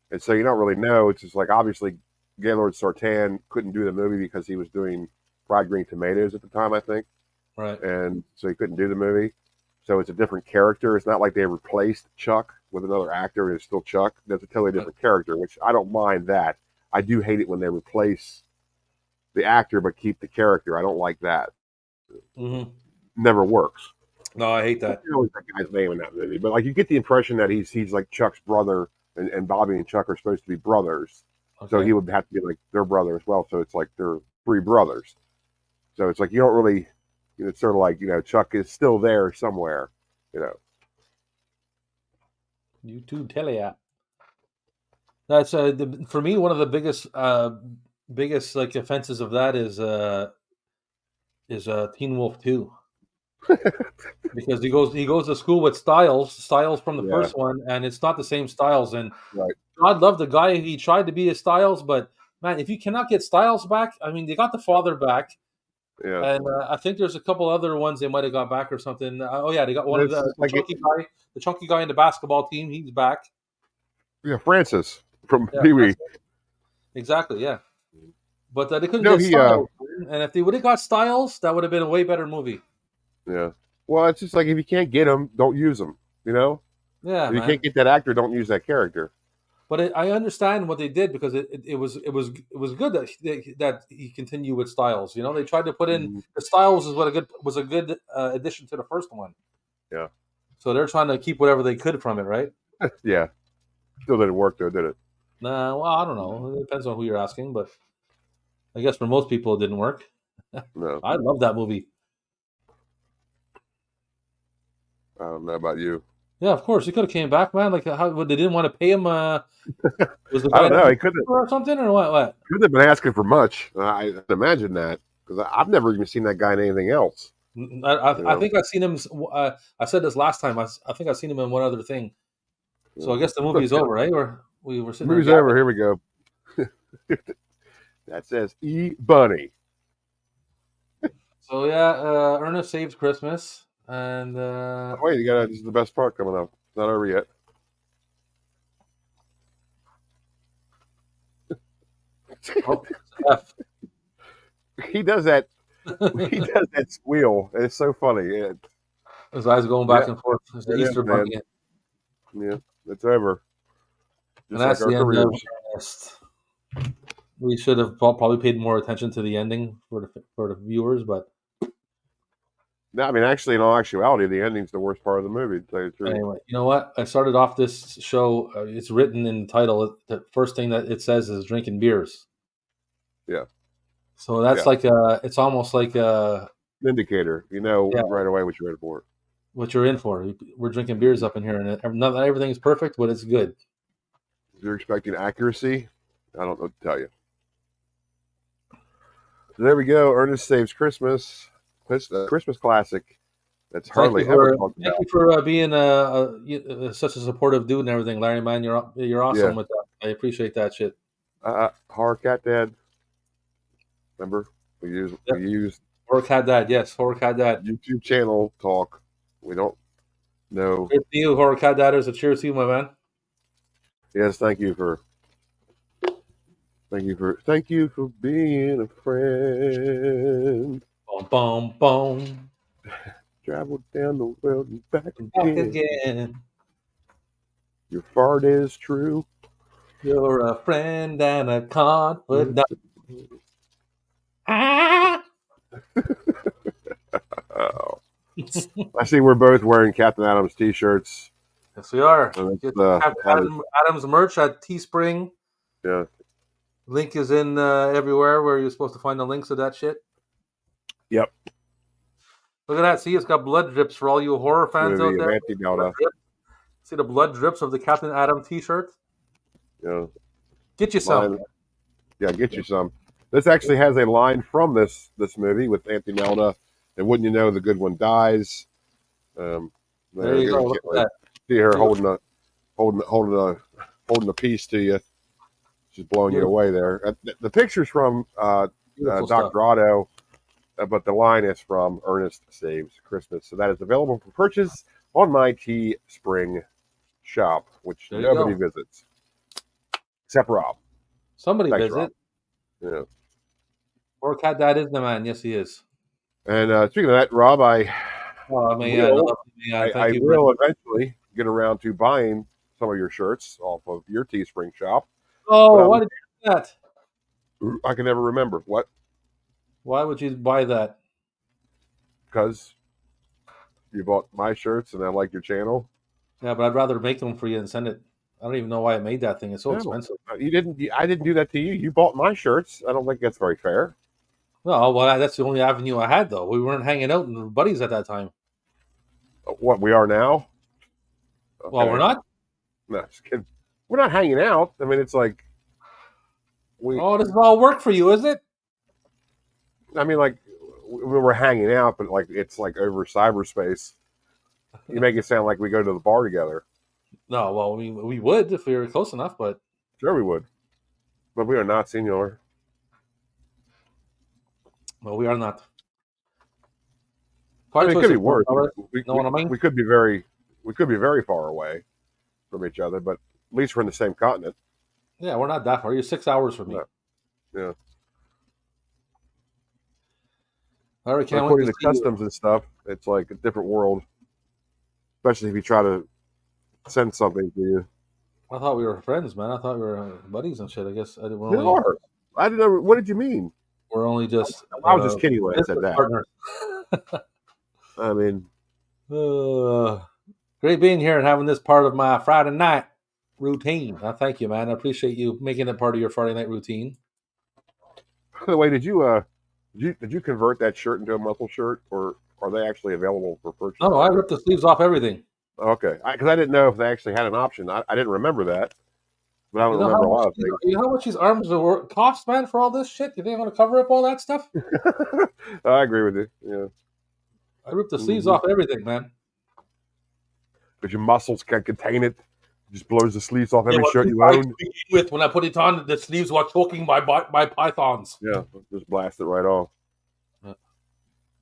and so you don't really know. It's just like obviously. Gaylord Sartan couldn't do the movie because he was doing Fried Green Tomatoes at the time, I think. Right. And so he couldn't do the movie. So it's a different character. It's not like they replaced Chuck with another actor and it's still Chuck. That's a totally different character, which I don't mind that. I do hate it when they replace the actor but keep the character. I don't like that. Mm-hmm. Never works. No, I hate that. I don't know that guy's name in that movie, but like you get the impression that he's like Chuck's brother and Bobby and Chuck are supposed to be brothers. Okay. So he would have to be like their brother as well. So it's like they're three brothers. So it's like you don't really, it's sort of like, Chuck is still there somewhere, YouTube tele-app. That's for me one of the biggest like offenses of that is Teen Wolf 2. Because he goes to school with Styles from the first one, and it's not the same Styles. And God love the guy. He tried to be a Styles, but man, if you cannot get Styles back, I mean, they got the father back, and I think there's a couple other ones they might have got back or something. They got one of the chunky guy in the basketball team. He's back. Yeah, Francis from Pee Wee. Exactly, yeah. But they couldn't get Styles. And if they would have got Styles, that would have been a way better movie. Yeah. Well, it's just like if you can't get them, don't use them. You know, Yeah, if you man. can't get that actor, don't use that character. But I understand what they did because it was good that he continued with Styles. You know, they tried to put in the Styles was a good addition to the first one. Yeah. So they're trying to keep whatever they could from it, right? Yeah. Still didn't work though, did it? Nah, well, I don't know. It depends on who you're asking, but I guess for most people it didn't work. No. I love that movie. I don't know about you. Yeah, of course. He could have came back, man. Like, how they didn't want to pay him? Was the I guy don't know. He couldn't or something, or what? have been asking for much. I imagine that because I've never even seen that guy in anything else. I think I've seen him. I said this last time. I think I've seen him in one other thing. So I guess the movie's over, right? Or we were sitting. Movie's over. Here we go. That says E Bunny. So yeah, Ernest Saves Christmas, and Wait, this is the best part coming up. It's not over yet. F. He does that. He does that squeal. And it's so funny. His eyes going back and forth. It's the It Easter is, man. bunny. Yeah, it's over. And Just that's like the our end of careers. Ernest. We should have probably paid more attention to the ending for the viewers, but No, I mean, actually, in all actuality, the ending's the worst part of the movie. To tell you the truth. anyway, you know what? I started off this show. It's written in the title. The first thing that it says is drinking beers. Yeah. So that's like it's almost like Indicator. You know right away what you're in for. what you're in for. We're drinking beers up in here, and not everything is perfect, but it's good. If you're expecting accuracy, I don't know what to tell you. So there we go. Ernest Saves Christmas. Christmas classic. That's hardly ever talked about. Thank you for being such a supportive dude and everything, Larry. Man, you're awesome with that. I appreciate that shit. Horror Cat Dad. Remember we used Horror Cat Dad. Yes, Horror Cat Dad. YouTube channel talk. We don't know. Cheers to you, Horror Cat Dadders. A cheers to you, my man. Yes, thank you for being a friend. Boom, boom, boom. Travel down the world and back Back again. again. Your fart is true. You're a friend and a confidant. Ah! Oh. I see we're both wearing Captain Adams t-shirts. Yes, we are. So Get that's, Adam's merch at Teespring. yeah. Link is in everywhere where you're supposed to find the links of that shit. Yep. Look at that. See, it's got blood drips for all you horror fans out there. See the blood drips of the Captain Adam t-shirt? Yeah. Get you some. Yeah, get you some. This actually has a line from this movie with Anthony Melda. And wouldn't you know, the good one dies. There you go. Look at that. See her holding a piece to you. She's blowing you away there. The picture's from Dr. Otto, but the line is from Ernest Saves Christmas. So that is available for purchase on my Teespring shop, which nobody visits. Except Rob. Somebody Thanks, visit. Rob. Yeah. Or Cat Dad is the man. Yes, he is. And speaking of that, Rob, I will eventually get around to buying some of your shirts off of your Teespring shop. Oh, why did you do that? I can never remember. What? Why would you buy that? Because you bought my shirts and I like your channel. Yeah, but I'd rather make them for you and send it. I don't even know why I made that thing. It's so expensive. You didn't. I didn't do that to you. You bought my shirts. I don't think that's very fair. No, well, that's the only avenue I had, though. We weren't hanging out and buddies at that time. What we are now? Okay. Well, we're not? No, just kidding. We're not hanging out. I mean, it's like... this is all work for you, is it? I mean, like, we're hanging out, but like it's like over cyberspace. You make it sound like we go to the bar together. No, well, we would if we were close enough, but... Sure we would. But we are not, senor. Well, we are not. I mean, it could be worse. Know what I mean? We could be very far away from each other, but at least we're in the same continent. Yeah, we're not that far. You're 6 hours from me. No. Yeah. Larry, can't wait According to to see you. customs and stuff, it's like a different world. Especially if you try to send something to you. I thought we were friends, man. I thought we were buddies and shit. I guess we're You only are. I didn't know. What did you mean? just I was just kidding when I said business that. partners. I mean, Great being here and having this part of my Friday night routine. Thank you, man. I appreciate you making it part of your Friday night routine. by the way, did you convert that shirt into a muscle shirt, or are they actually available for purchase? No, I ripped the sleeves off everything. Okay, because I didn't know if they actually had an option. I didn't remember that, but I don't remember a lot of things. You know how much these arms cost, man, for all this shit? You think I'm going to cover up all that stuff? I agree with you. Yeah, I ripped the sleeves off everything, man. because your muscles can't contain it. It just blows the sleeves off every what shirt you I own. with when I put it on, the sleeves were choking my pythons. Yeah, just blast it right off.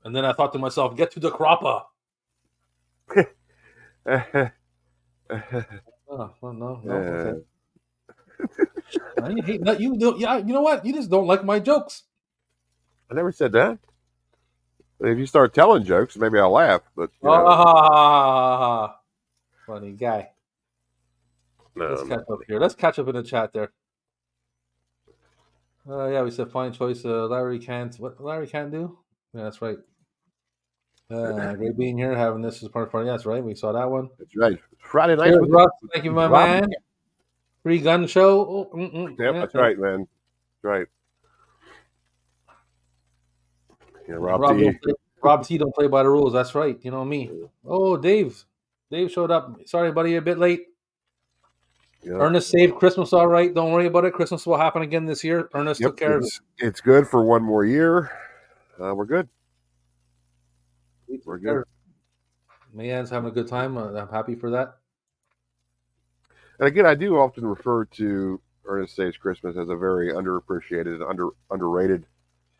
And then I thought to myself, get to the cropper. Oh, well, no. Okay. You hate that. You know what? You just don't like my jokes. I never said that. If you start telling jokes, maybe I'll laugh. But funny guy. No, Let's catch up here. Let's catch up in the chat there. Yeah, we said fine choice. Larry can't. What Larry can't do? Yeah, that's right. Great being here, having this as part of. Yeah, that's right. We saw that one. That's right. Friday night. Cheers, Russ. Thank you, my man. Free gun show. Yep, that's right, man. That's right. Yeah, Rob T don't play by the rules. That's right. You know me. Oh, Dave. Dave showed up. Sorry, buddy, a bit late. Yep. Ernest saved Christmas all right. Don't worry about it. Christmas will happen again this year. Ernest took care of it. It's good for one more year. We're good. We're good. Mayan's having a good time. I'm happy for that. And again, I do often refer to Ernest Saves Christmas as a very underappreciated, underrated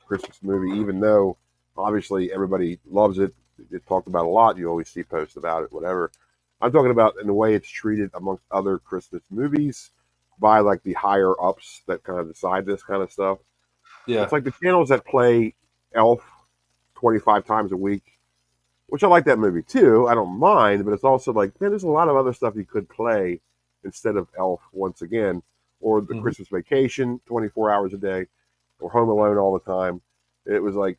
Christmas movie, even though obviously everybody loves it. It's talked about a lot. You always see posts about it, whatever. I'm talking about in the way it's treated amongst other Christmas movies by like the higher ups that kind of decide this kind of stuff. Yeah. It's like the channels that play Elf 25 times a week, which I like that movie too. I don't mind, but it's also like, man, there's a lot of other stuff you could play instead of Elf once again, or the Christmas Vacation 24 hours a day, or Home Alone all the time. It was like,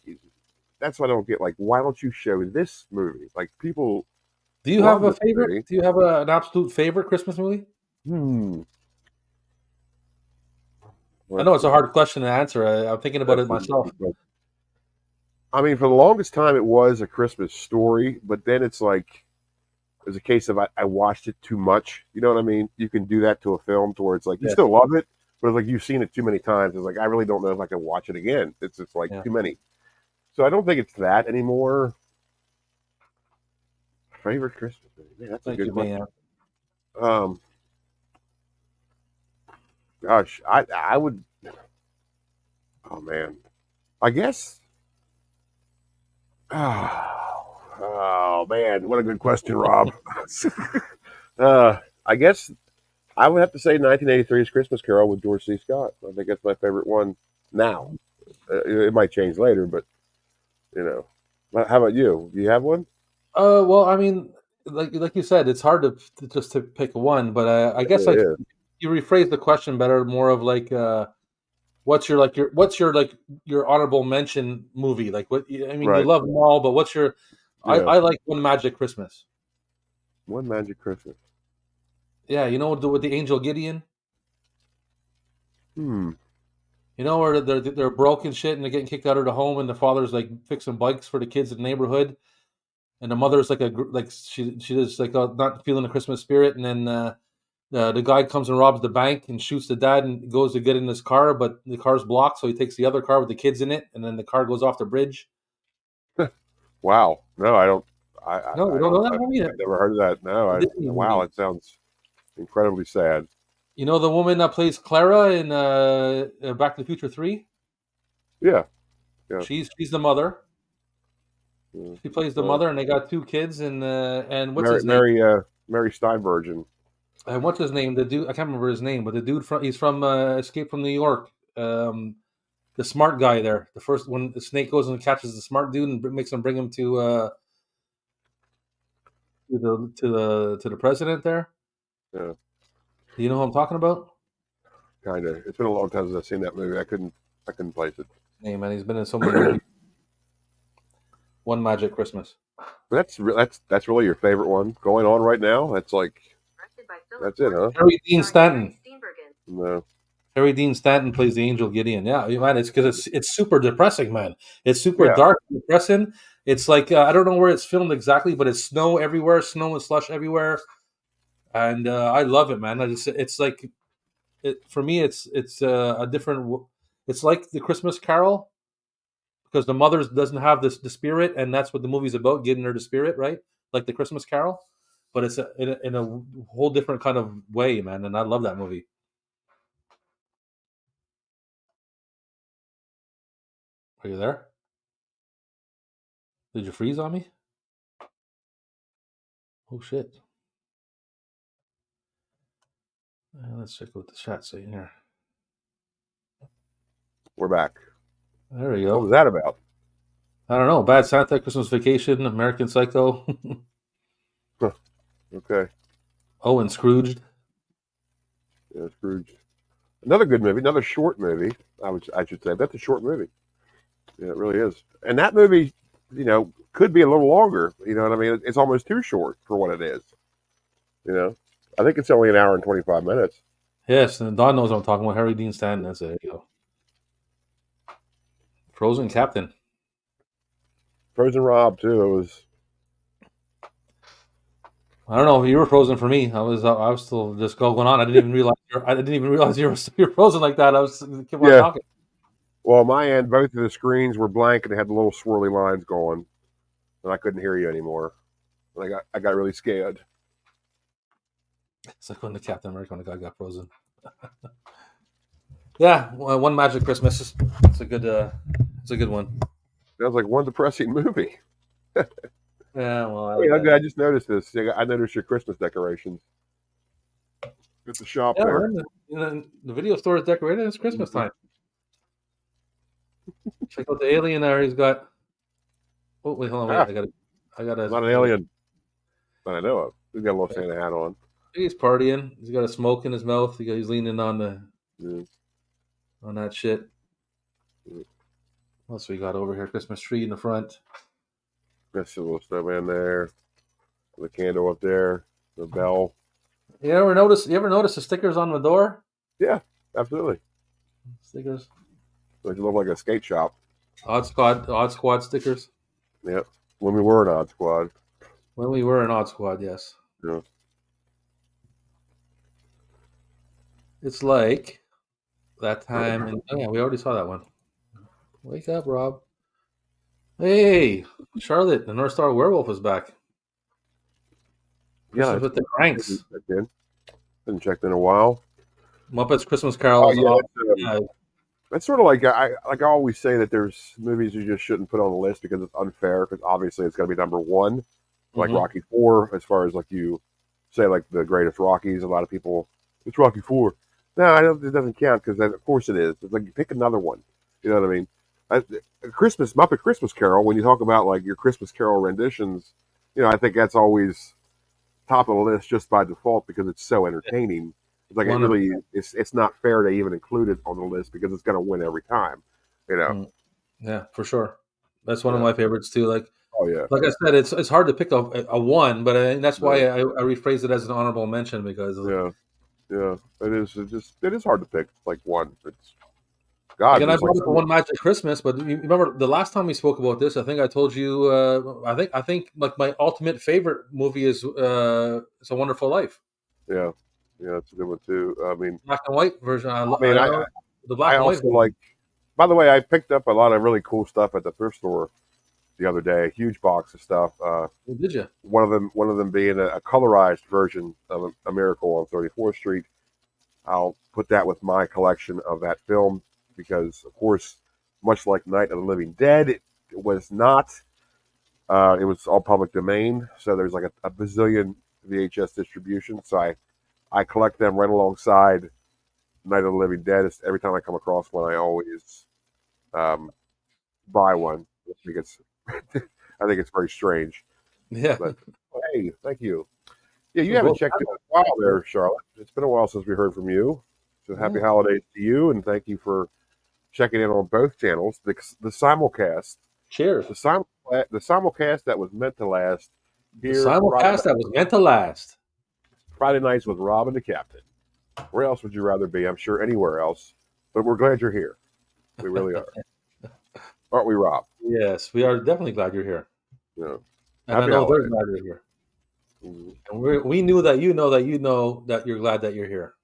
that's what I don't get. Like, why don't you show this movie? Like, people. Do you have a favorite? Movie. Do you have an absolute favorite Christmas movie? I know it's a hard question to answer. I'm thinking about it myself. I mean, for the longest time, it was A Christmas Story, but then it's like, there's a case of I watched it too much. You know what I mean? You can do that to a film to where it's like, you still love it, but it's like you've seen it too many times. It's like, I really don't know if I can watch it again. It's just like too many. So I don't think it's that anymore. Favorite Christmas movie? Man, that's a good question. Gosh, I would. Oh man, I guess. Oh man, what a good question, Rob. I guess I would have to say 1983's Christmas Carol with George C. Scott. I think that's my favorite one now. It might change later, but you know. How about you? Do you have one? Well, I mean, like you said, it's hard to just to pick one, but I guess you rephrase the question better, more of like, what's your honorable mention movie? Like what? I mean, you love them all, but what's your? I like One Magic Christmas. One Magic Christmas. Yeah, you know with the angel Gideon. You know where they're broke and shit, and they're getting kicked out of the home, and the father's like fixing bikes for the kids in the neighborhood, and the mother's like she is like not feeling the Christmas spirit, and then the guy comes and robs the bank and shoots the dad and goes to get in his car, but the car's blocked, so he takes the other car with the kids in it, and then the car goes off the bridge. Wow, no, I don't. You don't know that movie? I've never heard of that. No, wow, it sounds incredibly sad. You know the woman that plays Clara in Back to the Future 3? Yeah. She's the mother. She plays the mother, and they got two kids. And what's his name? Mary Steenburgen. And what's his name? The dude, I can't remember his name, but the dude he's from Escape from New York. the smart guy there. The first when the snake goes and catches the smart dude and makes him bring him to the president there. Yeah, Do you know who I'm talking about? kind of. It's been a long time since I've seen that movie. I couldn't place it. Hey man, he's been in so many movies. One Magic Christmas. But that's really your favorite one going on right now. That's like Directed by Philip that's it, huh? Harry Dean Starring Stanton. Ernest Steenbergen. No. Harry Dean Stanton plays the Angel Gideon. Yeah, man, it's because it's super depressing, man. It's super Yeah. dark, and depressing. It's like I don't know where it's filmed exactly, but it's snow everywhere, snow and slush everywhere, and I love it, man. It's like for me, it's a different. It's like the Christmas Carol because the mother doesn't have the spirit, and that's what the movie's about, getting her the spirit, right? Like the Christmas Carol, but it's in a whole different kind of way, man. And I love that movie. Are you there? Did you freeze on me? Oh shit! Let's check what the chat's saying here. We're back. There we What go. was that about? I don't know. Bad Santa, Christmas Vacation, American Psycho. Okay. Oh, and Scrooged. Yeah, Scrooge. Another good movie, another short movie. I should say that's a short movie. Yeah, it really is. And that movie, could be a little longer. You know what I mean? It's almost too short for what it is. I think it's only an hour and 25 minutes. Yes, and Don knows what I'm talking about. Harry Dean Stanton. That's it. There you go. Frozen Captain. Frozen Rob too. It was. I don't know. You were frozen for me. I was still just going on. I didn't even realize you were frozen like that. I was keep on talking. Well, on my end, both of the screens were blank and they had the little swirly lines going, and I couldn't hear you anymore. And I got really scared. It's like when the Captain America when the guy got frozen. Yeah, One Magic Christmas. It's a good one. That was like one depressing movie. Yeah, well, I just noticed this. I noticed your Christmas decorations at the shop there. Man, the video store is decorated. It's Christmas time. Check out the alien there. He's got. Oh wait, hold on. Wait, I got. Not an alien that I know of. He's got a little Santa hat on. He's partying. He's got a smoke in his mouth. He's leaning on on that shit. What else we got over here? Christmas tree in the front. Got a little snowman there. The candle up there. The bell. You ever notice the stickers on the door? Yeah, absolutely. Stickers. It look like a skate shop. Odd Squad stickers. Yeah. When we were an Odd Squad. When we were an Odd Squad, yes. Yeah. It's like that time. We already saw that one. Wake up, Rob. Hey, Charlotte, the North Star Werewolf is back. Yeah. With the cranks. Haven't checked in a while. Muppets Christmas Carol. That's sort of like I always say that there's movies you just shouldn't put on the list because it's unfair. Because obviously it's got to be number one, like Rocky IV. As far as like you say, like the greatest Rockies, a lot of people it's Rocky IV. No, it doesn't count because of course it is. It's like you pick another one. You know what I mean? Muppet Christmas Carol. When you talk about like your Christmas Carol renditions, I think that's always top of the list just by default because it's so entertaining. It's like it's not fair to even include it on the list because it's going to win every time. Yeah, for sure. That's one of my favorites too. Like, like I said, it's hard to pick a one, but that's why I rephrase it as an honorable mention because it is. It is hard to pick like one. It's God. Again, I brought up One Magic Christmas, but you remember the last time we spoke about this? I think I told you. I think like my ultimate favorite movie is It's a Wonderful Life. Yeah, it's a good one too. I mean, black and white version. The black and white. Like. By the way, I picked up a lot of really cool stuff at the thrift store the other day. A huge box of stuff. Did you? One of them being a colorized version of A Miracle on 34th Street. I'll put that with my collection of that film because, of course, much like Night of the Living Dead, it was not. It was all public domain, so there's like a bazillion VHS distributions. So I collect them right alongside Night of the Living Dead. Every time I come across one, I always buy one. I think it's very strange. Yeah. But hey, thank you. Yeah, you haven't Well, checked in a while there, Charlotte. It's been a while since we heard from you. So happy yeah. holidays to you, and thank you for checking in on both channels. The simulcast, Cheers. the simulcast that was meant to last The here simulcast that was meant to last. Friday nights with Rob and the Captain. Where else would you rather be? I'm sure anywhere else, but we're glad you're here. We really are, aren't we, Rob? Yes, we are definitely glad you're here. Yeah. And I Happy know they're holidays. glad you're here. Mhm. And we knew that you know that you're glad that you're here.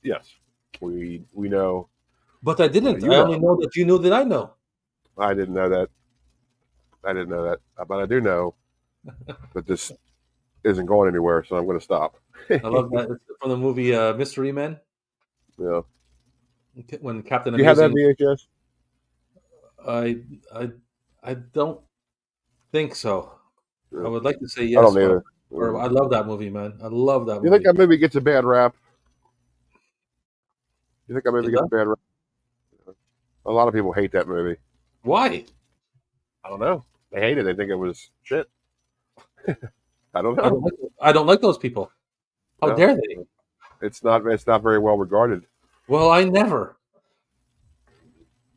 Yes, we know. But I didn't. You I know. only know that you knew that I know. I didn't know that. But I do know that this isn't going anywhere, so I'm going to stop. I love that. It's from the movie Mystery Men. Yeah. When Captain You have that Amazing. VHS? I don't think so. Yeah. I would like to say I yes. don't either. But I love that movie, man. I love that You movie. think that movie gets a bad rap? You think that movie gets a bad rap? A lot of people hate that movie. Why? I don't know. They hate it. They think it was shit. I don't know. I don't like those people. How No. dare they? It's not very well regarded. Well, I never.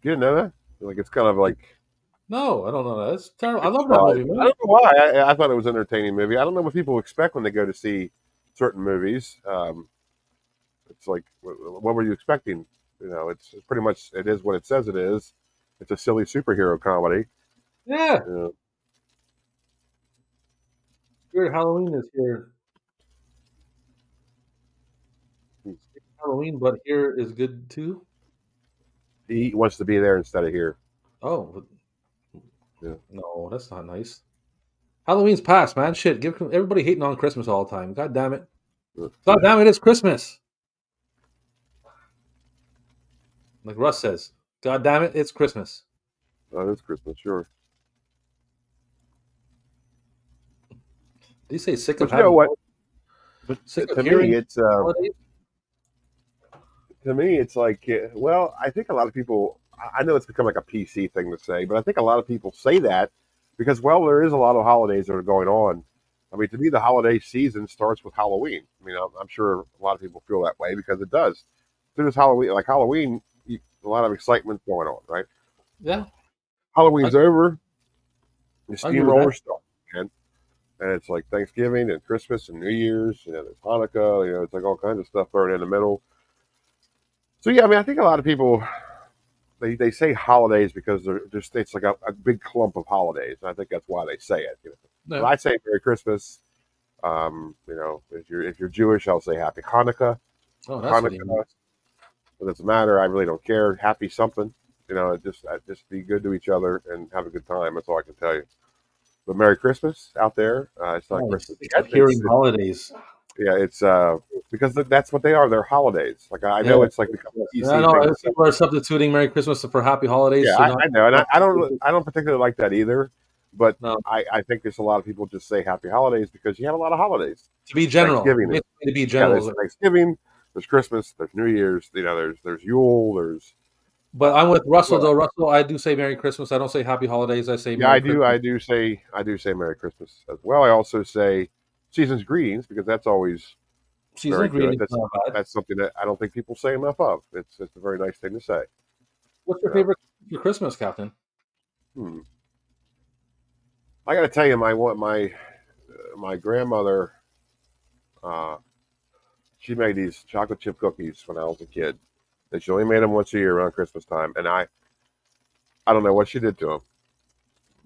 You didn't know that? Like it's kind of like No, I don't know that. That's terrible. I love that movie, man. I don't know why. I thought it was an entertaining movie. I don't know what people expect when they go to see certain movies. It's like, what were you expecting? You know, it's pretty much, it is what it says it is. It's a silly superhero comedy. Yeah. Yeah. Spirit Halloween is here. Halloween, but here is good too. He wants to be there instead of here. Oh, Yeah. no, that's not nice. Halloween's past, man. Shit, give everybody hating on Christmas all the time. God damn it. God damn it, it's Christmas. Like Russ says, God damn it, it's Christmas. Oh, it's Christmas, sure. Did you say sick But of you know having what? But sick of to hearing me, it's holidays? like, well, I think a lot of people. I know it's become like a PC thing to say, but I think a lot of people say that because, well, there is a lot of holidays that are going on. I mean, to me, the holiday season starts with Halloween. I mean, I'm sure a lot of people feel that way because it does. There's Halloween, like Halloween, a lot of excitement going on, right? Yeah. Halloween's over, the I agree with steamroller that. starts again, and it's like Thanksgiving and Christmas and New Year's. You know, there's Hanukkah. You know, it's like all kinds of stuff thrown in the middle. So yeah, I mean, I think a lot of people they say holidays because they're just it's like a big clump of holidays, and I think that's why they say it. You know? Yeah. But I say Merry Christmas. You know, if you're Jewish, I'll say Happy Hanukkah. Oh, that's what Hanukkah. It doesn't matter. I really don't care. Happy something. You know, just be good to each other and have a good time. That's all I can tell you. But Merry Christmas out there. It's not Christmas. Hearing holidays. Yeah, it's because that's what they are. They're holidays. Like I know it's like become a PC I know thing. people are substituting Merry Christmas for Happy Holidays. Yeah, so I know, and I don't particularly like that either. But No. I think there's a lot of people just say Happy Holidays because you have a lot of holidays. To be general. Thanksgiving. To be Yeah, general. there's Thanksgiving. There's Christmas. There's New Year's. You know, there's Yule. There's. But I'm with Russell though. Russell, I do say Merry Christmas. I don't say Happy Holidays. I say Yeah, Merry I do. Christmas. I do say Merry Christmas as well. I also say Season's Greetings because that's always Season very greetings. good. That's something that I don't think people say enough of. It's a very nice thing to say. What's your favorite for Christmas, Captain? I got to tell you, my grandmother, she made these chocolate chip cookies when I was a kid. And she only made them once a year around Christmas time, and I don't know what she did to them,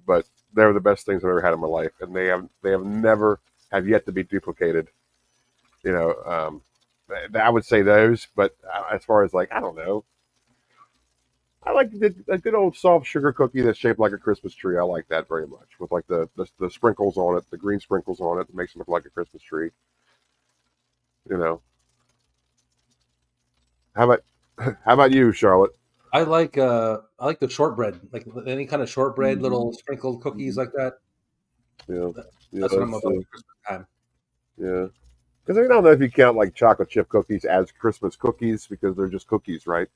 but they were the best things I've ever had in my life, and they have never have yet to be duplicated. You know, I would say those, but as far as like I don't know, I like a good old soft sugar cookie that's shaped like a Christmas tree. I like that very much with like the sprinkles on it, the green sprinkles on it that makes it look like a Christmas tree. You know, how about you, Charlotte? I like the shortbread, like any kind of shortbread, little sprinkled cookies like that. Yeah, That's what I'm about at Christmas time. Yeah, because I don't know if you count like chocolate chip cookies as Christmas cookies because they're just cookies, right?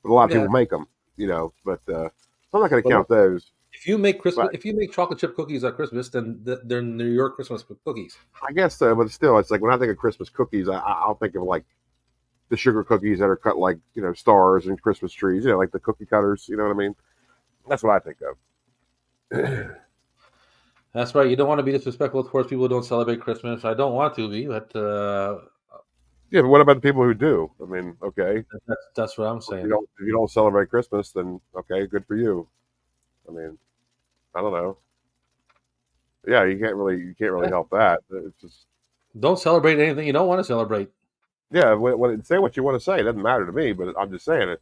But a lot of people make them, you know. But I'm not going to But count those. if you make But chocolate chip cookies at Christmas, then they're New York Christmas cookies. I guess so. But still, it's like when I think of Christmas cookies, I'll think of like the sugar cookies that are cut like stars and Christmas trees. Like the cookie cutters. You know what I mean? That's what I think of. That's right. You don't want to be disrespectful towards people who don't celebrate Christmas. I don't want to be, but Yeah, but what about the people who do? I mean, okay, that's what I'm if saying. you don't celebrate Christmas, then okay, good for you. I mean, I don't know. Yeah, you can't really help that. It's just Don't celebrate anything you don't want to celebrate. yeah. Say what you want to say. It doesn't matter to me. But I'm just saying it.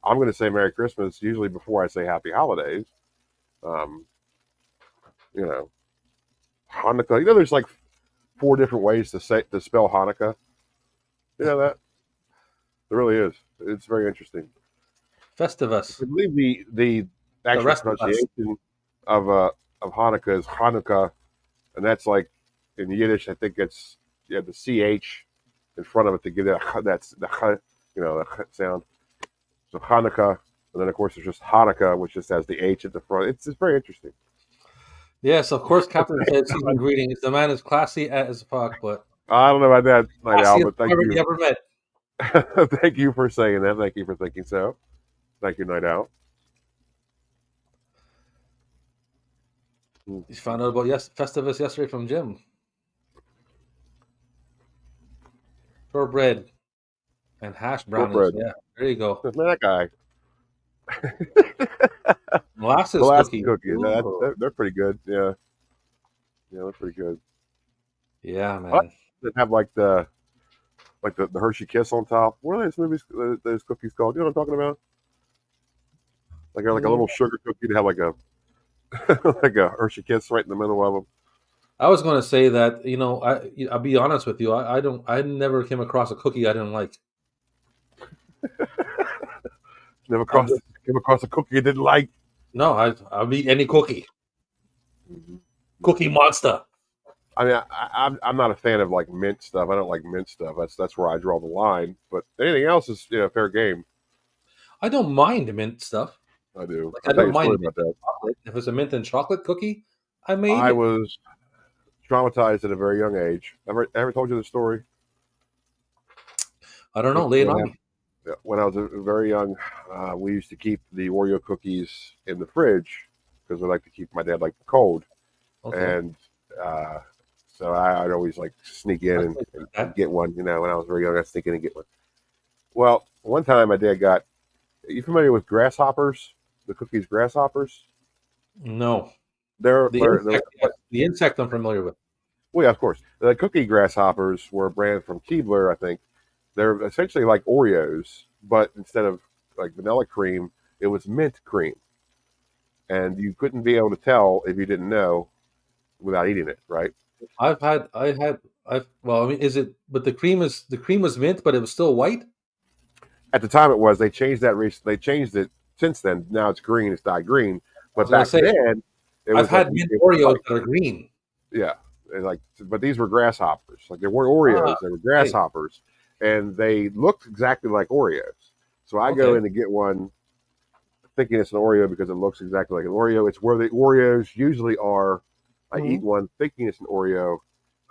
I'm going to say Merry Christmas usually before I say Happy Holidays. Um, you know, Hanukkah. There's like 4 different ways to spell Hanukkah. You know that? There really is. It's very interesting. Festivus. I believe the actual rest of us. pronunciation of Hanukkah is Hanukkah, and that's like in Yiddish. I think it's the ch in front of it to give that's the the sound. So Hanukkah, and then of course there's just Hanukkah, which just has the h at the front. It's very interesting. Yes, of course. Captain said season greetings. The man is classy as fuck, but I don't know about that, Night Owl, but thank you you. ever met. Thank you for saying that. Thank you for thinking so. Thank you, Night Owl. You found out about Festivus yesterday from Jim. Shortbread and hash brownies. Shortbread. Yeah, there you go. That guy. Molasses cookies. Ooh. They're pretty good. Yeah, they're pretty good. Yeah, man. They have like the Hershey Kiss on top. What are those cookies called? You know what I'm talking about? Like a little sugar cookie to have like a like a Hershey Kiss right in the middle of them. I was going to say that I'll be honest with you. I never came across a cookie I didn't like. Came across a cookie you didn't like. No, I'll eat any cookie. Mm-hmm. Cookie Monster. I mean, I'm not a fan of like mint stuff. I don't like mint stuff. That's where I draw the line. But anything else is fair game. I don't mind mint stuff. I do. Like, I don't mind mint and chocolate. If it's a mint and chocolate cookie, I was traumatized at a very young age. Ever told you the story? I don't know. Lay it on me. When I was very young, we used to keep the Oreo cookies in the fridge because we like to keep my dad like cold, and so I'd always like sneak in and get one. When I was very young, I'd sneak in and get one. Well, one time my dad got. Are you familiar with grasshoppers? The cookies grasshoppers? No. They're the insect I'm familiar with. Well, yeah, of course. The cookie grasshoppers were a brand from Keebler, I think. They're essentially like Oreos, but instead of like vanilla cream, it was mint cream. And you couldn't be able to tell if you didn't know without eating it, right? Well, I mean, is it, but the cream was mint, but it was still white? At the time it was. They changed that they changed it since then. Now it's green, it's dyed green. But back then I've had mint Oreos that are green. Yeah. But these were grasshoppers. Like they weren't Oreos, they were grasshoppers. And they looked exactly like Oreos. So I go in to get one thinking it's an Oreo because it looks exactly like an Oreo. It's where the Oreos usually are. I eat one thinking it's an Oreo.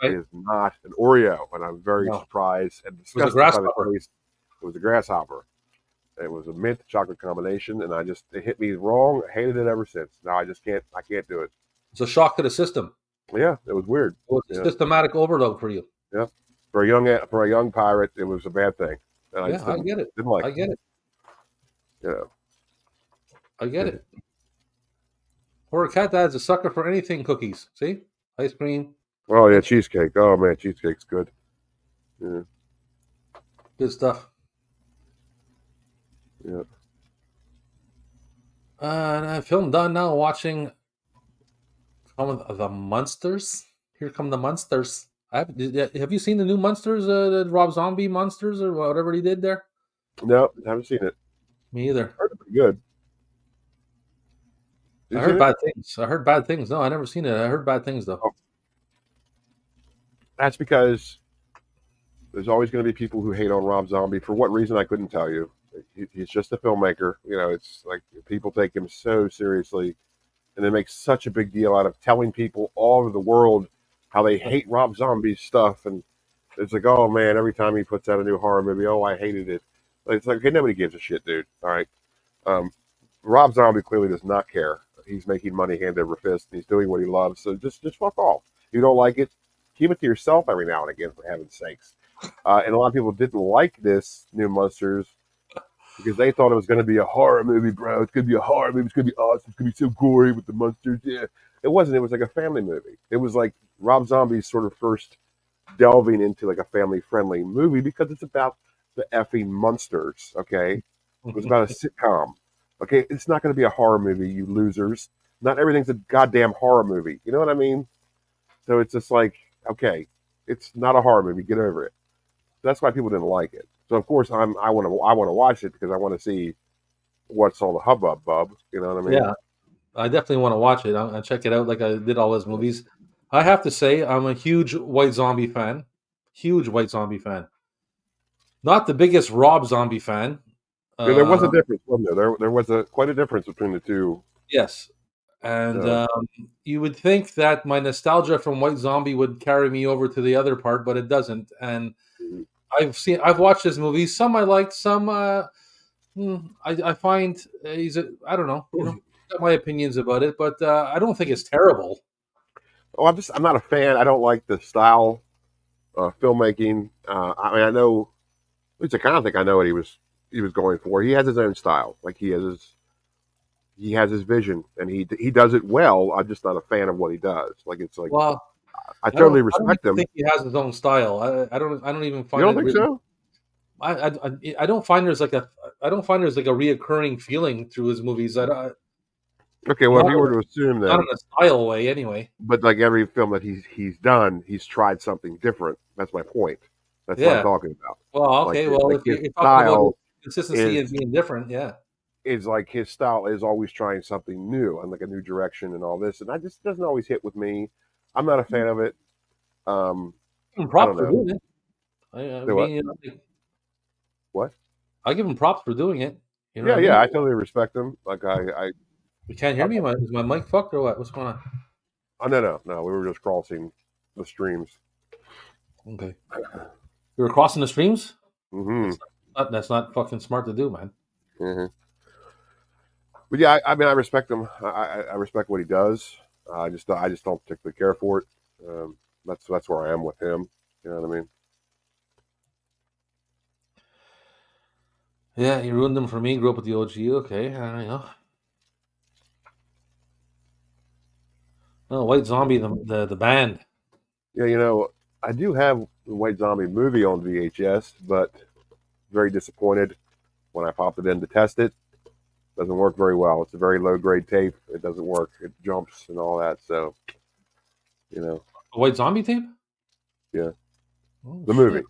Right. It is not an Oreo. And I'm very surprised and disgusted by the taste. It was a grasshopper. It was a mint chocolate combination, and it hit me wrong. I hated it ever since. Now I can't do it. It's a shock to the system. Yeah, it was weird. It was a systematic overload for you. Yeah. For a young pirate, it was a bad thing. And I get it. Didn't like I get it. Yeah. I get it. Poor cat dad's a sucker for anything cookies. See? Ice cream. Oh yeah, cheesecake. Oh man, cheesecake's good. Yeah. Good stuff. Yeah. And film done now. Watching the Monsters. Here come the Monsters. Have you seen the new Monsters? The Rob Zombie Monsters or whatever he did there? No, haven't seen it. Me either. I heard it pretty good. I heard bad things. I heard bad things. No, I never seen it. I heard bad things though. Oh. That's because there's always going to be people who hate on Rob Zombie for what reason I couldn't tell you. He's just a filmmaker. It's like people take him so seriously, and they make such a big deal out of telling people all over the world how they hate Rob Zombie's stuff. And it's like, oh man, every time he puts out a new horror movie, oh, I hated it. It's like, okay, nobody gives a shit, dude. All right. Um, Rob Zombie clearly does not care. He's making money hand over fist, and he's doing what he loves. So just fuck off. If you don't like it, keep it to yourself every now and again, for heaven's sakes. And a lot of people didn't like this new Monsters because they thought it was going to be a horror movie, bro. It's going to be a horror movie. It's going to be awesome. It's going to be so gory with the monsters. Yeah. It wasn't. It was like a family movie. It was like Rob Zombie's sort of first delving into like a family-friendly movie because it's about the effing monsters, okay? It was about a sitcom. Okay, it's not going to be a horror movie, you losers. Not everything's a goddamn horror movie. You know what I mean? So it's just like, okay, it's not a horror movie. Get over it. That's why people didn't like it. So of course I want to watch it because I want to see what's all the hubbub bub. You know what I mean? Yeah, I definitely want to watch it. I'll check it out like I did all his movies. I have to say, I'm a huge White Zombie fan. Huge White Zombie fan. Not the biggest Rob Zombie fan. Yeah, there was a difference, wasn't there? There was quite a difference between the two. Yes. And Yeah. you would think that my nostalgia from White Zombie would carry me over to the other part, but it doesn't. And Mhm. I've watched his movies. Some I liked, some I find I don't know. Got my opinions about it, but I don't think it's terrible. Oh, I'm not a fan. I don't like the style of filmmaking. I mean, I know, at least I kind of think I know what he was going for. He has his own style. Like he has his vision, and he does it well. I'm just not a fan of what he does. Like it's like Well, I totally I don't respect even him. think he has his own style. I don't even You find don't it think really. so? I don't find there's like a reoccurring feeling through his movies. Okay, well, if Not you were to assume not in then, a style way, anyway. but like every film that he's done, he's tried something different. That's my point. That's what I'm Yeah. talking about. Well, Like okay. Well, like if his you're talking about style consistency is and being different, yeah. is like his style is always trying something new and like a new direction and all this, and that just doesn't always hit with me. I'm not a fan of it. Give him I don't props for know. doing it. I Do what? mean, What? I give him props for doing it. You know Yeah, what I yeah, mean? I totally respect him. Like You can't hear me? Is my mic fucked or what? What's going on? oh, no. We were just crossing the streams. Okay. You were crossing the streams? hmm That's not fucking smart to do, man. hmm But yeah, I mean, I respect him. I respect what he does. I just don't particularly care for it. That's where I am with him. You know what I mean? Yeah, you ruined them for me. Grew up with the OG. Okay, you know. Oh, White Zombie, the band. Yeah, I do have the White Zombie movie on VHS, but very disappointed when I popped it in to test it. Doesn't work very well. It's a very low grade tape. It doesn't work. It jumps and all that. So, A White Zombie tape? yeah, Oh, the shit. movie,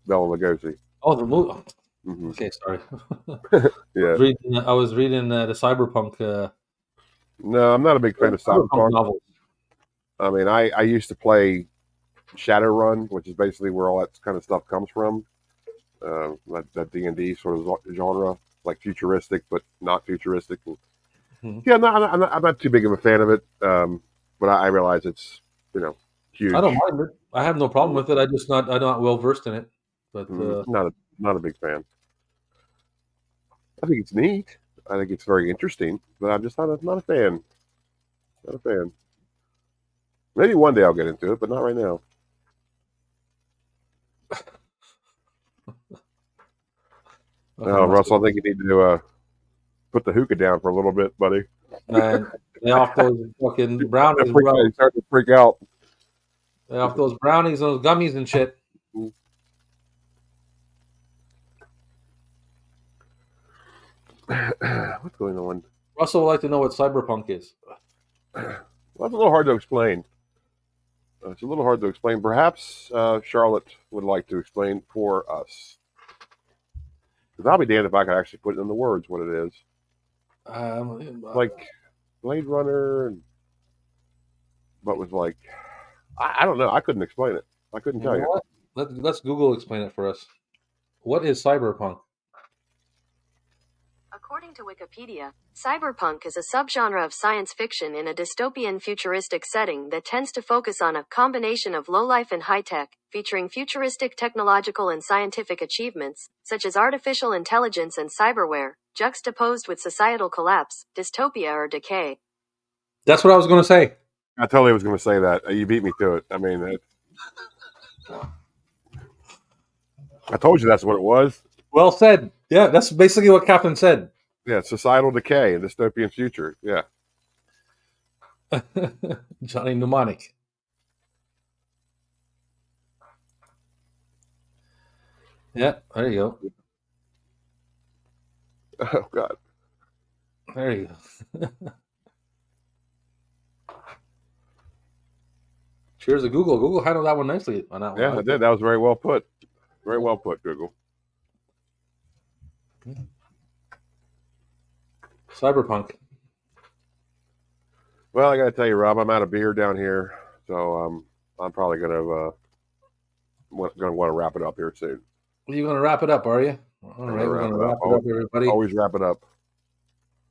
Bela Lugosi. Oh, the movie. hmm Okay, sorry. Yeah. I was reading the Cyberpunk. No, I'm not a big fan of Cyberpunk. novels. I mean, I used to play Shadowrun, which is basically where all that kind of stuff comes from. That D&D sort of genre, like futuristic but not futuristic. Mhm. Yeah, no, I'm not too big of a fan of it, but I realize it's huge. I don't mind it. I have no problem with it. I'm not well versed in it. But Not a big fan. I think it's neat. I think it's very interesting, but I'm just not a fan. Not a fan. Maybe one day I'll get into it, but not right now. okay, Oh, Russell, I think you need to put the hookah down for a little bit, buddy. and lay off those fucking brownies, You're bro. starting to freak out. Lay off those brownies, those gummies and shit. What's going on? Russell would like to know what cyberpunk is. Well, it's a little hard to explain. It's a little hard to explain. Perhaps Charlotte would like to explain for us. Because I'll be damned if I could actually put it in the words what it is. Like Blade Runner, but was like, I don't know. I couldn't explain it. I couldn't tell you. What? Let's Google explain it for us. What is cyberpunk? According to Wikipedia, cyberpunk is a subgenre of science fiction in a dystopian futuristic setting that tends to focus on a combination of low-life and high-tech, featuring futuristic technological and scientific achievements, such as artificial intelligence and cyberware, juxtaposed with societal collapse, dystopia or decay. That's what I was going to say. I totally was going to say that. You beat me to it. I mean, I told you that's what it was. Well said. Yeah, that's basically what Captain said. Yeah, societal decay and dystopian future. Yeah. Johnny Mnemonic. Yeah, there you go. Oh, God. There you go. Cheers to Google. Google handled that one nicely on that one. Yeah, I did. That was very well put. Very well put, Google. Cyberpunk. Well, I got to tell you, Rob, I'm out of beer down here, so I'm probably going to want to wrap it up here soon. You're going to wrap it up, are you? All right, we're going to wrap it up, everybody. Always wrap it up.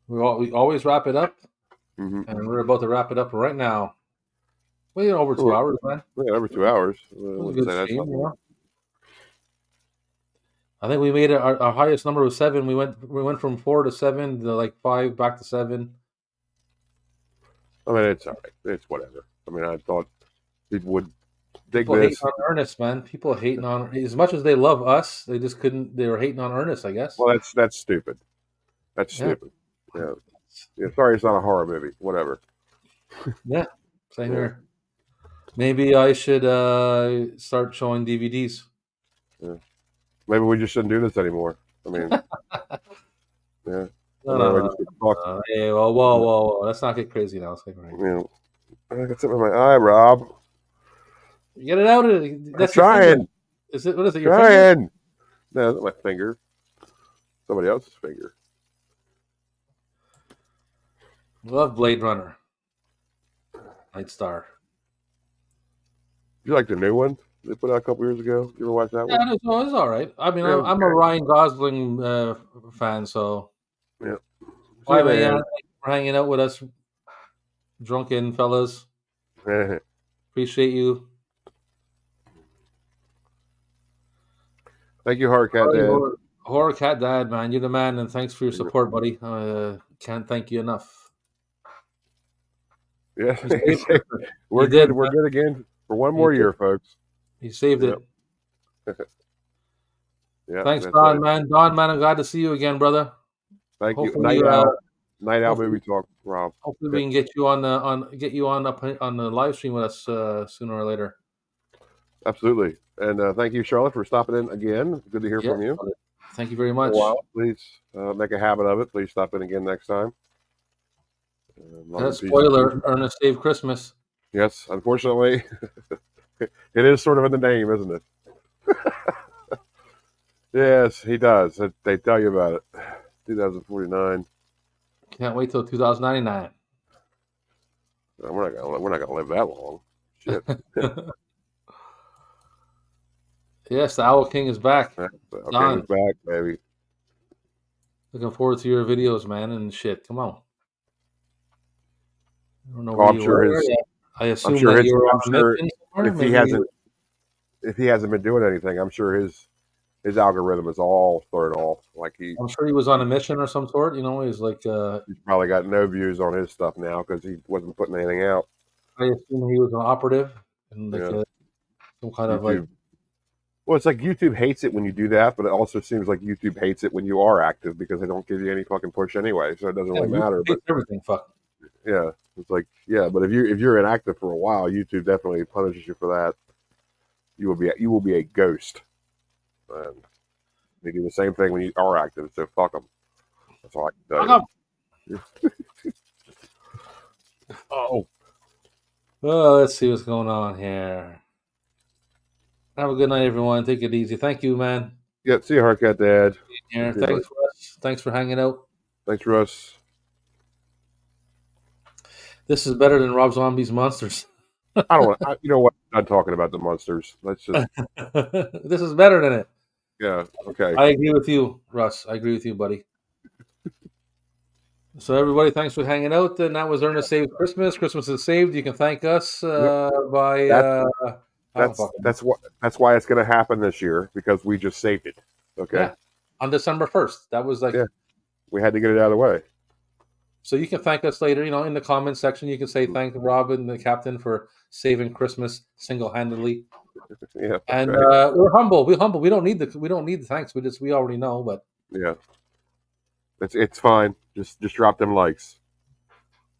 We always wrap it up, Mm-hmm. and we're about to wrap it up right now. Well, over 2 hours, man. Yeah, over 2 hours. I think we made it. Our highest number was 7. We went from 4 to 7 to like 5, back to 7. I mean, it's all right. It's whatever. I mean, I thought people would dig People this. hating on Ernest, man. People hating on, as much as they love us, they just couldn't. They were hating on Ernest, I guess. Well, that's stupid. That's stupid. Yeah. Sorry, it's not a horror movie. Whatever. Yeah. Same here. Maybe I should start showing DVDs. Yeah. Maybe we just shouldn't do this anymore. I mean, yeah. No. Hey, whoa. Let's not get crazy now. I got something in my eye, Rob. Get it out. That's trying. Is it? What is it? Your trying. finger? No, that's my finger. Somebody else's finger. Love Blade Runner. Night Star. You like the new one they put out a couple years ago? You ever watch that one? Yeah, it was all right. I mean, I'm a Ryan Gosling fan, so. Yeah. Why, man, thanks for hanging out with us, drunken fellas. Appreciate you. Thank you, Horror Cat Dad. Horror Cat Dad, man, you're the man, and thanks for your support, buddy. Can't thank you enough. Yeah, we're good. Man. We're good again for one more year, folks. He saved it. Yeah. Thanks, Don, man. Don, man, I'm glad to see you again, brother. Thank you. Night Owl Movie Talk, Rob. Hopefully, we can get you on the live stream with us sooner or later. Absolutely, and thank you, Charlotte, for stopping in again. Good to hear from you. Thank you very much. Please make a habit of it. Please stop in again next time. Spoiler: Ernest saved Christmas. Yes, unfortunately, it is sort of in the name, isn't it? Yes, he does. They tell you about it. 2049. Can't wait till 2099. We're not gonna live that long. Shit. Yes, the Owl King is back. The Owl King is back, baby. Looking forward to your videos, man, and shit. Come on. I don't know where you were. I assume that you were on if he hasn't been doing anything, I'm sure his algorithm is all thrown off. I'm sure he was on a mission or some sort. You know, he's like he's probably got no views on his stuff now because he wasn't putting anything out. I assume he was an operative and some kind of like. Well, it's like YouTube hates it when you do that, but it also seems like YouTube hates it when you are active because they don't give you any fucking push anyway, so it doesn't really matter. But everything, fuck. Yeah, it's like but if you're inactive for a while, YouTube definitely punishes you for that. You will be a ghost. And they do the same thing when you are active, so fuck them. That's all I can tell you. Oh, let's see what's going on here. Have a good night, everyone. Take it easy. Thank you, man. Yeah, see you, Hardcat Dad. Yeah, thanks, Russ. Thanks for hanging out. Thanks, Russ. This is better than Rob Zombie's Monsters. I don't want. You know what? I'm not talking about the monsters. Let's just. This is better than it. Yeah. Okay. I agree with you, Russ. I agree with you, buddy. So everybody, thanks for hanging out. And that was Ernest Saves Christmas. Christmas is saved. You can thank us by That's why it's going to happen this year, because we just saved it. Okay. Yeah, on December 1st. That was like we had to get it out of the way. So you can thank us later. In the comments section, you can say thank Robin, the captain, for saving Christmas single-handedly. Yeah. And we're humble. We're humble. We don't need the thanks. We already know. But yeah, it's fine. Just drop them likes.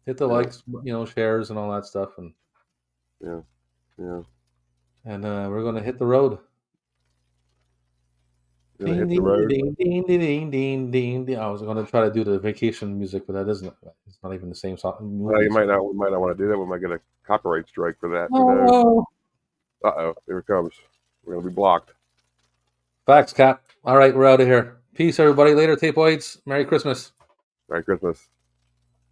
Hit the likes, shares and all that stuff, and yeah. And we're gonna hit the road. Hit the road. Ding, ding, ding, ding, ding, ding. I was gonna try to do the vacation music, but that isn't. It's not even the same song. Well, you might not want to do that. We might get a copyright strike for that. Oh. Uh-oh, here it comes. We're gonna be blocked. Facts, Cap. All right, we're out of here. Peace, everybody. Later, tapeoids. Merry Christmas. Merry Christmas.